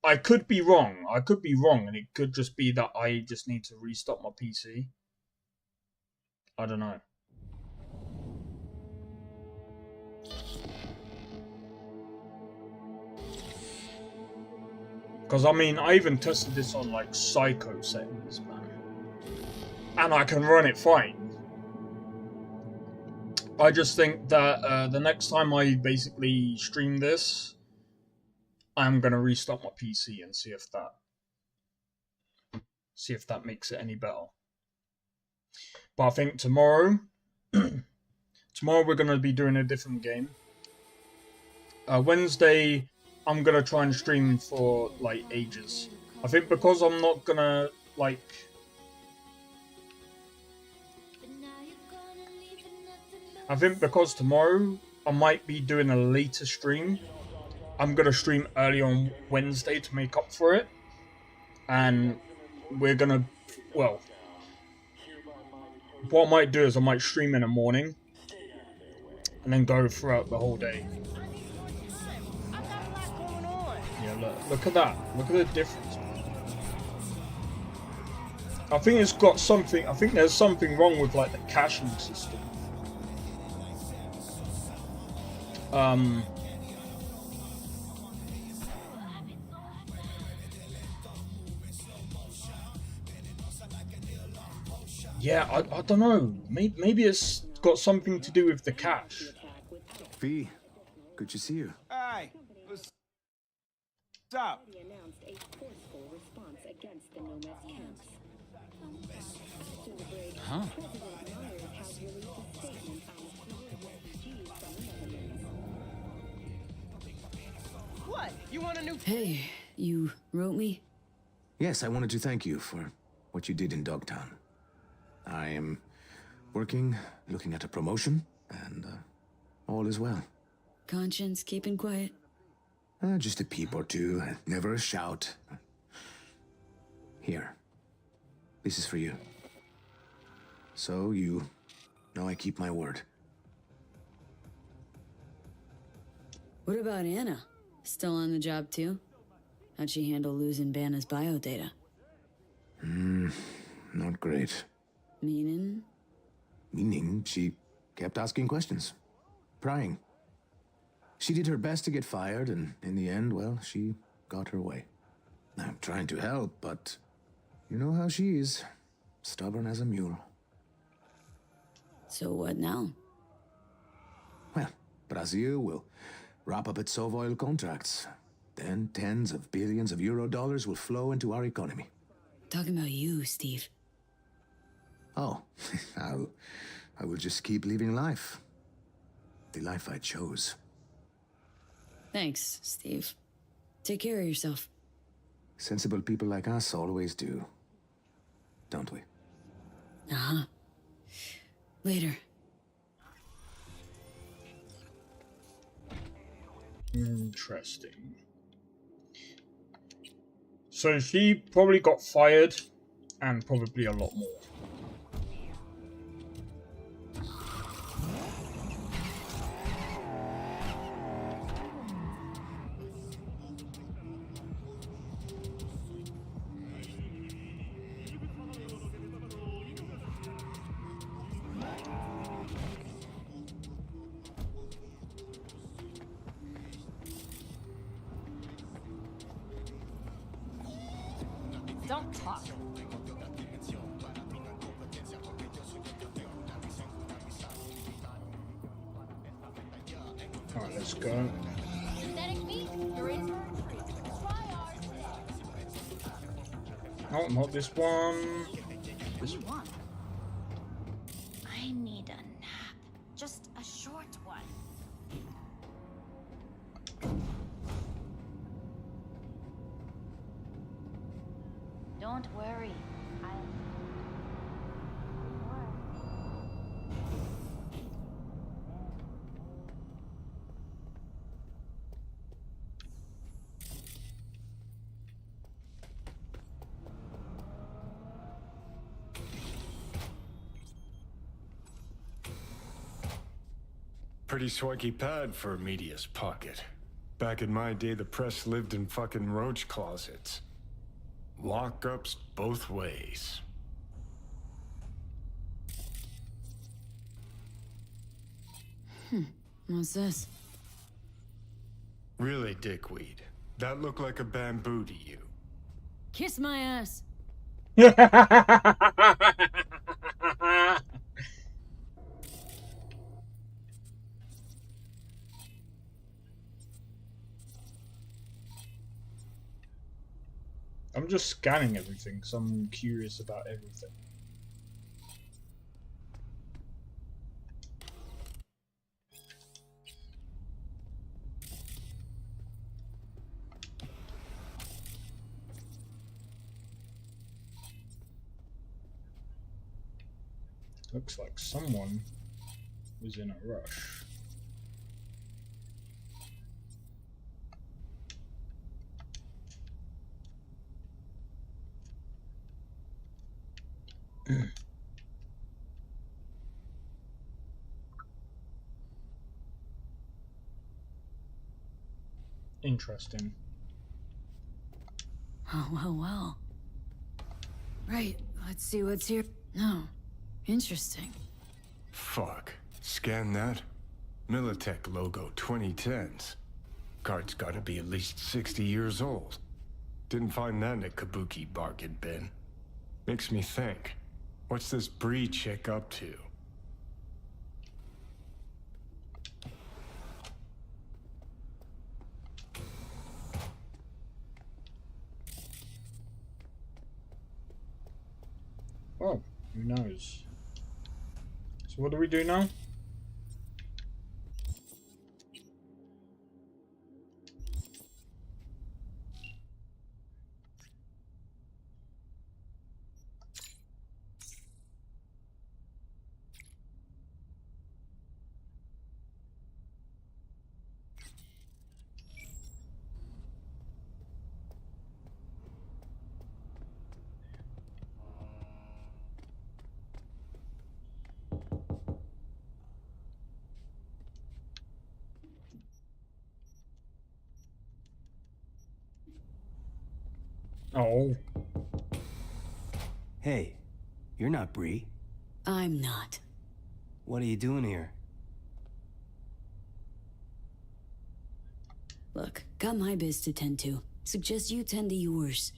I could be wrong. And it could just be that I just need to restart my PC. I don't know. Because, I mean, I even tested this on, like, psycho settings, man. And I can run it fine. I just think that the next time I basically stream this, I'm going to restart my PC and see if that makes it any better. But I think tomorrow we're going to be doing a different game. Wednesday, I'm going to try and stream for, like, ages. I think because I'm not going to, like... I think because tomorrow I might be doing a later stream, I'm going to stream early on Wednesday to make up for it. And we're going to... Well... What I might do is I might stream in the morning. And then go throughout the whole day. Yeah, look at that. Look at the difference. I think it's got something... I think there's something wrong with, like, the caching system. Yeah, I don't know. Maybe it's got something to do with the cache. V, good to see you. Hey, what's up? Huh? What? You want a new... Hey, you wrote me? Yes, I wanted to thank you for what you did in Dogtown. I am working, looking at a promotion, and all is well. Conscience keeping quiet? Just a peep or two, never a shout. Here. This is for you. So you know I keep my word. What about Anna? Still on the job too? How'd she handle losing Banna's biodata? Not great. Meaning? Meaning she kept asking questions. Prying. She did her best to get fired, and in the end, well, she got her way. I'm trying to help, but you know how she is. Stubborn as a mule. So what now? Well, Brazil will wrap up its Sovoil contracts. Then tens of billions of euro dollars will flow into our economy. Talking about you, Steve. Oh, I will just keep living life. The life I chose. Thanks, Steve. Take care of yourself. Sensible people like us always do. Don't we? Uh-huh. Later. Interesting. So she probably got fired, and probably a lot more. Don't talk. Alright, let's go. Oh, not this one. This one. I need a nap. Just a short one. Don't worry. Pretty swanky pad for a media's pocket. Back in my day, the press lived in fucking roach closets. Lockups both ways. What's this? Really, dickweed? That looked like a bamboo to you? Kiss my ass. I'm just scanning everything because I'm curious about everything. Looks like someone was in a rush. Interesting. Oh, well. Right, let's see what's here. No, interesting. Fuck. Scan that? Militech logo 2010s. Card's gotta be at least 60 years old. Didn't find that in a kabuki bargain bin. Makes me think. What's this Bree chick up to? Oh, who knows? So what do we do now? Oh. Hey, you're not Bree. I'm not. What are you doing here? Look, got my biz to tend to. Suggest you tend to yours.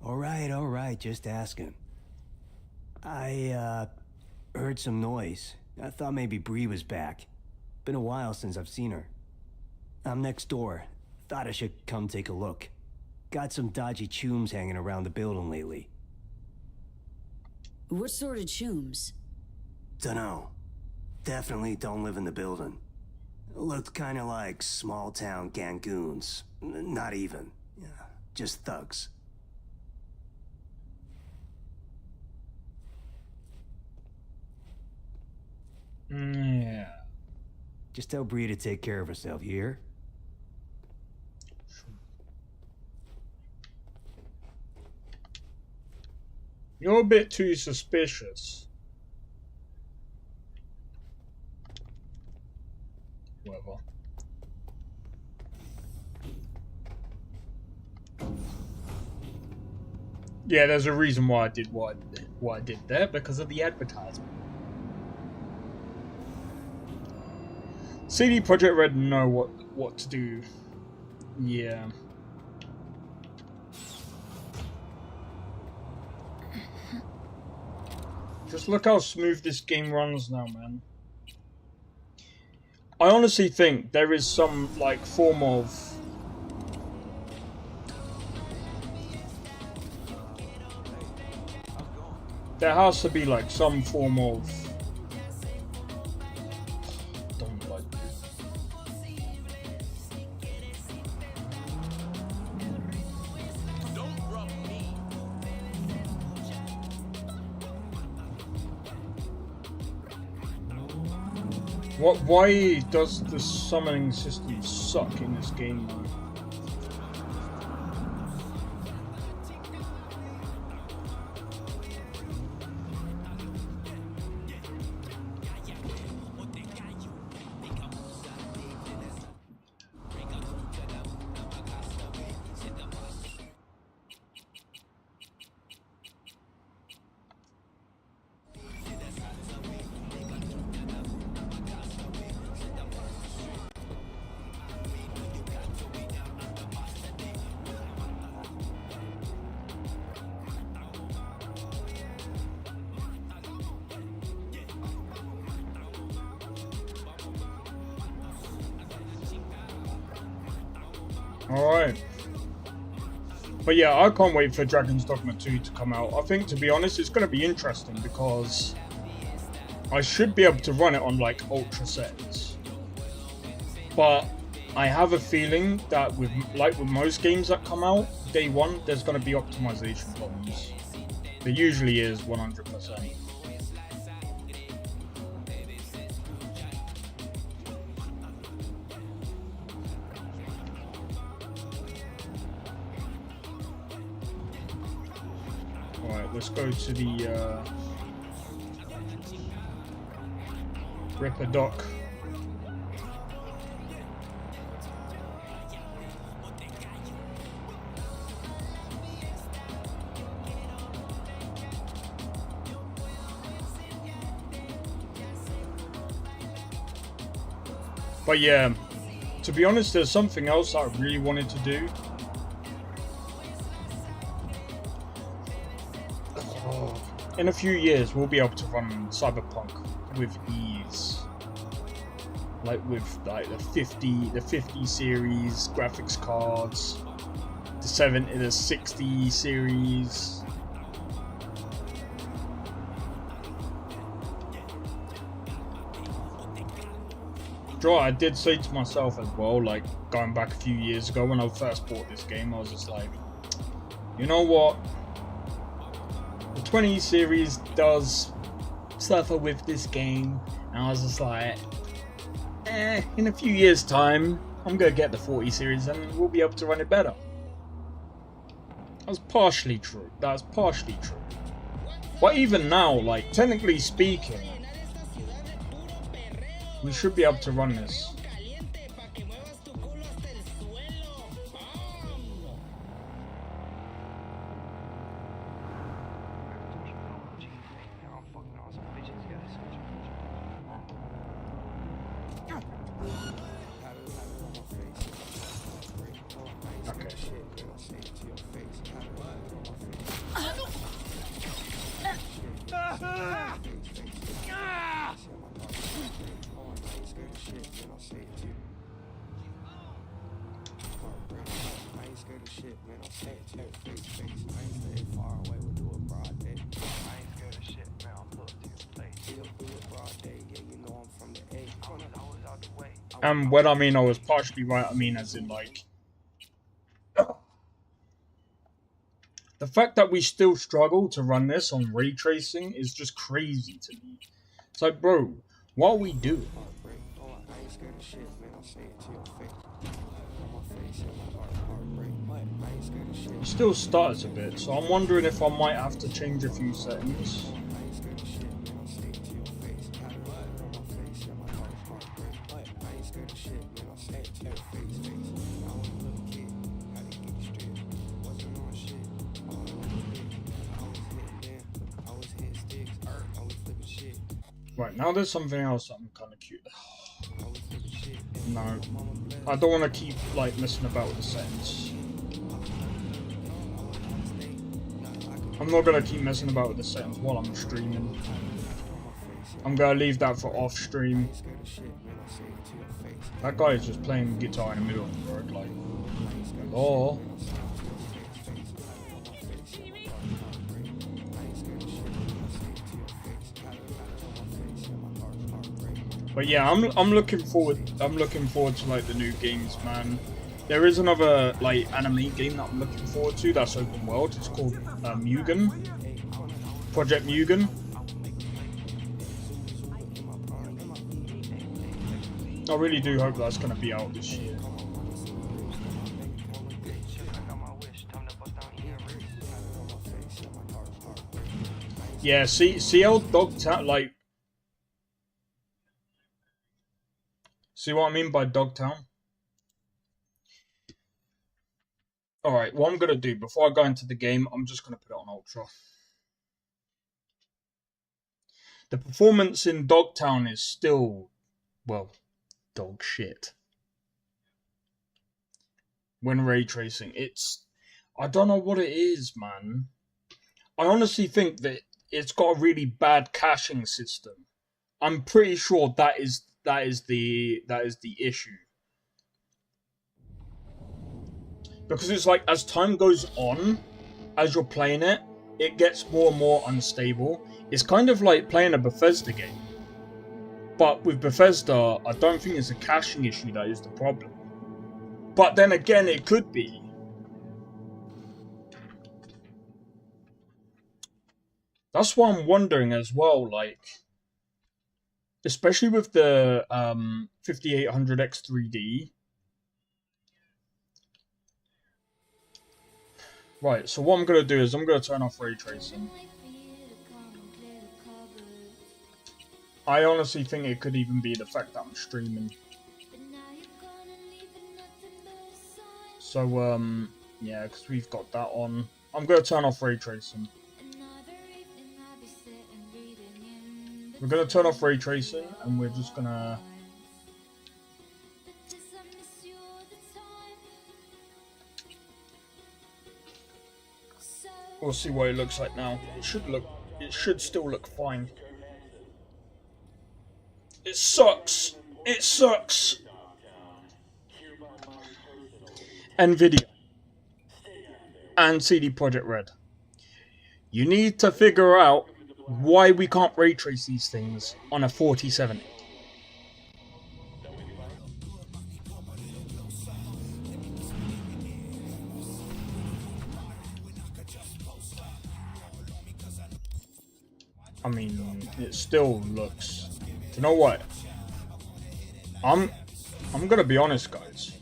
All right, just asking. I, heard some noise. I thought maybe Bree was back. Been a while since I've seen her. I'm next door. Thought I should come take a look. Got some dodgy chooms hanging around the building lately. What sort of chooms? Dunno. Definitely don't live in the building. Looked kinda like small-town gangoons. Not even. Yeah, just thugs. Yeah. Just tell Bree to take care of herself, you hear? You're a bit too suspicious. Whatever. Yeah, there's a reason why I did what I did there, because of the advertisement. CD Projekt Red know what to do. Yeah. Just look how smooth this game runs now, man. I honestly think there is some, like, form of... There has to be, like, some form of... Don't like it. Why does the summoning system suck in this game, though? Alright. But yeah, I can't wait for Dragon's Dogma 2 to come out. I think, to be honest, it's going to be interesting because I should be able to run it on like ultra settings. But I have a feeling that with most games that come out, day one, there's going to be optimization problems. There usually is 100%. Alright, let's go to the Ripper Dock. But yeah, to be honest, there's something else I really wanted to do. In a few years, we'll be able to run Cyberpunk with ease, like with like the 50 series graphics cards, the 60 series. Joe, I did say to myself as well, like going back a few years ago when I first bought this game, I was just like, you know what? The 20 series does suffer with this game, and I was just like, in a few years' time, I'm gonna get the 40 series and we'll be able to run it better. That was partially true. But even now, like, technically speaking, we should be able to run this. And when I mean I was partially right, I mean as in like the fact that we still struggle to run this on ray tracing is just crazy to me. It's like, bro, what are we doing? It still stutters a bit, so I'm wondering if I might have to change a few settings. Right, now there's something else that I'm kind of cute. No, I don't want to keep like messing about with the settings. I'm not going to keep messing about with the settings while I'm streaming. I'm going to leave that for off stream. That guy is just playing guitar in the middle of the road, like, oh. But yeah, I'm looking forward to like the new games, man. There is another like anime game that I'm looking forward to that's open world. It's called Mugen. Project Mugen. I really do hope that's going to be out this year. Yeah, see how Dogtown, like, see what I mean by Dogtown? Alright, what I'm going to do, before I go into the game, I'm just going to put it on Ultra. The performance in Dogtown is still, well, dog shit. When ray tracing, I don't know what it is, man. I honestly think that it's got a really bad caching system. I'm pretty sure that is the issue. Because it's like, as time goes on, as you're playing it, it gets more and more unstable. It's kind of like playing a Bethesda game. But with Bethesda, I don't think it's a caching issue that is the problem. But then again, it could be. That's why I'm wondering as well, like, especially with the 5800X3D. Right, so what I'm going to do is I'm going to turn off ray tracing. I honestly think it could even be the fact that I'm streaming. So, yeah, because we've got that on. I'm going to turn off ray tracing. We're going to turn off ray tracing, and we're just going to... We'll see what it looks like now. It should still look fine. It sucks. It sucks. NVIDIA and CD Projekt Red. You need to figure out why we can't ray trace these things on a 4070. I mean, it still looks... Do you know what? I'm gonna be honest, guys.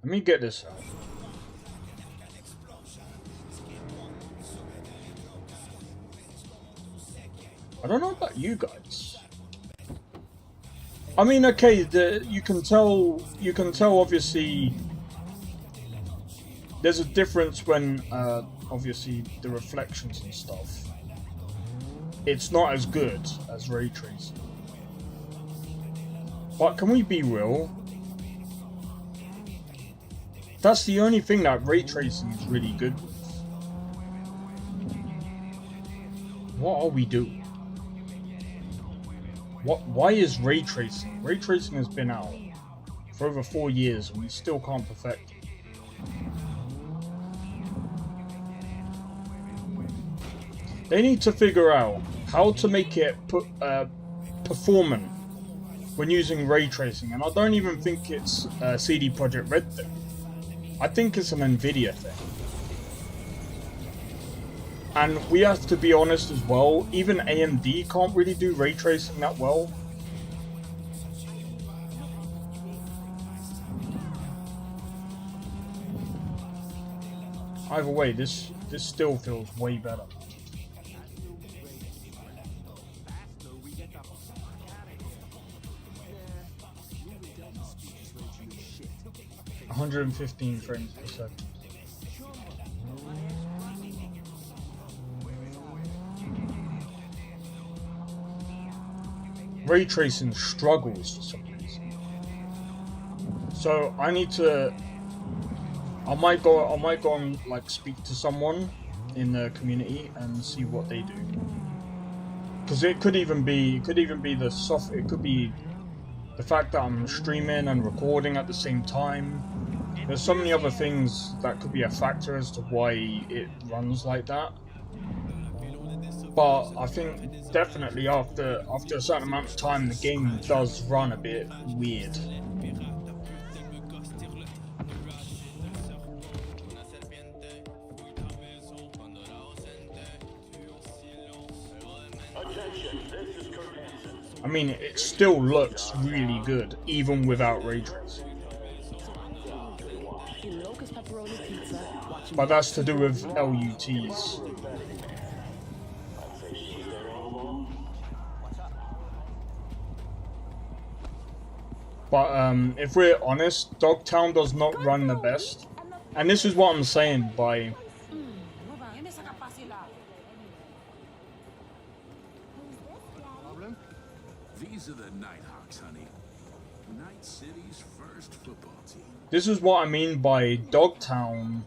Let me get this out. I don't know about you guys. I mean, okay, you can tell obviously there's a difference when obviously the reflections and stuff. It's not as good as ray tracing. But can we be real? That's the only thing that ray tracing is really good with. What are we doing? Why is ray tracing? Ray tracing has been out for over 4 years and we still can't perfect it. They need to figure out how to make it performant when using ray tracing, and I don't even think it's a CD Projekt Red thing. I think it's an NVIDIA thing. And we have to be honest as well, even AMD can't really do ray tracing that well. Either way, this still feels way better. $115 frames per second. Ray tracing struggles for some reason. So I need to. I might go and like speak to someone in the community and see what they do. Because it could even be the software. It could be the fact that I'm streaming and recording at the same time. There's so many other things that could be a factor as to why it runs like that. But I think definitely after a certain amount of time, the game does run a bit weird. I mean, it still looks really good, even without ray tracing. But that's to do with LUTs. But if we're honest, Dogtown does not run the best. And this is what I'm saying by... These are the Nighthawks, honey. Night City's first football team. This is what I mean by Dogtown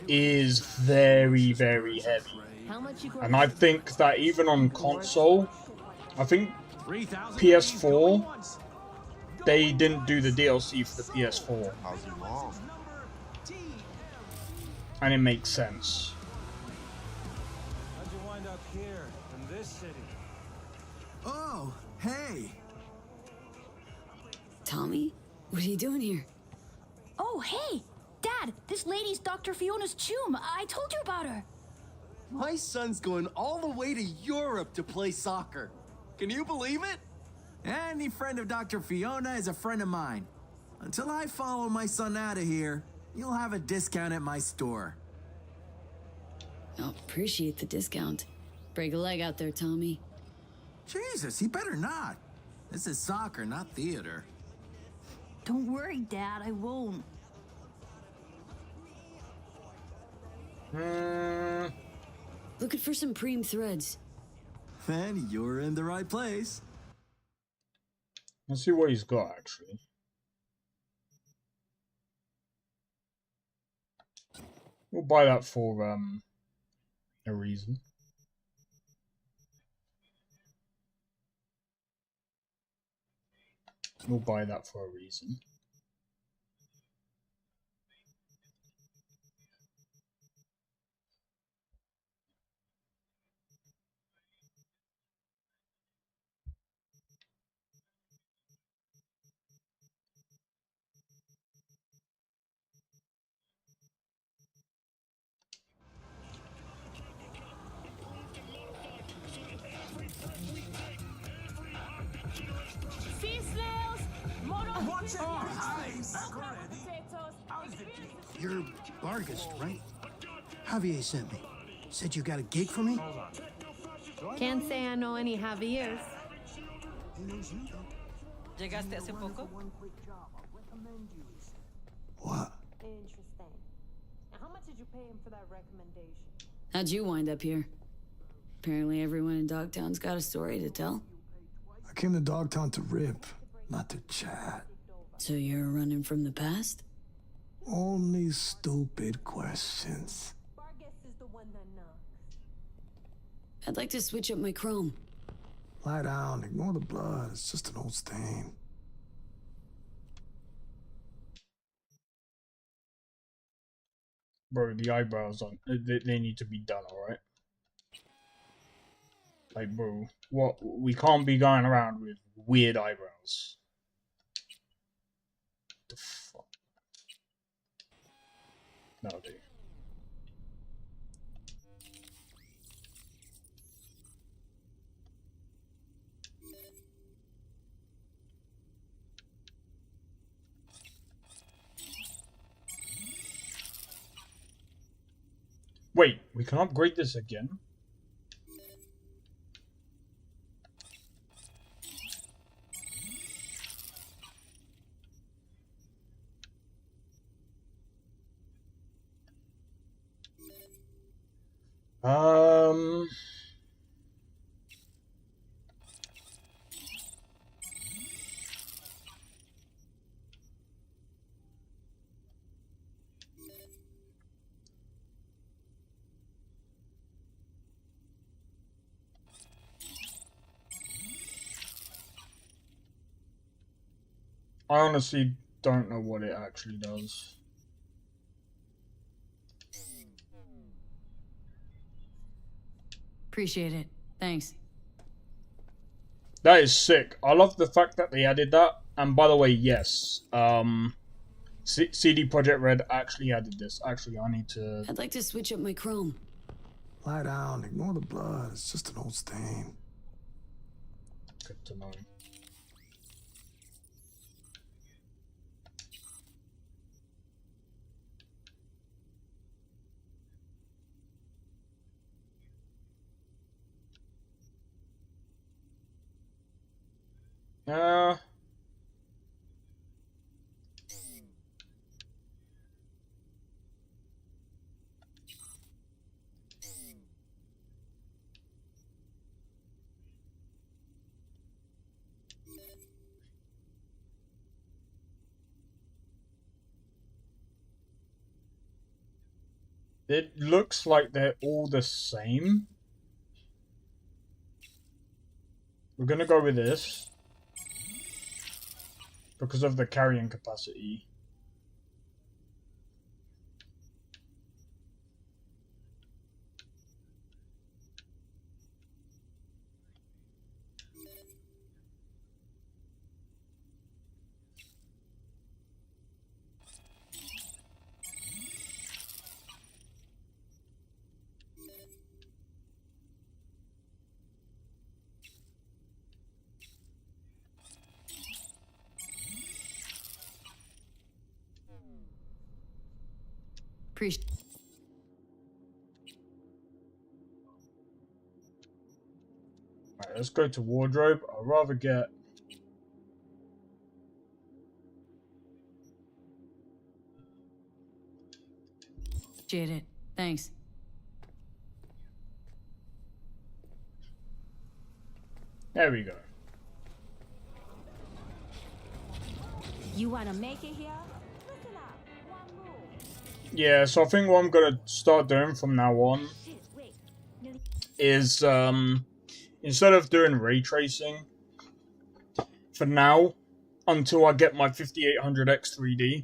is very, very heavy. And I think that even on console, I think PS4, they didn't do the DLC for the PS4. And it makes sense. How'd you wind up here in this city? Oh, hey. Tommy? What are you doing here? Oh, hey! Dad, this lady's Dr. Fiona's Chum. I told you about her. My son's going all the way to Europe to play soccer. Can you believe it? Any friend of Dr. Fiona is a friend of mine. Until I follow my son out of here, you'll have a discount at my store. I'll appreciate the discount. Break a leg out there, Tommy. Jesus, he better not. This is soccer, not theater. Don't worry, Dad, I won't. Looking for some preem threads. Then you're in the right place. Let's see what he's got, actually. We'll buy that for a reason. We'll buy that for a reason. You're Vargas, right? Javier sent me. Said you got a gig for me? Can't say I know any Javiers. ¿Llegaste hace poco? What? Interesting. Now, how much did you pay him for that recommendation? How'd you wind up here? Apparently everyone in Dogtown's got a story to tell. I came to Dogtown to rip, not to chat. So you're running from the past? Only stupid questions. I'd like to switch up my chrome. Lie down, ignore the blood. It's just an old stain. Bro, the eyebrows on they need to be done, alright? Like, bro, what? We can't be going around with weird eyebrows. The fuck? No, dude. Wait, we can upgrade this again? I honestly don't know what it actually does. Appreciate it. Thanks. That is sick. I love the fact that they added that. And by the way, yes, CD Projekt Red actually added this. Actually, I need to... I'd like to switch up my chrome. Lie down, ignore the blood. It's just an old stain. good to know. It looks like they're all the same. We're gonna go with this because of the carrying capacity. Alright, let's go to wardrobe. I'd rather get... Appreciate it. Thanks. There we go. You wanna make it here? Yeah, so I think what I'm gonna start doing from now on is instead of doing ray tracing for now until I get my 5800X 3D,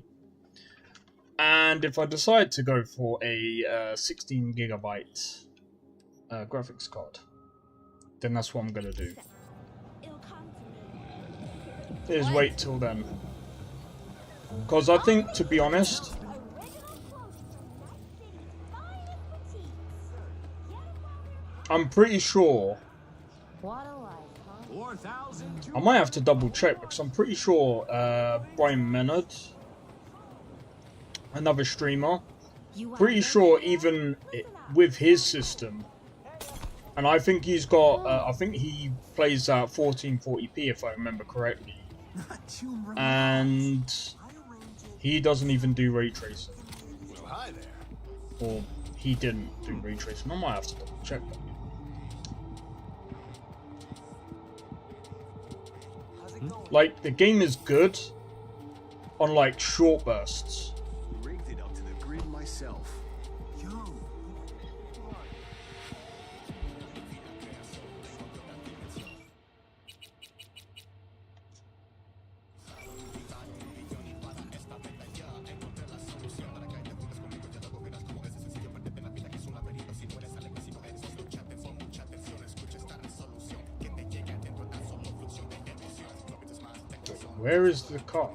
and if I decide to go for a 16GB graphics card, then that's what I'm gonna do. Is wait till then, because I think, to be honest, I'm pretty sure I might have to double check, because I'm pretty sure Brian Menard, another streamer, pretty sure even with his system, and I think he's got I think he plays at 1440p if I remember correctly, and he doesn't even do ray tracing, or he didn't do ray tracing. I might have to double check that. Like, the game is good on, like, short bursts. Rigged it up to the grid myself. Where is the car?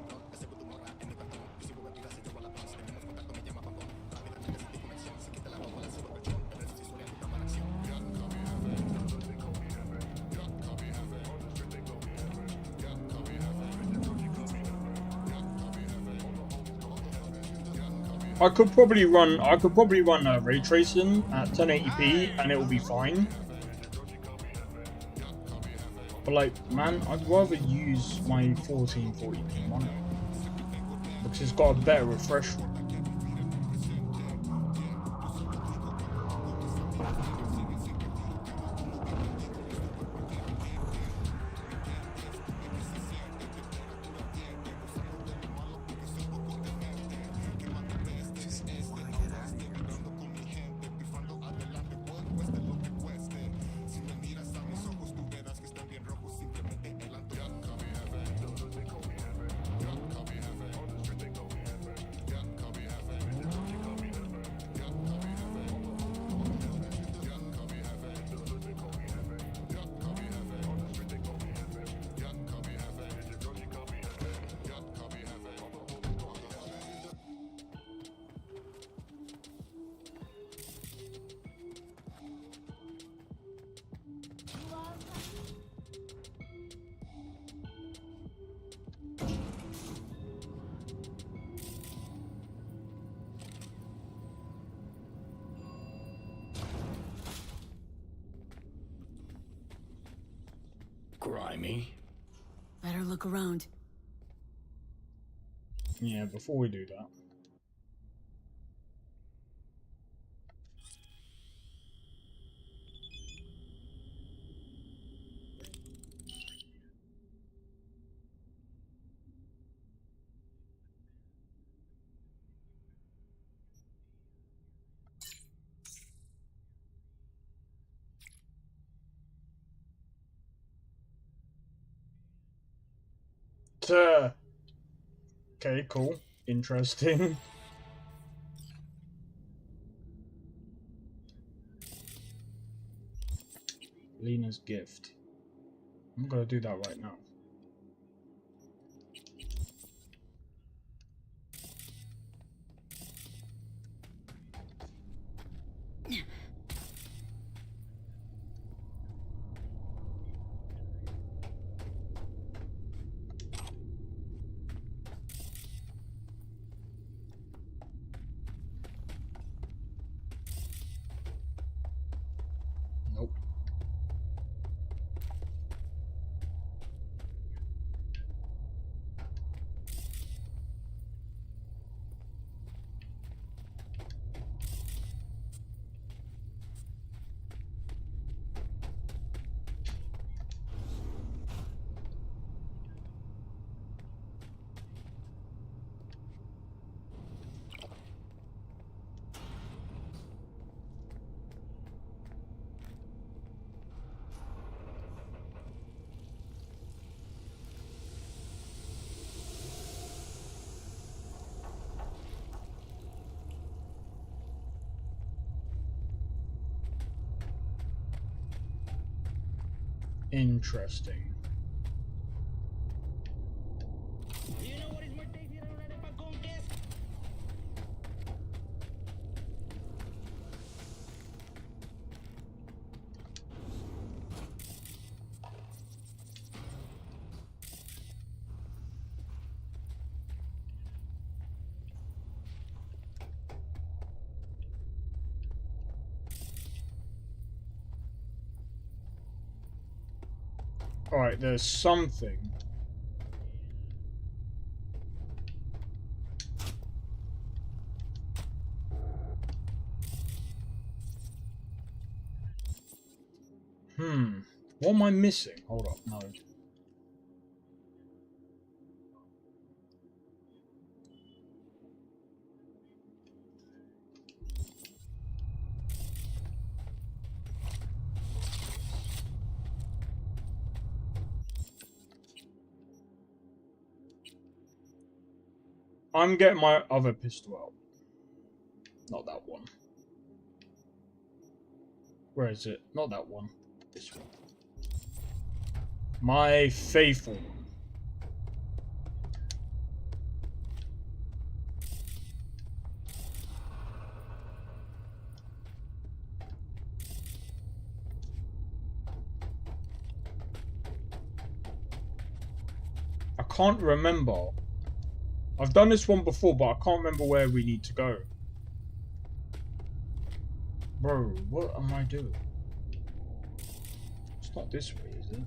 I could probably run ray tracing at 1080p and it will be fine. But like, man, I'd rather use my 1440p monitor because it's got a better refresh rate. grimy. Better look around. Yeah, before we do that. Okay, cool. Interesting. Lena's gift. I'm gonna do that right now. Nope. Interesting. Alright, there's something. What am I missing? Hold up, no. I'm getting my other pistol out. Not that one. Where is it? Not that one. This one. My faithful one. I can't remember. I've done this one before, but I can't remember where we need to go. Bro, what am I doing? It's not this way, is it?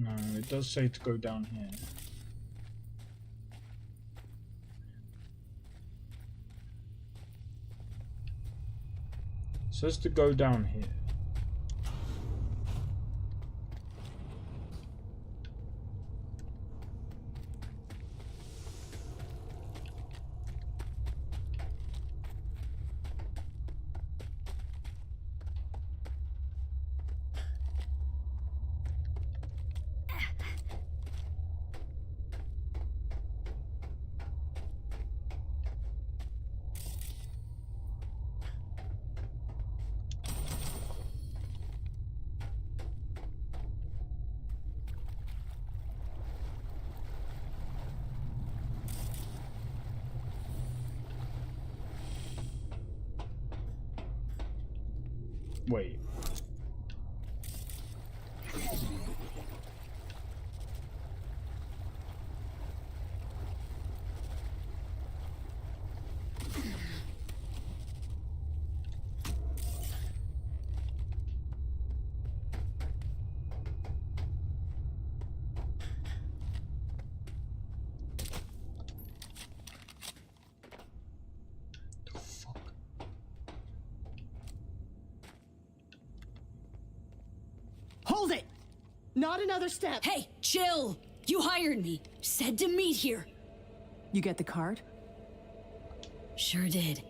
No, it does say to go down here. It says to go down here. Wait. Hold it! Not another step! Hey, chill! You hired me. Said to meet here. You get the card? Sure did.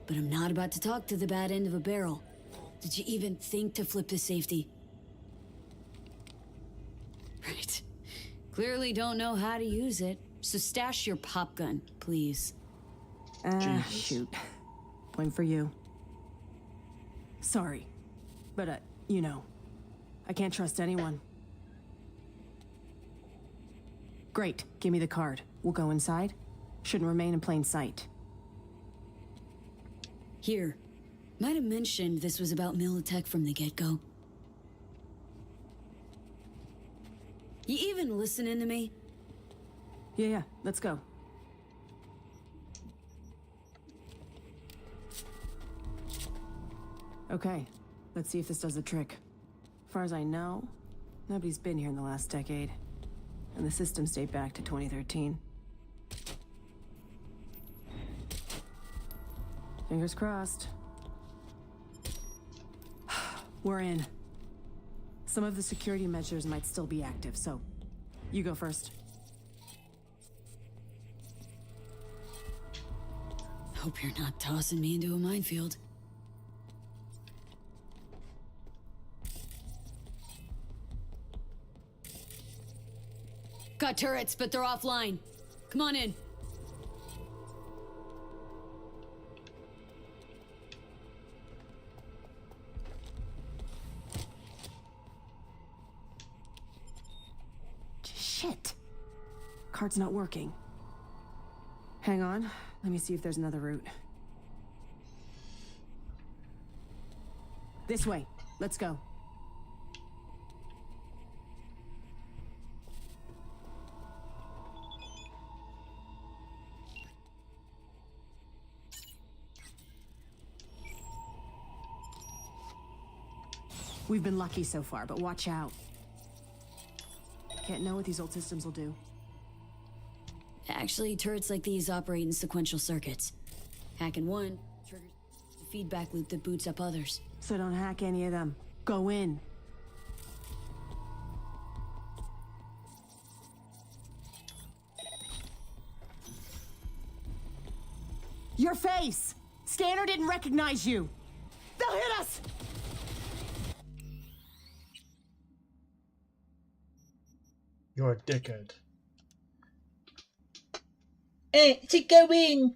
But I'm not about to talk to the bad end of a barrel. Did you even think to flip the safety? Right. Clearly don't know how to use it. So stash your pop gun, please. Shoot. Point for you. Sorry. But, you know, I can't trust anyone. Great. Give me the card. We'll go inside. Shouldn't remain in plain sight. Here. Might have mentioned this was about Militech from the get-go. You even listening to me? Yeah, let's go. Okay, let's see if this does the trick. As far as I know, nobody's been here in the last decade. And the systems date back to 2013. Fingers crossed. We're in. Some of the security measures might still be active, so you go first. Hope you're not tossing me into a minefield. Got turrets, but they're offline. Come on in. Shit. Card's not working. Hang on. Let me see if there's another route. This way. Let's go. We've been lucky so far, but watch out. Can't know what these old systems will do. Actually, turrets like these operate in sequential circuits. Hacking one triggers the feedback loop that boots up others. So don't hack any of them. Go in. Your face! Scanner didn't recognize you! They'll hit us! You're a dickhead. To go in.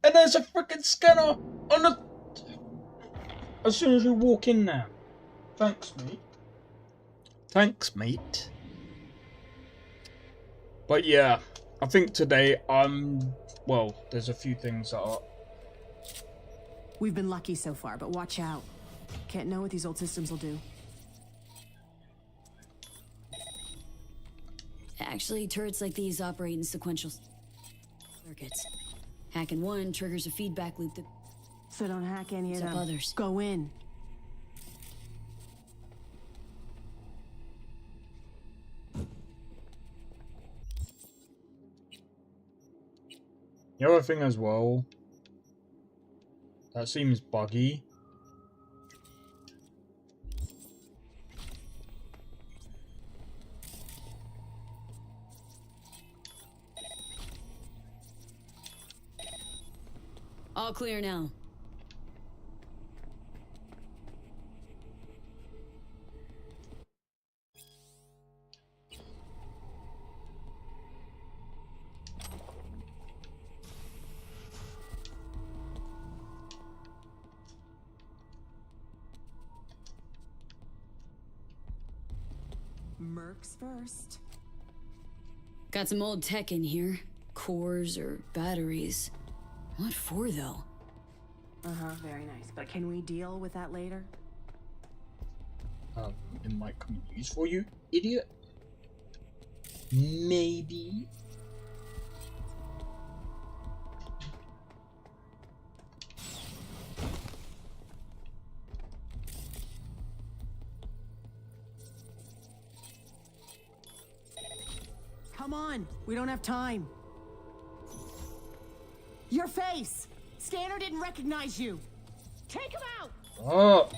And there's a freaking scanner on the... As soon as we walk in now. Thanks, mate. Thanks, mate. But yeah, I think today well, there's a few things that are... We've been lucky so far, but watch out. Can't know what these old systems will do. Actually, turrets like these operate in sequential circuits. Hacking one triggers a feedback loop that... So don't hack any of boots up them. others. Go in. The other thing as well that seems buggy. All clear now. Mercs first. Got some old tech in here. Cores or batteries. What for, though? Very nice. But can we deal with that later? It might come in use for you, idiot. Maybe. Come on, we don't have time. Your face! Scanner didn't recognize you. Take him out! Oh.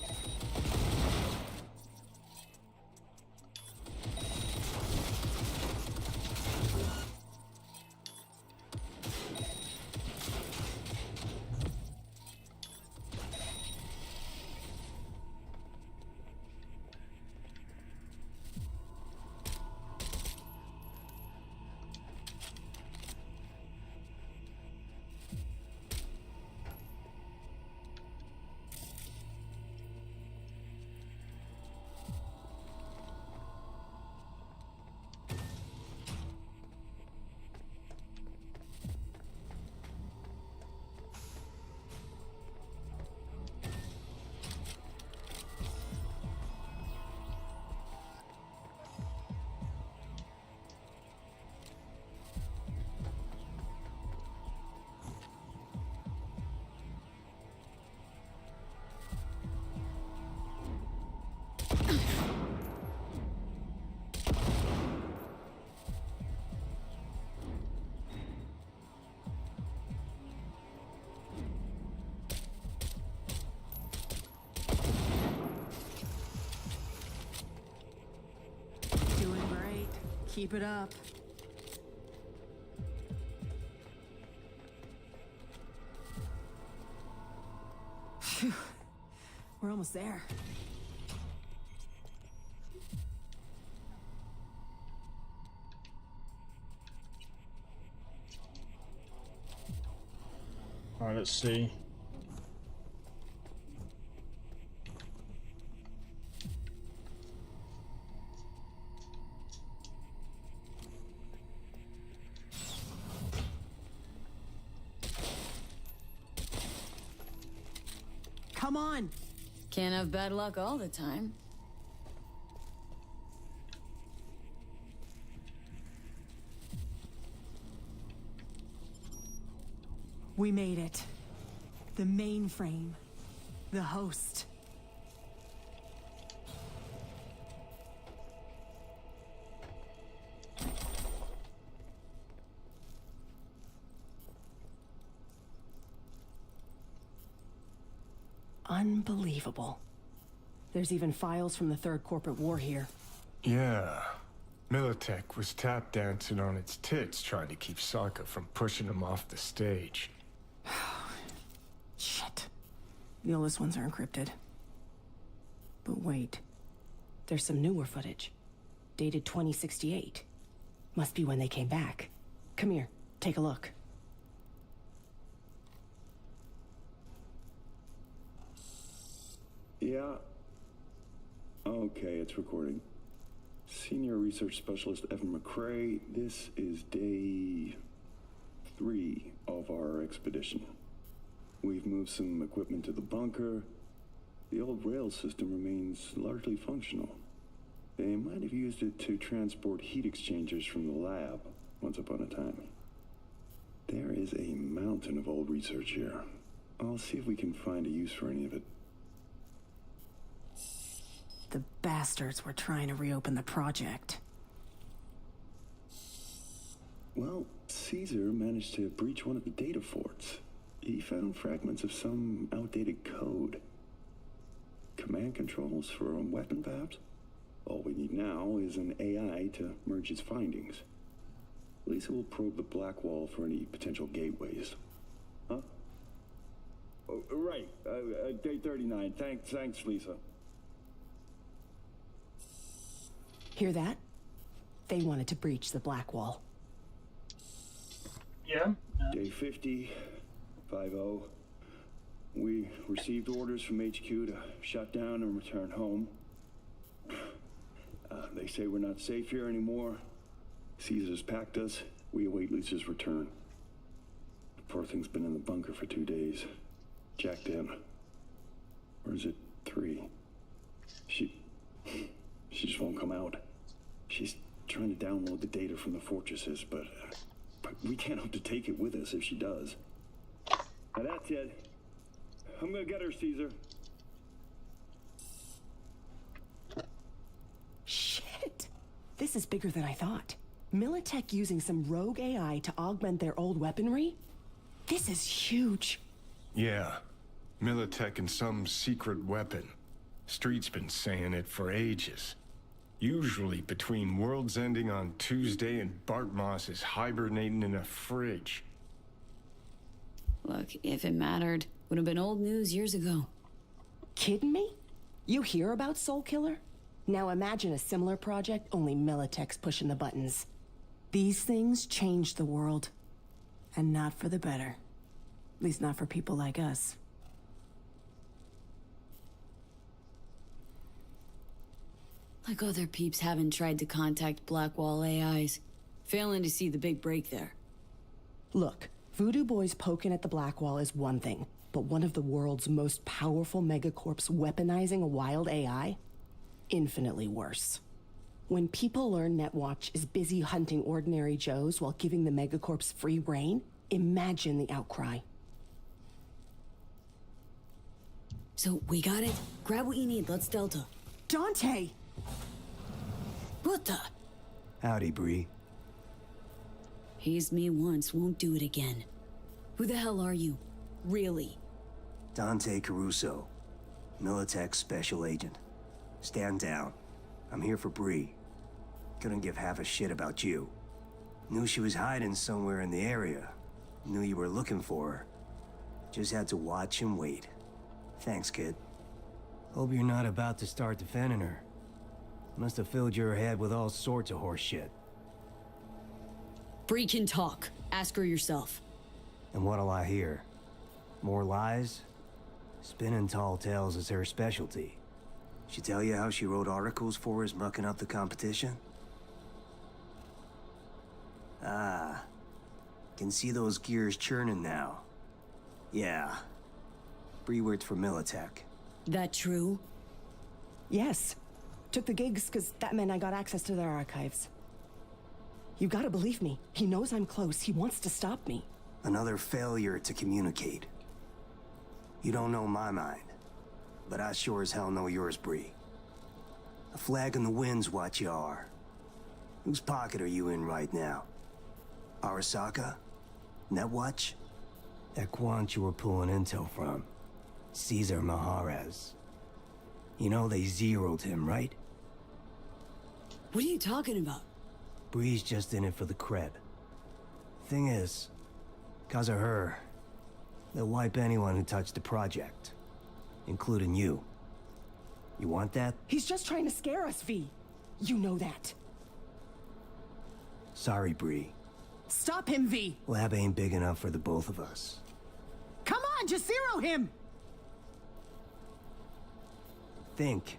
Doing great. Keep it up. Phew. We're almost there. Alright, let's see. Come on! Can't have bad luck all the time. We made it. The mainframe. The host. Unbelievable. There's even files from the Third Corporate War here. Yeah. Militech was tap dancing on its tits trying to keep Sokka from pushing him off the stage. Shit. The oldest ones are encrypted. But wait. There's some newer footage. Dated 2068. Must be when they came back. Come here, take a look. Yeah. Okay, it's recording. Senior Research Specialist Evan McCrae, this is day 3 of our expedition. We've moved some equipment to the bunker. The old rail system remains largely functional. They might have used it to transport heat exchangers from the lab once upon a time. There is a mountain of old research here. I'll see if we can find a use for any of it. The bastards were trying to reopen the project. Well, Caesar managed to breach one of the data forts. He found fragments of some outdated code. Command controls for a weapon, perhaps? All we need now is an AI to merge its findings. Lisa will probe the black wall for any potential gateways. Huh? Oh, right. Day 39. Thanks, Lisa. Hear that? They wanted to breach the black wall. Yeah. Day 50, 50. We received orders from HQ to shut down and return home. They say we're not safe here anymore. Caesar's packed us. We await Lisa's return. The poor thing's been in the bunker for 2 days. jacked in. Or is it 3? She just won't come out. She's trying to download the data from the fortresses, but we can't hope to take it with us if she does. Now that's it. I'm gonna get her, Caesar. Shit! This is bigger than I thought. Militech using some rogue AI to augment their old weaponry? This is huge. Yeah. Militech and some secret weapon. Street's been saying it for ages. Usually between worlds ending on Tuesday and Bart Moss is hibernating in a fridge. Look, if it mattered, would have been old news years ago. Kidding me? You hear about Soul Killer? Now imagine a similar project, only Militech's pushing the buttons. These things change the world. And not for the better. At least not for people like us. Like other peeps haven't tried to contact Blackwall AIs. Failing to see the big break there. Look, Voodoo Boys poking at the Blackwall is one thing, but one of the world's most powerful megacorps weaponizing a wild AI? Infinitely worse. When people learn Netwatch is busy hunting ordinary Joes while giving the megacorps free reign, imagine the outcry. So, we got it? Grab what you need, let's Delta. Dante! What the? Howdy, Bree. Hazed me once, won't do it again. Who the hell are you? Really? Dante Caruso. Militech special agent. Stand down. I'm here for Bree. Couldn't give half a shit about you. Knew she was hiding somewhere in the area. Knew you were looking for her. Just had to watch and wait. Thanks, kid. Hope you're not about to start defending her. Must have filled your head with all sorts of horse shit. Bree can talk. Ask her yourself. And what'll I hear? More lies? Spinning tall tales is her specialty. She tell you how she wrote articles for us mucking up the competition? Ah. Can see those gears churning now. Yeah. Bree worked for Militech. That true? Yes. Took the gigs because that meant I got access to their archives. You gotta believe me. He knows I'm close. He wants to stop me. Another failure to communicate. You don't know my mind, but I sure as hell know yours, Bree. A flag in the wind's what you are. Whose pocket are you in right now? Arasaka? Netwatch? That quant you were pulling intel from. Caesar Maharez. You know they zeroed him, right? What are you talking about? Bree's just in it for the cred. Thing is, 'cause of her, they'll wipe anyone who touched the project. Including you. You want that? He's just trying to scare us, V. You know that. Sorry, Bree. Stop him, V. Lab ain't big enough for the both of us. Come on, just zero him! Think.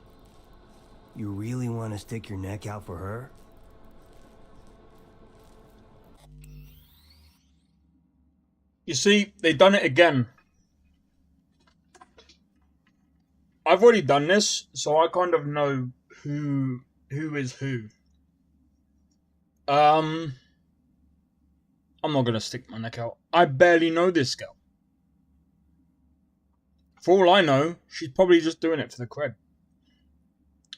You really want to stick your neck out for her? You see, they done it again. I've already done this, so I kind of know who is who. I'm not gonna stick my neck out. I barely know this girl. For all I know, she's probably just doing it for the cred.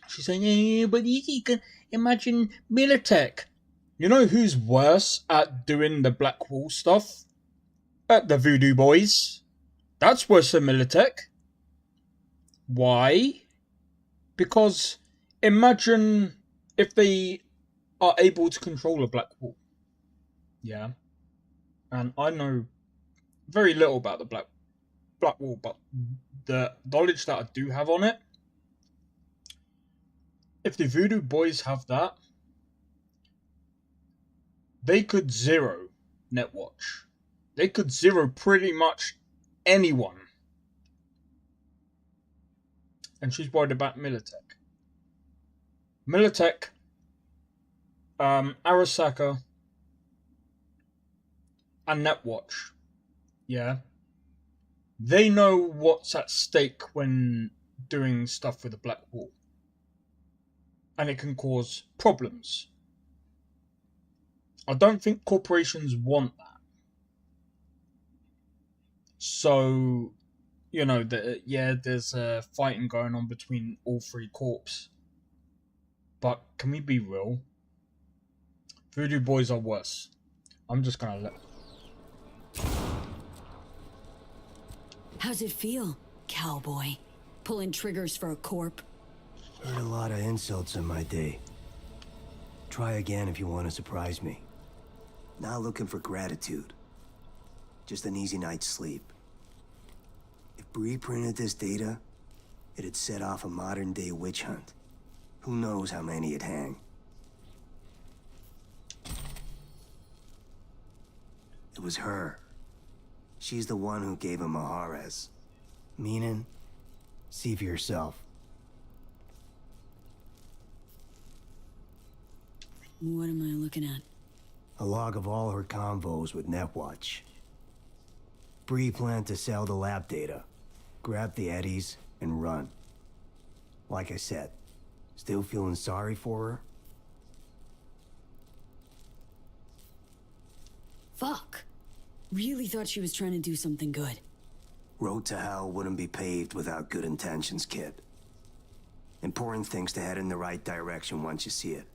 She's saying, "Yeah, but you can imagine Militech." You know who's worse at doing the Blackwall stuff? At the Voodoo Boys. That's worse than Militech. Why? Because imagine if they are able to control a Blackwall. Yeah. And I know very little about the Blackwall, but the knowledge that I do have on it, if the Voodoo Boys have that, they could zero Netwatch. They could zero pretty much anyone. And she's worried about Militech. Militech, Arasaka, and Netwatch. Yeah. they know what's at stake when doing stuff with the Black Wall. And it can cause problems. I don't think corporations want that. So, you know, there's fighting going on between all three corps. But can we be real? Voodoo Boys are worse. I'm just gonna let... How's it feel, cowboy? Pulling triggers for a corp? Heard a lot of insults in my day. Try again if you want to surprise me. Not looking for gratitude. Just an easy night's sleep. If Bree printed this data, it'd set off a modern-day witch hunt. Who knows how many it'd hang. It was her. She's the one who gave him Mahares. Meaning, see for yourself. What am I looking at? A log of all her convos with Netwatch. Bree planned to sell the lab data, grab the eddies, and run. Like I said, still feeling sorry for her? Fuck. Really thought she was trying to do something good. Road to hell wouldn't be paved without good intentions, kid. Important things to head in the right direction once you see it.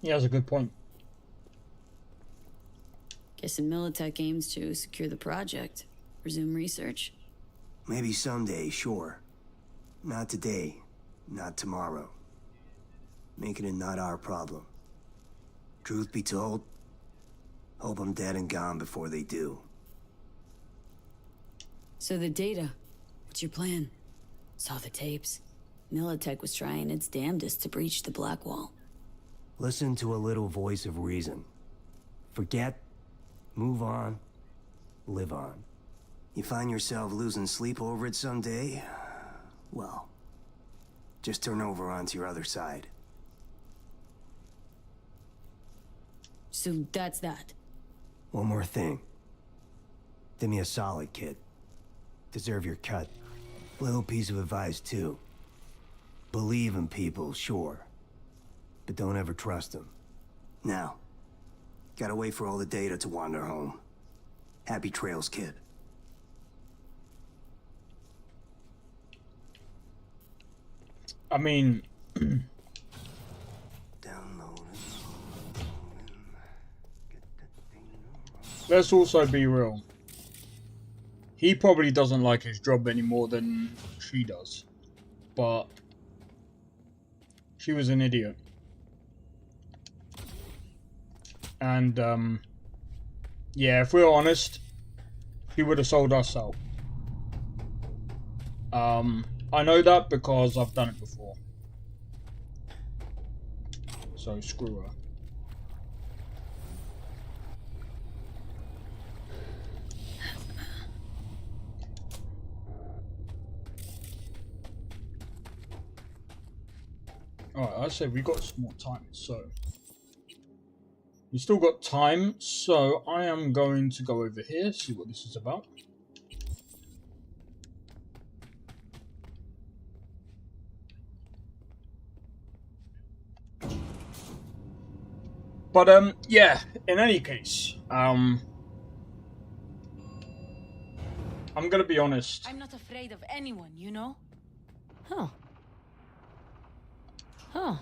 He has a good point. Guessing Militech aims to secure the project. Resume research. Maybe someday, sure. Not today. Not tomorrow. Making it not our problem. Truth be told, hope I'm dead and gone before they do. So the data. What's your plan? Saw the tapes. Militech was trying its damnedest to breach the Black Wall. Listen to a little voice of reason. Forget, move on, live on. You find yourself losing sleep over it someday? Well, just turn over onto your other side. So that's that. One more thing. Do me a solid, kid. Deserve your cut. Little piece of advice, too. Believe in people, sure. But don't ever trust them. Now, gotta wait for all the data to wander home. Happy trails, kid. I mean... Let's also be real. He probably doesn't like his job any more than she does. But... she was an idiot. And, yeah, if we're honest, he would have sold us out. I know that because I've done it before. So, screw her. Alright, I said we got some more time, so... we still got time, so I am going to go over here, see what this is about. But, yeah, in any case, I'm gonna be honest. I'm not afraid of anyone, you know? Huh. Huh.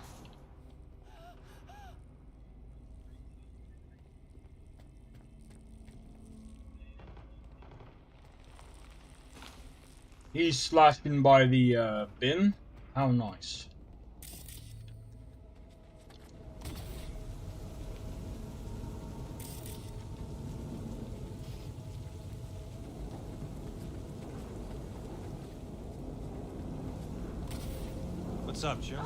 He's slashing by the bin. How nice. What's up, Joe?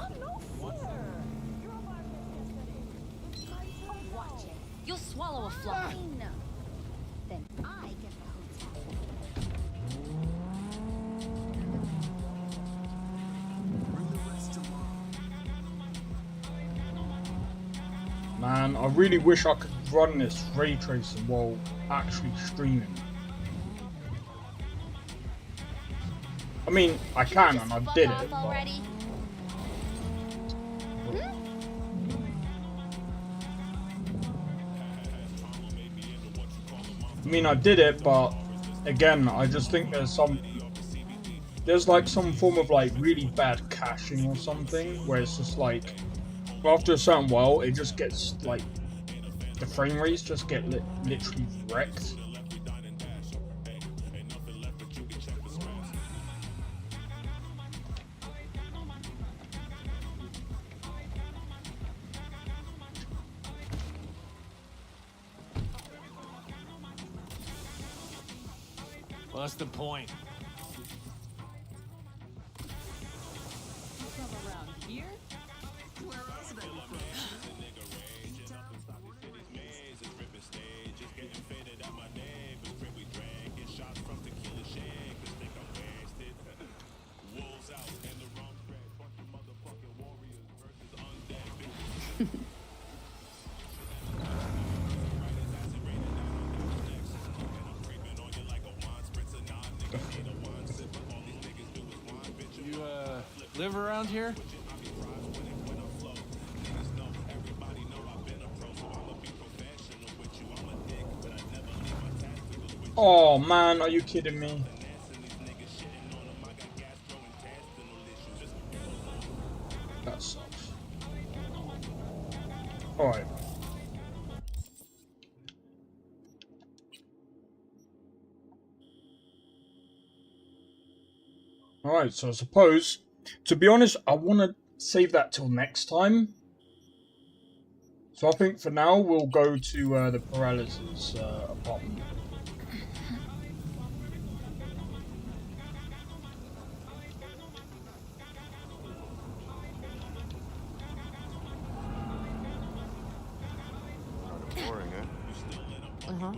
Watch it. You'll swallow a fly. Then I get the hotel. Man, I really wish I could run this ray tracing while actually streaming. I mean, I can and I did it, but... I mean, I did it, but again, I just think there's like some form of like really bad caching or something, where it's just like, after a certain while, it just gets like, the frame rates just get literally wrecked. What's the point? Live around here? Oh man, are you kidding me? That sucks. Alright. Alright, so I suppose, to be honest, I want to save that till next time. So I think for now, we'll go to the Paralysis apartment. Boring, eh? Uh-huh.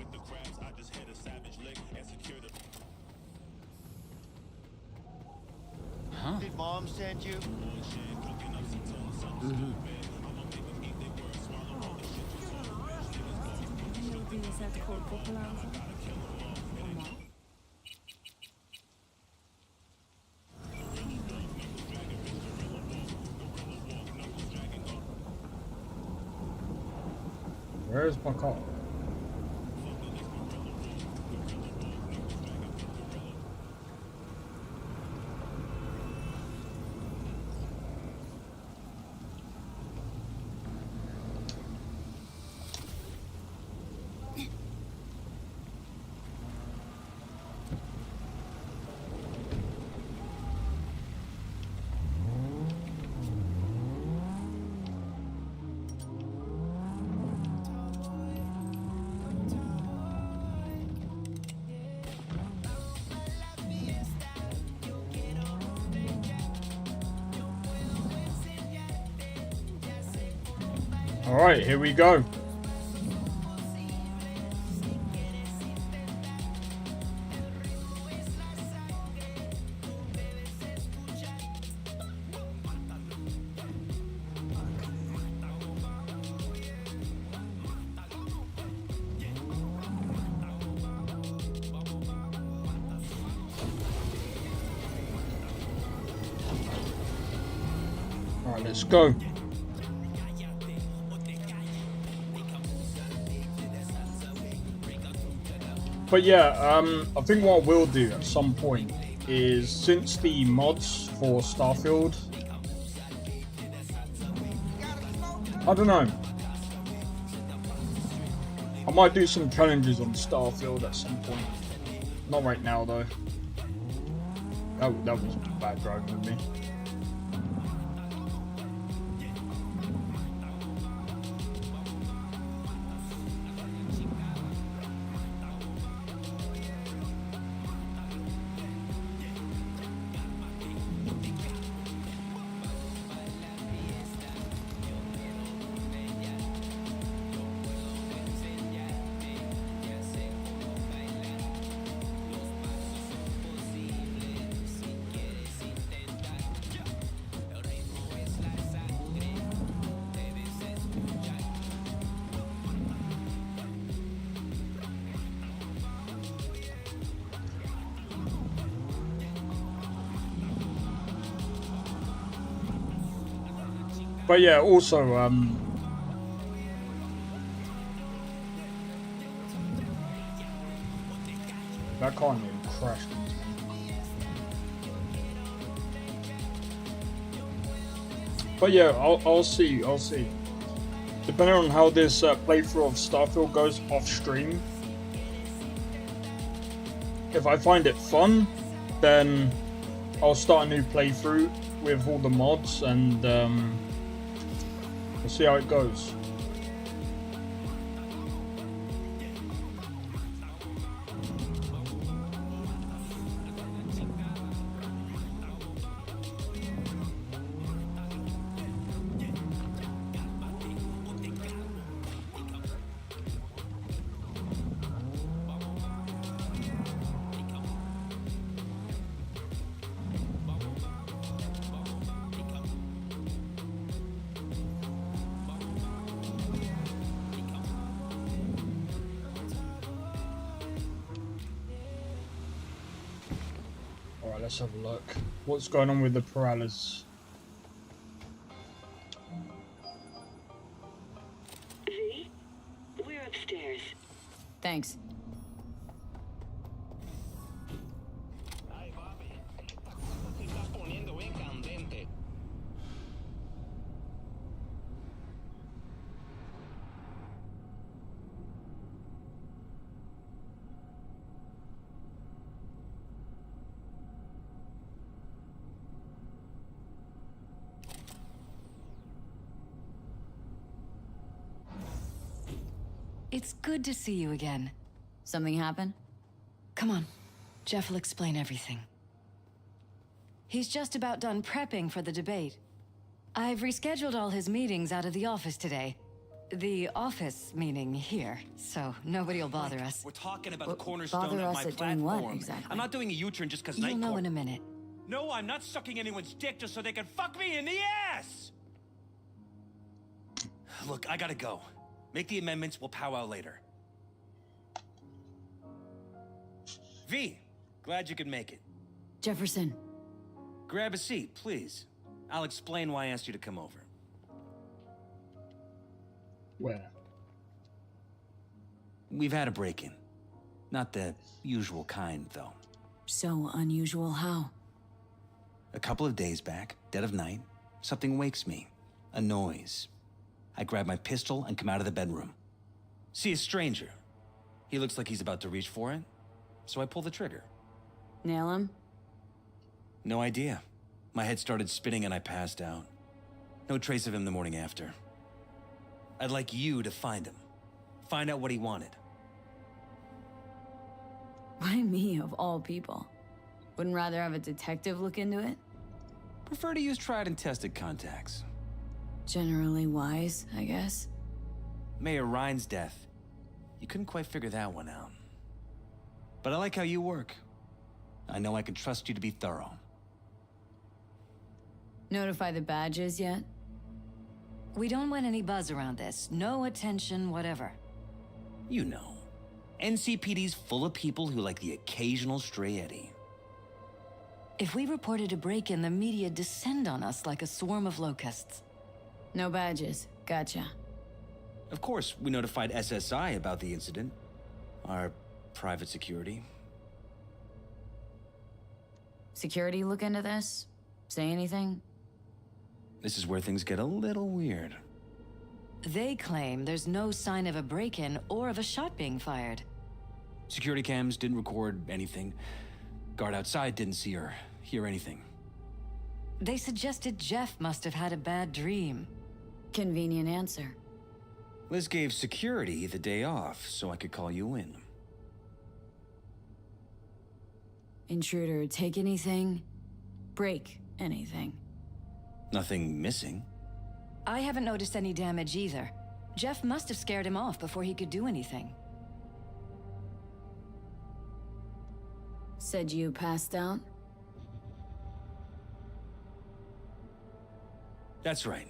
Huh? Did Mom send you? Where's my car? Alright, here we go. Alright, let's go. But yeah, I think what we'll do at some point is, since the mods for Starfield, I don't know, I might do some challenges on Starfield at some point. Not right now though. That was bad driving with me. But yeah, also, that can't even crash. But yeah, I'll see. Depending on how this playthrough of Starfield goes off stream, if I find it fun, then I'll start a new playthrough with all the mods, and we'll see how it goes. Alright, let's have a look. What's going on with the paralysis? V, we're upstairs. Thanks. It's good to see you again. Something happen? Come on. Jeff will explain everything. He's just about done prepping for the debate. I've rescheduled all his meetings out of the office today. The office meaning here, so nobody will bother us. We're talking about the cornerstone of my doing platform. what, exactly? I'm not doing a U-turn just because You'll know in a minute. No, I'm not sucking anyone's dick just so they can fuck me in the ass! Look, I gotta go. Make the amendments, we'll powwow later. V, glad you could make it. Jefferson. Grab a seat, please. I'll explain why I asked you to come over. Where? We've had a break-in. Not the usual kind, though. So unusual how? A couple of days back, dead of night, something wakes me. A noise. I grab my pistol and come out of the bedroom. See a stranger. He looks like he's about to reach for it, so I pull the trigger. Nail him? No idea. My head started spinning and I passed out. No trace of him the morning after. I'd like you to find him. Find out what he wanted. Why me, of all people? Wouldn't rather have a detective look into it? Prefer to use tried and tested contacts. Generally wise, I guess. Mayor Ryan's death. You couldn't quite figure that one out. But I like how you work. I know I can trust you to be thorough. Notify the badges yet? We don't want any buzz around this. No attention, whatever. You know. NCPD's full of people who like the occasional stray eddy. If we reported a break-in, the media descend on us like a swarm of locusts. No badges. Gotcha. Of course, we notified SSI about the incident. Our private security. Security look into this? Say anything? This is where things get a little weird. They claim there's no sign of a break-in or of a shot being fired. Security cams didn't record anything. Guard outside didn't see or hear anything. They suggested Jeff must have had a bad dream. Convenient answer. Liz gave security the day off so I could call you in. Intruder take anything? Break anything? Nothing missing. I haven't noticed any damage either. Jeff must have scared him off before he could do anything. Said you passed out? That's right.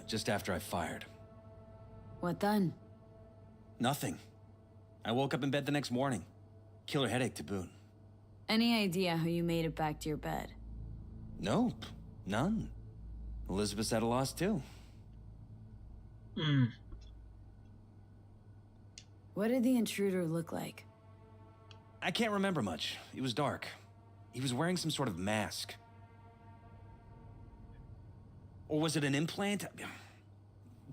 Just after I fired. What then? Nothing. I woke up in bed the next morning. Killer headache to boot. Any idea how you made it back to your bed? Nope. None. Elizabeth's at a loss too. What did the intruder look like? I can't remember much. It was dark. He was wearing some sort of mask. Or was it an implant?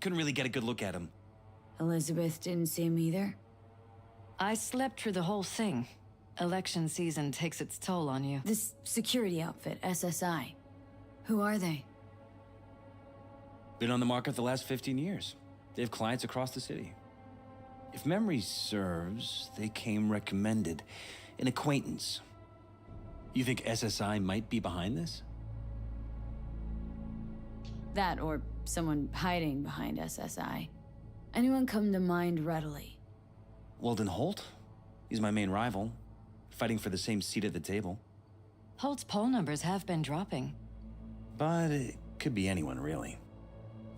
Couldn't really get a good look at him. Elizabeth didn't see him either? I slept through the whole thing. Election season takes its toll on you. This security outfit, SSI. Who are they? Been on the market the last 15 years. They have clients across the city. If memory serves, they came recommended. An acquaintance. You think SSI might be behind this? That or someone hiding behind SSI. Anyone come to mind readily? Weldon Holt? He's my main rival. Fighting for the same seat at the table. Holt's poll numbers have been dropping. But it could be anyone, really.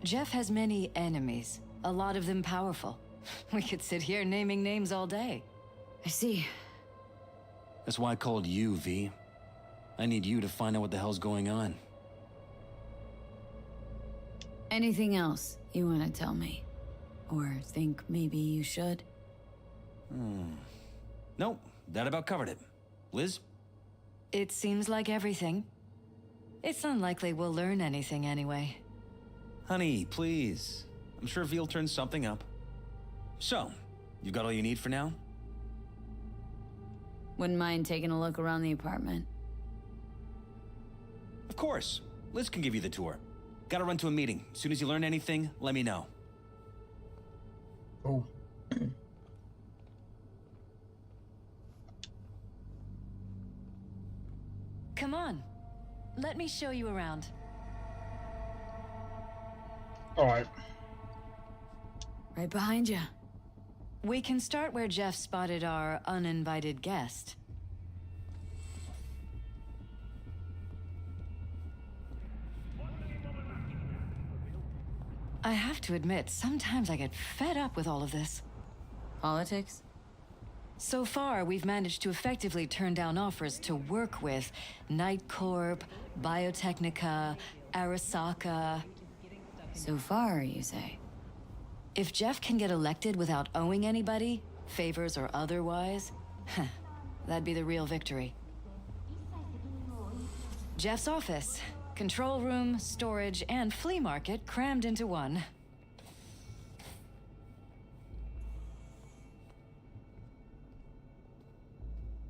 Jeff has many enemies, a lot of them powerful. We could sit here naming names all day. I see. That's why I called you, V. I need you to find out what the hell's going on. Anything else you want to tell me? Or think maybe you should? Nope, that about covered it. Liz? It seems like everything. It's unlikely we'll learn anything anyway. Honey, please. I'm sure V'll turn something up. So, you got all you need for now? Wouldn't mind taking a look around the apartment. Of course. Liz can give you the tour. Gotta run to a meeting. As soon as you learn anything, let me know. Oh. Come on. Let me show you around. Alright. Right behind you. We can start where Jeff spotted our uninvited guest. I have to admit, sometimes I get fed up with all of this. Politics? So far, we've managed to effectively turn down offers to work with Night Corp, Biotechnica, Arasaka. So far, you say? If Jeff can get elected without owing anybody, favors or otherwise, that'd be the real victory. Jeff's office. Control room, storage, and flea market crammed into one.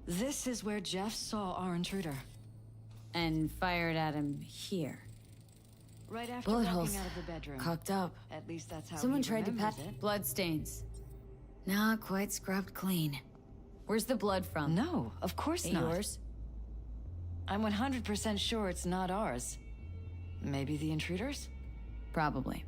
This is where Jeff saw our intruder. And fired at him here. Right after Bullet walking holes. out of the bedroom. Cocked up. At least that's how Someone he tried to pat remembers it. blood stains. Not quite scrubbed clean. Where's the blood from? No, of course Ain't not. yours? I'm 100% sure it's not ours. Maybe the intruders? Probably.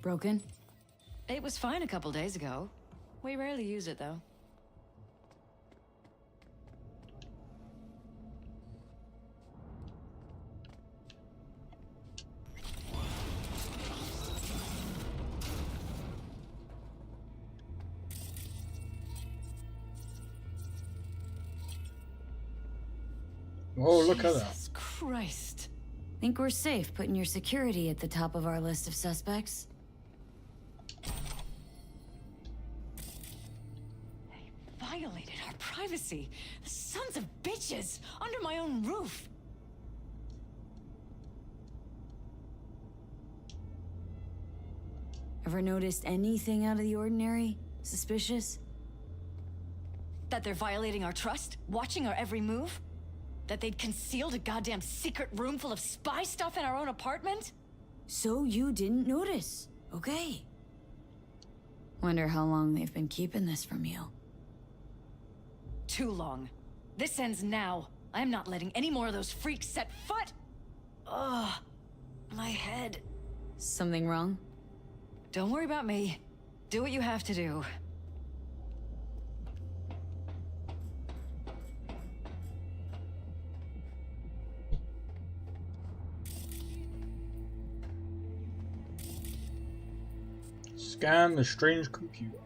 Broken? It was fine a couple days ago. We rarely use it, though. Oh, look at that. Jesus Christ. Think we're safe putting your security at the top of our list of suspects? Violated our privacy. The sons of bitches! Under my own roof! Ever noticed anything out of the ordinary? Suspicious? That they're violating our trust? Watching our every move? That they'd concealed a goddamn secret room full of spy stuff in our own apartment? So you didn't notice, okay? Wonder how long they've been keeping this from you. Too long. This ends now. I'm not letting any more of those freaks set foot. Ugh, my head. Something wrong? Don't worry about me. Do what you have to do. Scan the strange computer.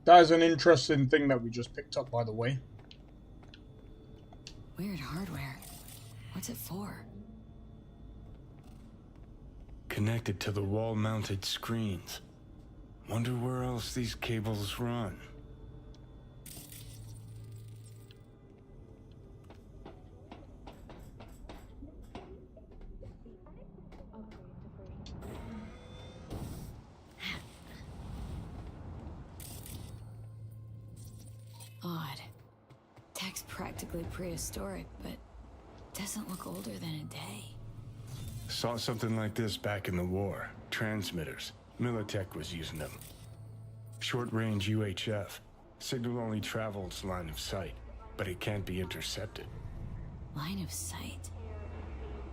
That is an interesting thing that we just picked up, by the way. Weird hardware. What's it for? Connected to the wall-mounted screens. Wonder where else these cables run. Odd. Tech's practically prehistoric, but doesn't look older than a day. Saw something like this back in the war. Transmitters. Militech was using them. Short-range UHF. Signal only travels line of sight, but it can't be intercepted. Line of sight?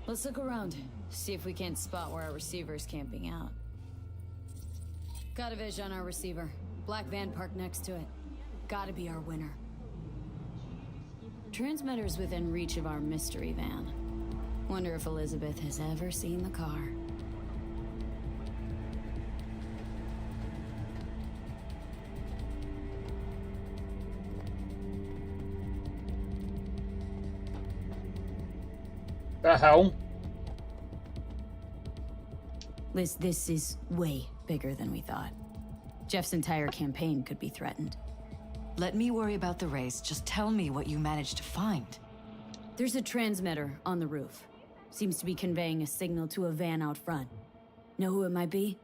Let's look around. See if we can't spot where our receiver's camping out. Got a vision on our receiver. Black van parked next to it. Gotta be our winner. Transmitter's within reach of our mystery van. Wonder if Elizabeth has ever seen the car. The hell? Liz, this is way bigger than we thought. Jeff's entire campaign could be threatened. Let me worry about the race. Just tell me what you managed to find. There's a transmitter on the roof. Seems to be conveying a signal to a van out front. Know who it might be?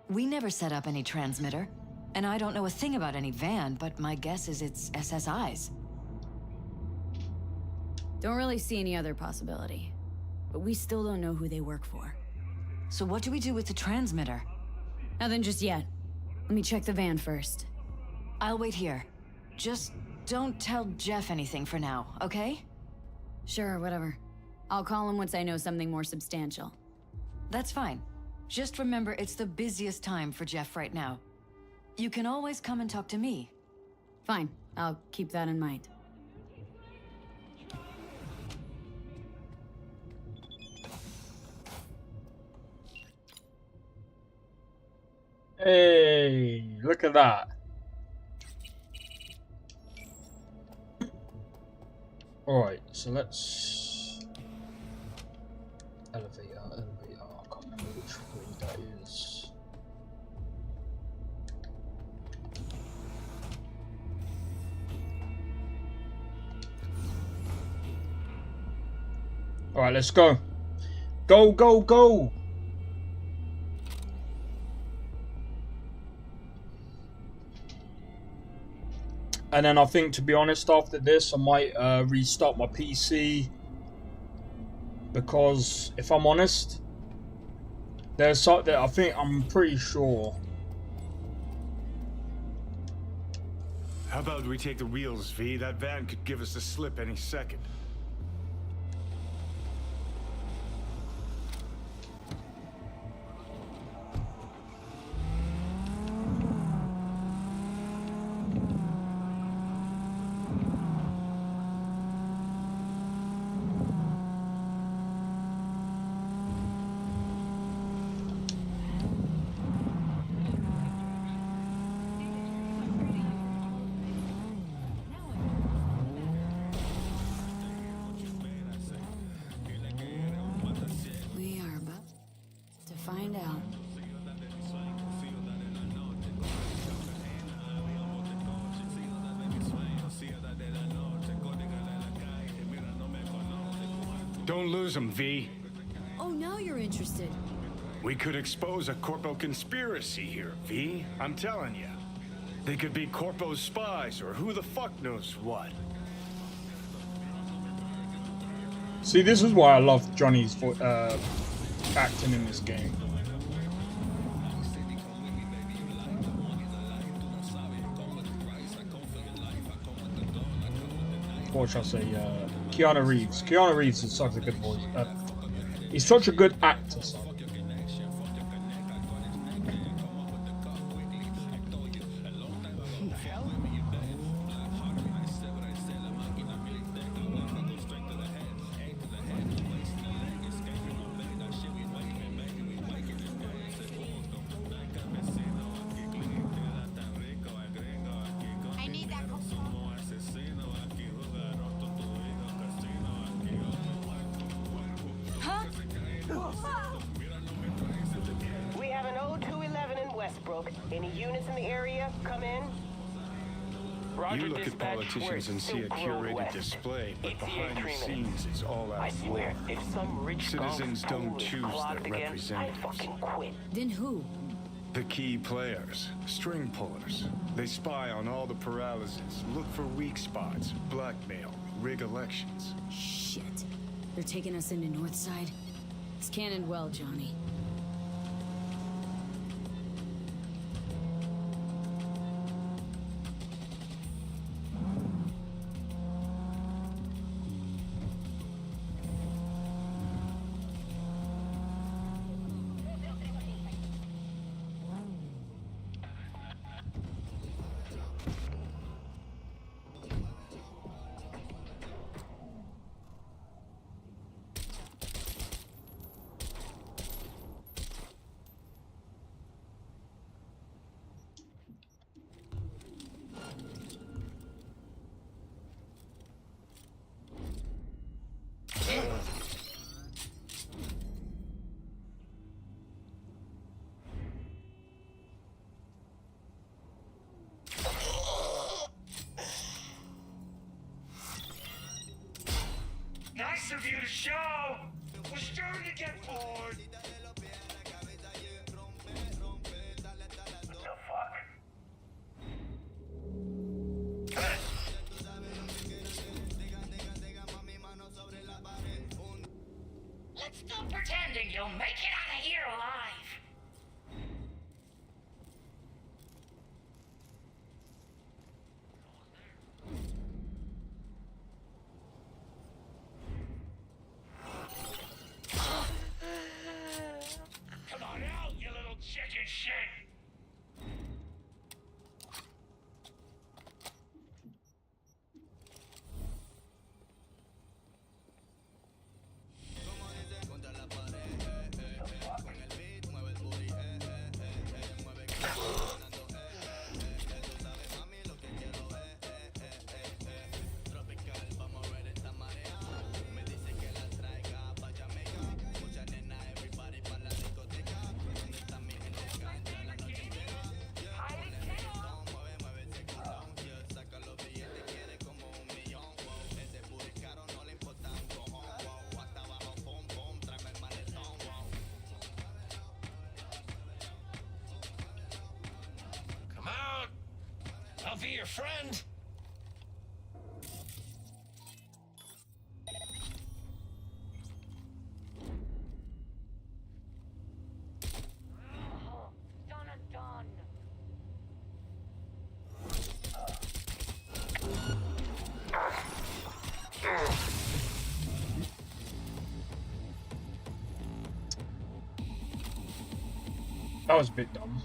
We never set up any transmitter. And I don't know a thing about any van, but my guess is it's SSI's. Don't really see any other possibility. But we still don't know who they work for. So what do we do with the transmitter? Nothing just yet. Let me check the van first. I'll wait here. Just don't tell Jeff anything for now, okay? Sure, whatever. I'll call him once I know something more substantial. That's fine. Just remember it's the busiest time for Jeff right now. You can always come and talk to me. Fine. I'll keep that in mind. Hey, look at that. Alright, so let's... Elevator. I can't remember which way that is. Alright, let's go. Go, go, go! And then I think, to be honest, after this, I might restart my PC. Because, if I'm honest, there's something, I'm pretty sure. How about we take the wheels, V? That van could give us a slip any second. Find out. Don't lose him, V. Oh, now you're interested. We could expose a corpo conspiracy here, V. I'm telling you. They could be Corpo's spies or who the fuck knows what. See, this is why I love Johnny's acting in this game. What should I say? Keanu Reeves. Keanu Reeves is such a good voice. He's such a good actor. So. We have an 0211 in Westbrook. Any units in the area? Come in. You look at politicians and see a curated display, but behind the scenes it's all out of war. If some rich Citizens don't choose their representatives. Then who? The key players, string pullers. They spy on all the paralysis, look for weak spots, blackmail, rig elections. Shit. They're taking us into Northside. It's cannon well, Johnny. Nice of you to show! We're starting to get bored! The fuck? Let's stop pretending you'll make it out of here alive! Come on out, you little chicken shit! Come out! I'll be your friend! Done and done. That was a bit dumb.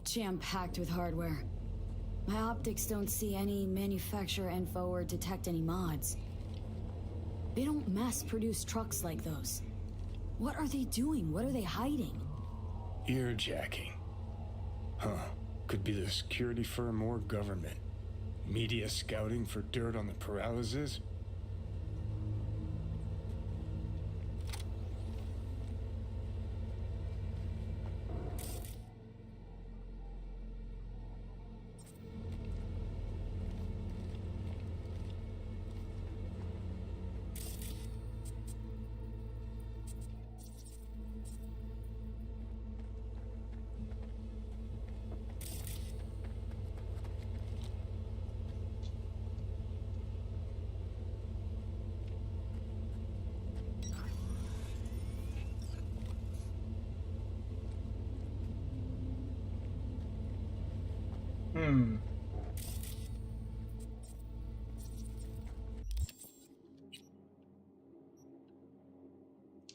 Jam-packed with hardware. My optics don't see any manufacturer info or detect any mods. They don't mass-produce trucks like those. What are they doing? What are they hiding? Earjacking. Huh. Could be the security firm or government. Media scouting for dirt on the paralysis?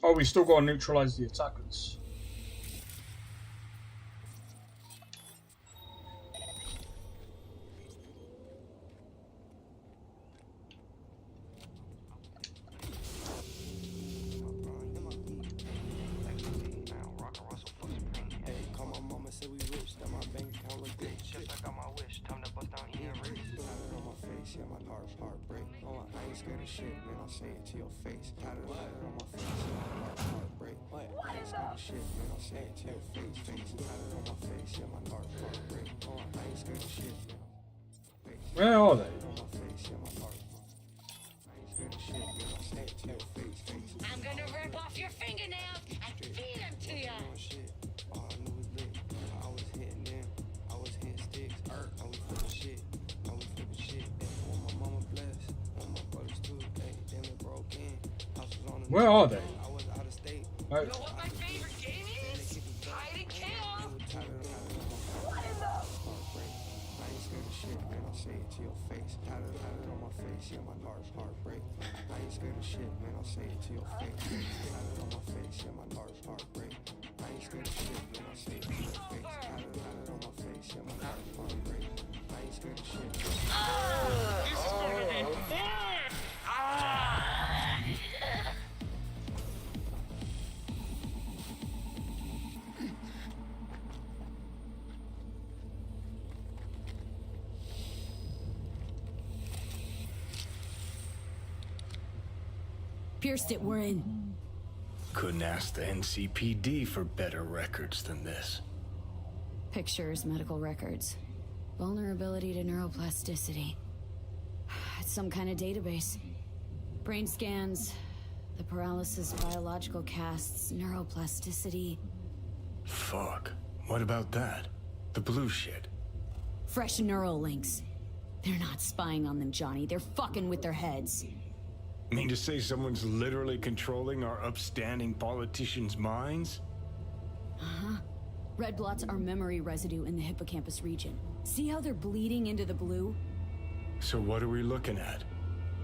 Oh, we still gotta neutralize the attackers. Where are they? I'm gonna rip off your fingernails and feed them to you. Where are they? You know what my favorite game is? Hide and kill. What in the? Say it to your face. Had it on my face, yeah, my heartbreak. I ain't scared of shit, man. I'll say it to your face. Had it on my face, yeah, my heartbreak. I ain't scared of shit, man. I'll say it to your face. Had it on my face, yeah, my heartbreak. I ain't scared of shit. This is gonna be fun. Pierced it, we're in. Couldn't ask the NCPD for better records than this. Pictures, medical records. Vulnerability to neuroplasticity. It's some kind of database. Brain scans, the paralysis biological casts, neuroplasticity. Fuck. What about that? The blue shit. Fresh neural links. They're not spying on them, Johnny. They're fucking with their heads. Mean to say someone's literally controlling our upstanding politicians' minds? Uh-huh. Red blots are memory residue in the hippocampus region. See how they're bleeding into the blue? So what are we looking at?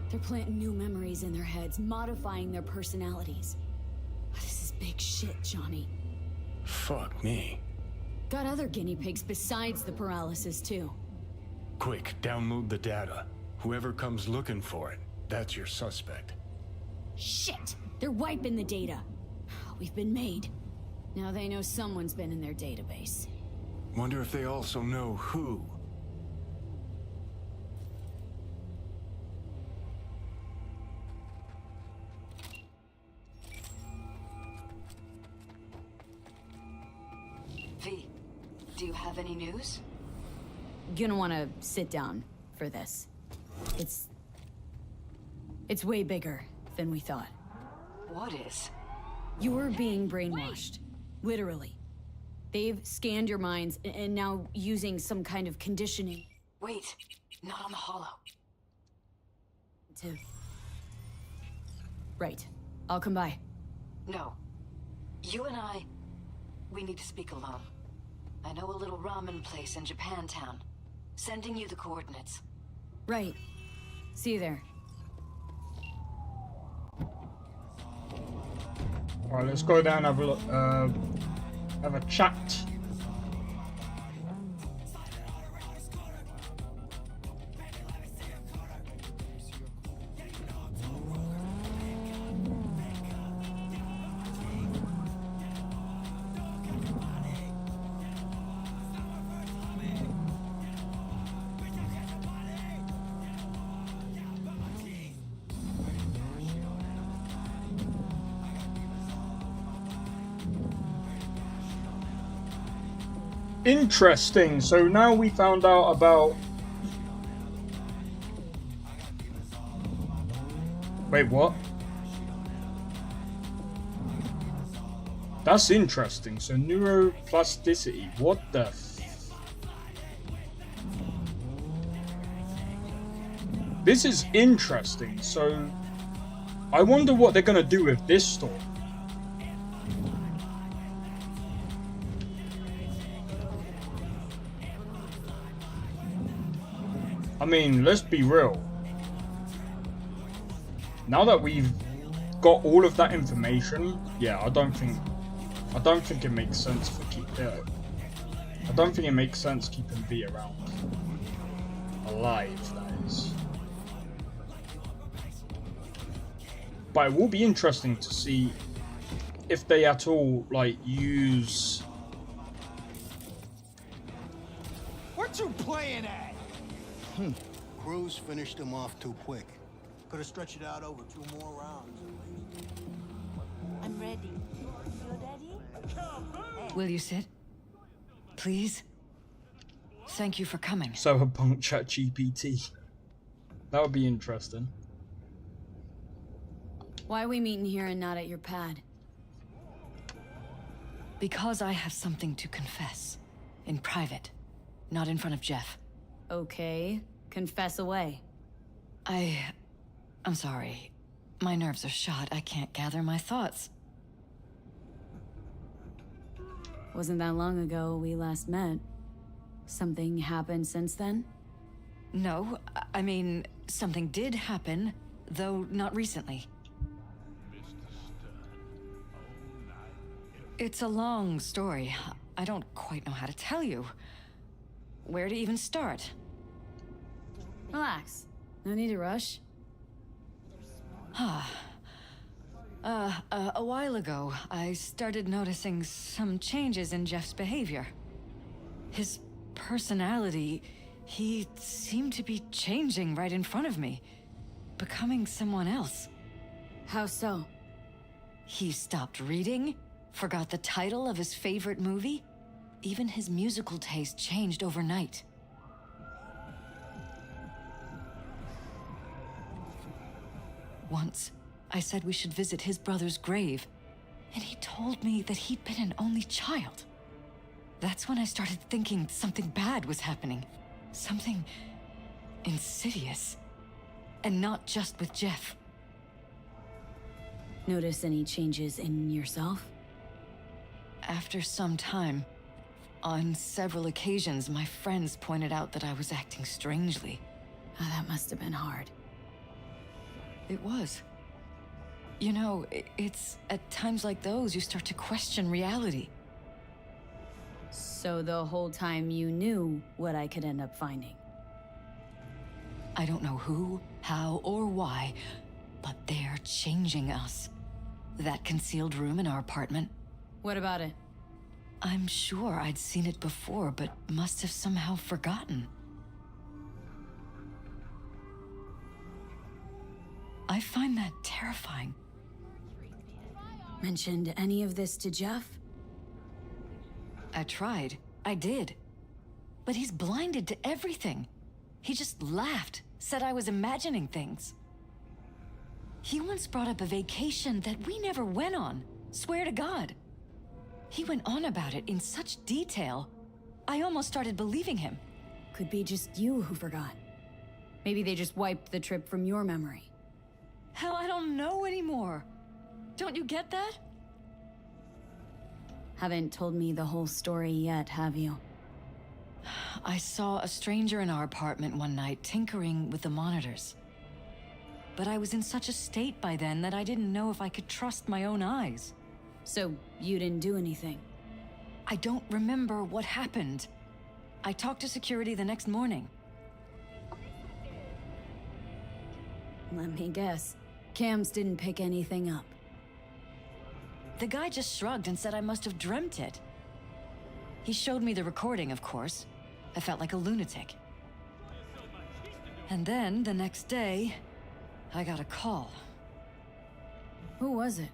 They're planting new memories in their heads, modifying their personalities. This is big shit, Johnny. Fuck me. Got other guinea pigs besides the paralysis, too. Quick, download the data. Whoever comes looking for it, that's your suspect. Shit! They're wiping the data. We've been made. Now they know someone's been in their database. Wonder if they also know who. V, do you have any news? Gonna wanna sit down for this. It's way bigger than we thought. What is? You're being brainwashed. Literally. They've scanned your minds and now using some kind of conditioning. Wait, not on the hollow. Right. I'll come by. No. You and we need to speak alone. I know a little ramen place in Japantown. Sending you the coordinates. Right. See you there. Alright, let's go down and have a look, have a chat. Interesting. So now we found out about... Wait, what? That's interesting. So neuroplasticity. What the This is interesting. So I wonder what they're gonna do with this story. I mean, let's be real. Now that we've got all of that information, yeah, I don't think it makes sense for I don't think it makes sense keeping V around alive. That is. But it will be interesting to see if they at all like use. What you playing at? Cruz finished him off too quick. Could have stretched it out over 2 more rounds at least. I'm ready. You ready? Will you sit? Please? Thank you for coming. Cyberpunk ChatGPT. That would be interesting. Why are we meeting here and not at your pad? Because I have something to confess. In private. Not in front of Jeff. Okay. Confess away. I'm sorry. My nerves are shot. I can't gather my thoughts. Wasn't that long ago we last met. Something happened since then? No, I mean, something did happen, though not recently. It's a long story. I don't quite know how to tell you. Where to even start? Relax. No need to rush. A while ago, I started noticing some changes in Jeff's behavior. His personality, he seemed to be changing right in front of me. Becoming someone else. How so? He stopped reading, forgot the title of his favorite movie. Even his musical taste changed overnight. Once, I said we should visit his brother's grave, and he told me that he'd been an only child. That's when I started thinking something bad was happening. Something insidious. And not just with Jeff. Notice any changes in yourself? After some time, on several occasions, my friends pointed out that I was acting strangely. Oh, that must have been hard. It was. You know, it's at times like those you start to question reality. So the whole time you knew what I could end up finding? I don't know who, how, or why, but they're changing us. That concealed room in our apartment. What about it? I'm sure I'd seen it before, but must have somehow forgotten. I find that terrifying. Mentioned any of this to Jeff? I tried. I did. But he's blinded to everything. He just laughed, said I was imagining things. He once brought up a vacation that we never went on. Swear to God. He went on about it in such detail, I almost started believing him. Could be just you who forgot. Maybe they just wiped the trip from your memory. Hell, I don't know anymore. Don't you get that? Haven't told me the whole story yet, have you? I saw a stranger in our apartment one night tinkering with the monitors. But I was in such a state by then that I didn't know if I could trust my own eyes. So you didn't do anything? I don't remember what happened. I talked to security the next morning. Let me guess. Cams didn't pick anything up. The guy just shrugged and said I must have dreamt it. He showed me the recording, of course. I felt like a lunatic. And then, the next day, I got a call. Who was it?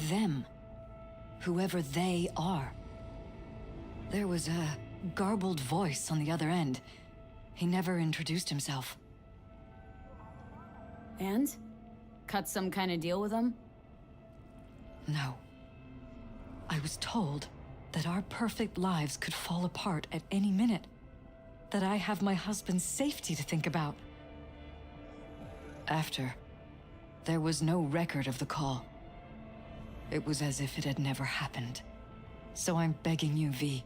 Them. Whoever they are. There was a garbled voice on the other end. He never introduced himself. And? Cut some kind of deal with him? No. I was told that our perfect lives could fall apart at any minute. That I have my husband's safety to think about. After, there was no record of the call. It was as if it had never happened. So I'm begging you, V.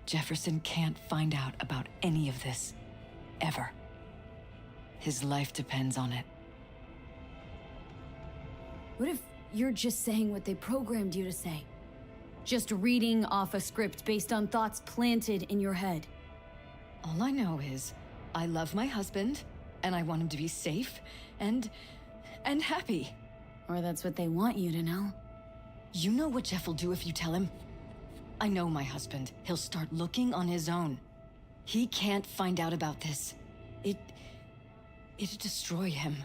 Jefferson can't find out about any of this. Ever. His life depends on it. What if you're just saying what they programmed you to say? Just reading off a script based on thoughts planted in your head? All I know is, I love my husband, and I want him to be safe, and happy. Or that's what they want you to know. You know what Jeff will do if you tell him? I know my husband. He'll start looking on his own. He can't find out about this. It'd destroy him.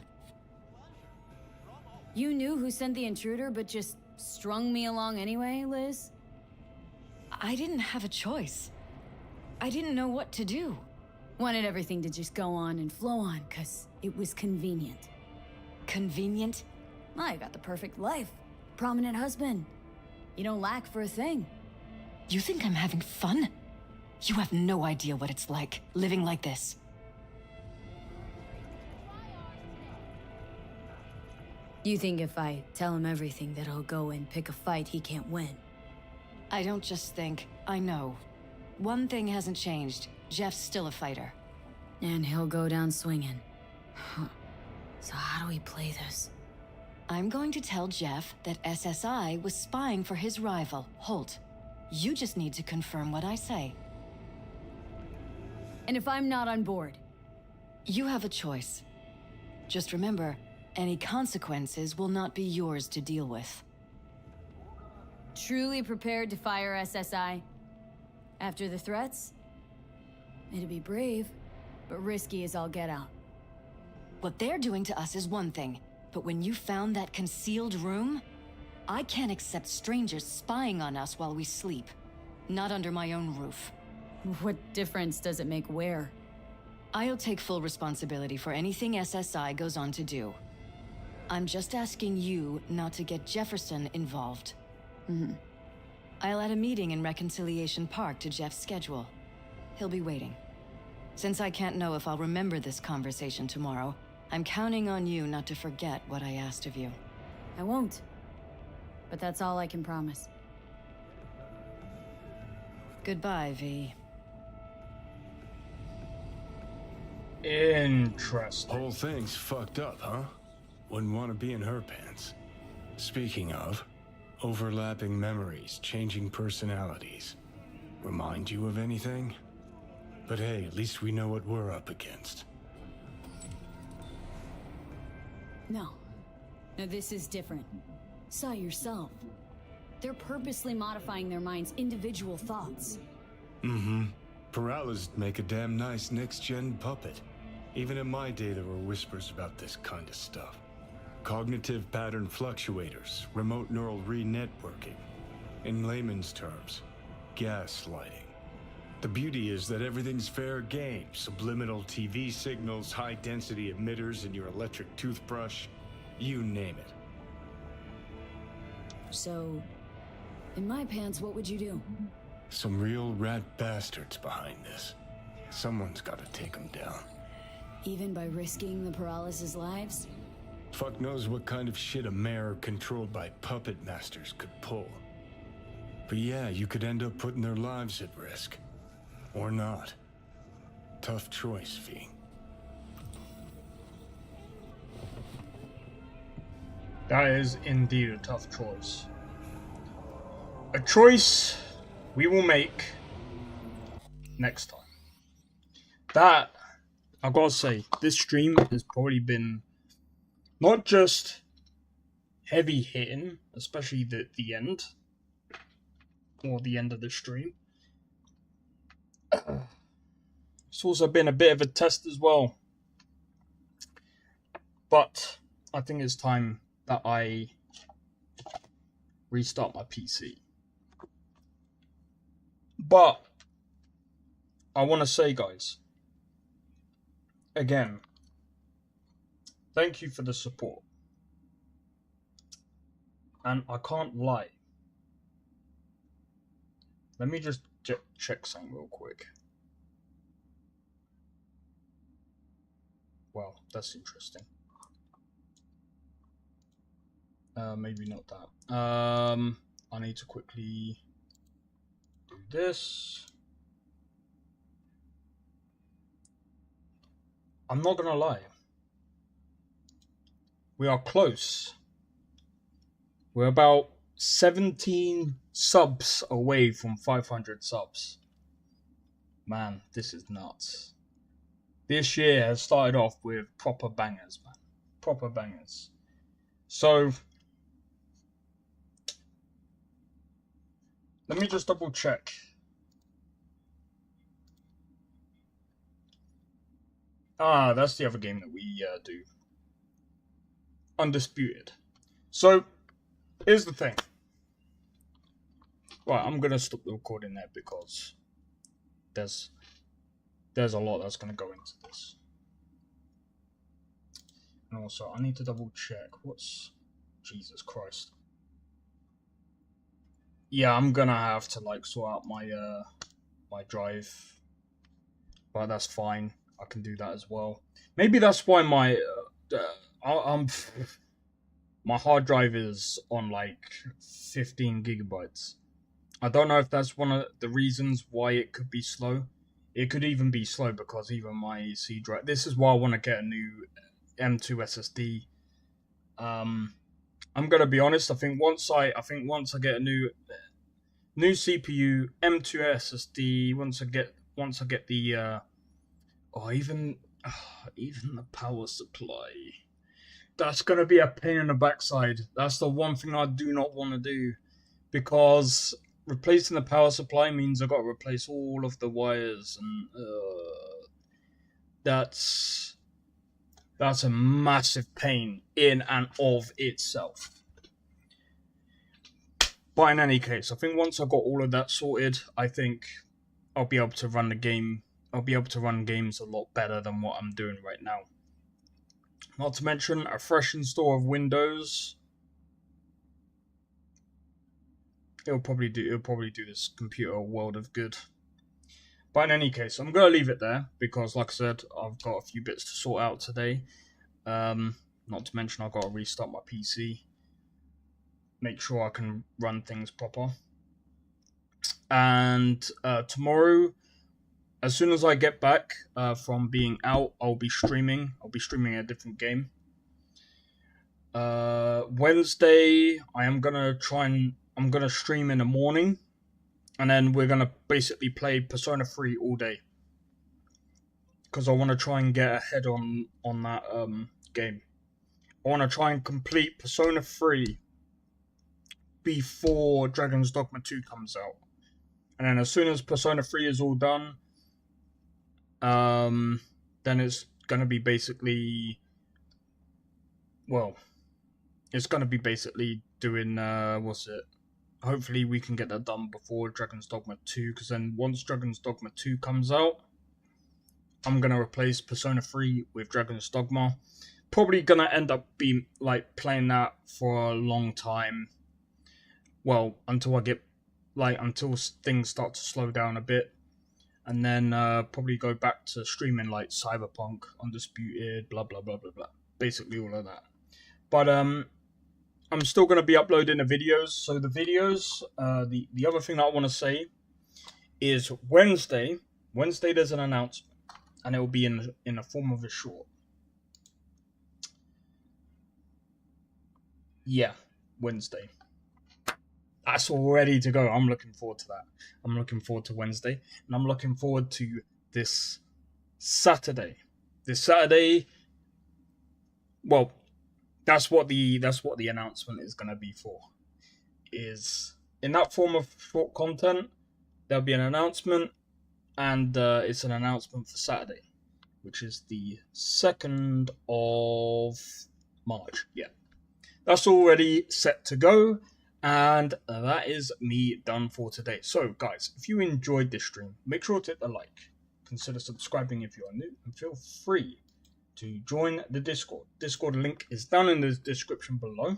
You knew who sent the intruder, but just strung me along anyway, Liz? I didn't have a choice. I didn't know what to do. Wanted everything to just go on and flow on, because it was convenient. Convenient? I got the perfect life. Prominent husband. You don't lack for a thing. You think I'm having fun? You have no idea what it's like, living like this. You think if I tell him everything that he'll go and pick a fight he can't win? I don't just think, I know. One thing hasn't changed. Jeff's still a fighter. And he'll go down swinging. So how do we play this? I'm going to tell Jeff that SSI was spying for his rival, Holt. You just need to confirm what I say. And if I'm not on board? You have a choice. Just remember, any consequences will not be yours to deal with. Truly prepared to fire SSI? After the threats? It'd be brave, but risky as all get out. What they're doing to us is one thing, but when you found that concealed room, I can't accept strangers spying on us while we sleep. Not under my own roof. What difference does it make where? I'll take full responsibility for anything SSI goes on to do. I'm just asking you not to get Jefferson involved. I'll add a meeting in Reconciliation Park to Jeff's schedule. He'll be waiting. Since I can't know if I'll remember this conversation tomorrow, I'm counting on you not to forget what I asked of you. I won't. But that's all I can promise. Goodbye, V. Interesting. Whole thing's fucked up, huh? Wouldn't want to be in her pants. Speaking of, overlapping memories, changing personalities. Remind you of anything? But hey, at least we know what we're up against. No. No, this is different. Saw yourself. They're purposely modifying their minds' individual thoughts. Peralta's make a damn nice next-gen puppet. Even in my day, there were whispers about this kind of stuff. Cognitive pattern fluctuators, remote neural re-networking. In layman's terms, gaslighting. The beauty is that everything's fair game. Subliminal TV signals, high-density emitters in your electric toothbrush. You name it. So, in my pants, what would you do? Some real rat bastards behind this. Someone's gotta take them down. Even by risking the Paralysis' lives? Fuck knows what kind of shit a mayor controlled by puppet masters could pull. But yeah, you could end up putting their lives at risk. Or not. Tough choice, V. That is indeed a tough choice. A choice we will make next time. That, I gotta say, this stream has probably been not just heavy hitting, especially the end, or the end of the stream. It's also been a bit of a test as well. But I think it's time that I restart my PC. But I want to say, guys, again, thank you for the support. And I can't lie. Let me just check something real quick. Wow, that's interesting. Maybe not that. I need to quickly do this. I'm not gonna lie. We are close. We're about 17 subs away from 500 subs. Man, this is nuts. This year has started off with proper bangers, man. Proper bangers. So, let me just double check. Ah, that's the other game that we do. Undisputed. So, here's the thing. Right, I'm gonna stop the recording there because there's a lot that's gonna go into this. And also, I need to double check. What's... Jesus Christ. Yeah, I'm gonna have to like sort out my my drive, but that's fine. I can do that as well. Maybe that's why my my hard drive is on like 15 gigabytes. I don't know if that's one of the reasons why it could be slow. It could even be slow because even my C drive. This is why I want to get a new M2 SSD. I'm gonna be honest. I think once I get a new CPU, M2 SSD. Once I get the even the power supply. That's gonna be a pain in the backside. That's the one thing I do not want to do, because replacing the power supply means I've got to replace all of the wires, and that's a massive pain in and of itself. But in any case, I think once I've got all of that sorted, I think I'll be able to run the game. I'll be able to run games a lot better than what I'm doing right now. Not to mention a fresh install of Windows. It'll probably do this computer a world of good. But in any case, I'm gonna leave it there because, like I said, I've got a few bits to sort out today. Not to mention I've got to restart my PC, make sure I can run things proper. And tomorrow, as soon as I get back from being out, I'll be streaming. I'll be streaming a different game. Wednesday, I'm gonna stream in the morning, and then we're gonna basically play Persona 3 all day, because I want to try and get ahead on that game. I want to try and complete Persona 3 before Dragon's Dogma 2 comes out, and then as soon as Persona 3 is all done, then it's gonna be basically, well, it's gonna be basically doing hopefully we can get that done before Dragon's Dogma 2, because then once Dragon's Dogma 2 comes out, I'm gonna replace Persona 3 with Dragon's Dogma. Probably gonna end up being like playing that for a long time. Well, until things start to slow down a bit, and then probably go back to streaming like Cyberpunk, Undisputed, blah blah blah blah blah. Basically all of that. But I'm still going to be uploading the videos. So the videos, the other thing that I want to say is Wednesday there's an announcement, and it will be in the form of a short. Yeah, Wednesday. That's all ready to go. I'm looking forward to that. I'm looking forward to Wednesday, and I'm looking forward to this Saturday. This Saturday, well, that's what the announcement is going to be for. Is in that form of short content, there'll be an announcement, and it's an announcement for Saturday, which is the 2nd of March. Yeah, that's already set to go. And that is me done for today. So guys, if you enjoyed this stream, make sure to hit the like. Consider subscribing if you are new, and feel free to join the Discord. Discord link is down in the description below.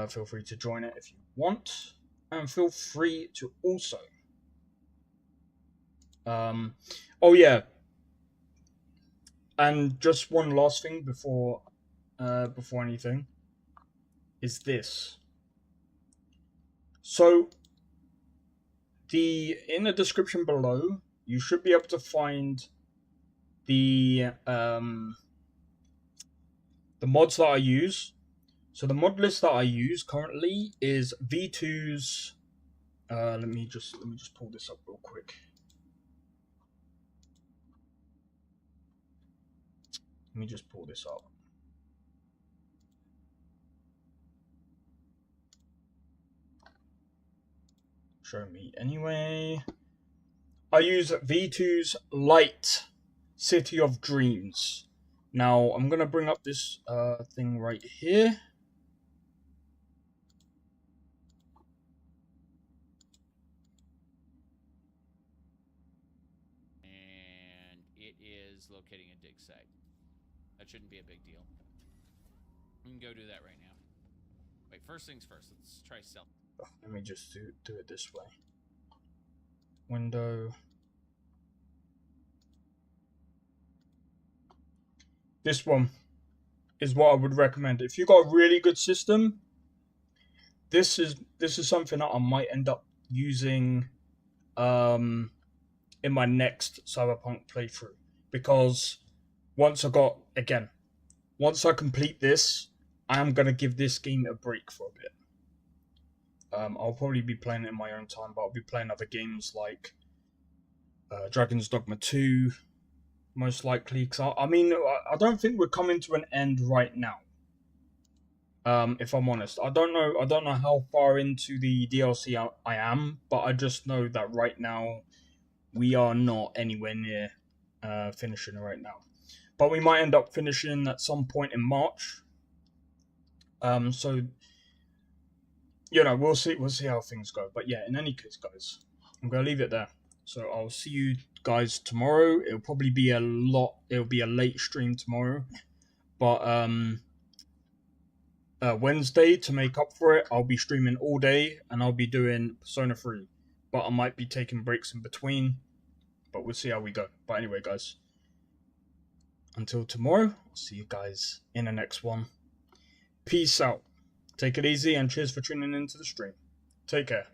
Feel free to join it if you want, and feel free to also oh yeah, and just one last thing before anything is this. So in the description below, you should be able to find the mods that I use. So the mod list that I use currently is V2's. Let me just pull this up real quick. Let me just pull this up. Show me anyway. I use V2's Light City of Dreams. Now I'm gonna bring up this thing right here. And it is locating a dig site. That shouldn't be a big deal. We can go do that right now. Wait, first things first. Let's try sell. Let me just do it this way. Window. This one is what I would recommend. If you got a really good system, this is something that I might end up using in my next Cyberpunk playthrough, because once I complete this, I am gonna give this game a break for a bit. I'll probably be playing it in my own time, but I'll be playing other games like Dragon's Dogma 2, most likely. Cause I mean, I don't think we're coming to an end right now. If I'm honest, I don't know how far into the DLC I am, but I just know that right now we are not anywhere near finishing it right now. But we might end up finishing at some point in March. So you know, we'll see how things go. But yeah, in any case, guys, I'm gonna leave it there. So I'll see you guys tomorrow. It'll probably be it'll be a late stream tomorrow. But Wednesday, to make up for it, I'll be streaming all day and I'll be doing Persona 3. But I might be taking breaks in between. But we'll see how we go. But anyway, guys, until tomorrow, I'll see you guys in the next one. Peace out. Take it easy and cheers for tuning into the stream. Take care.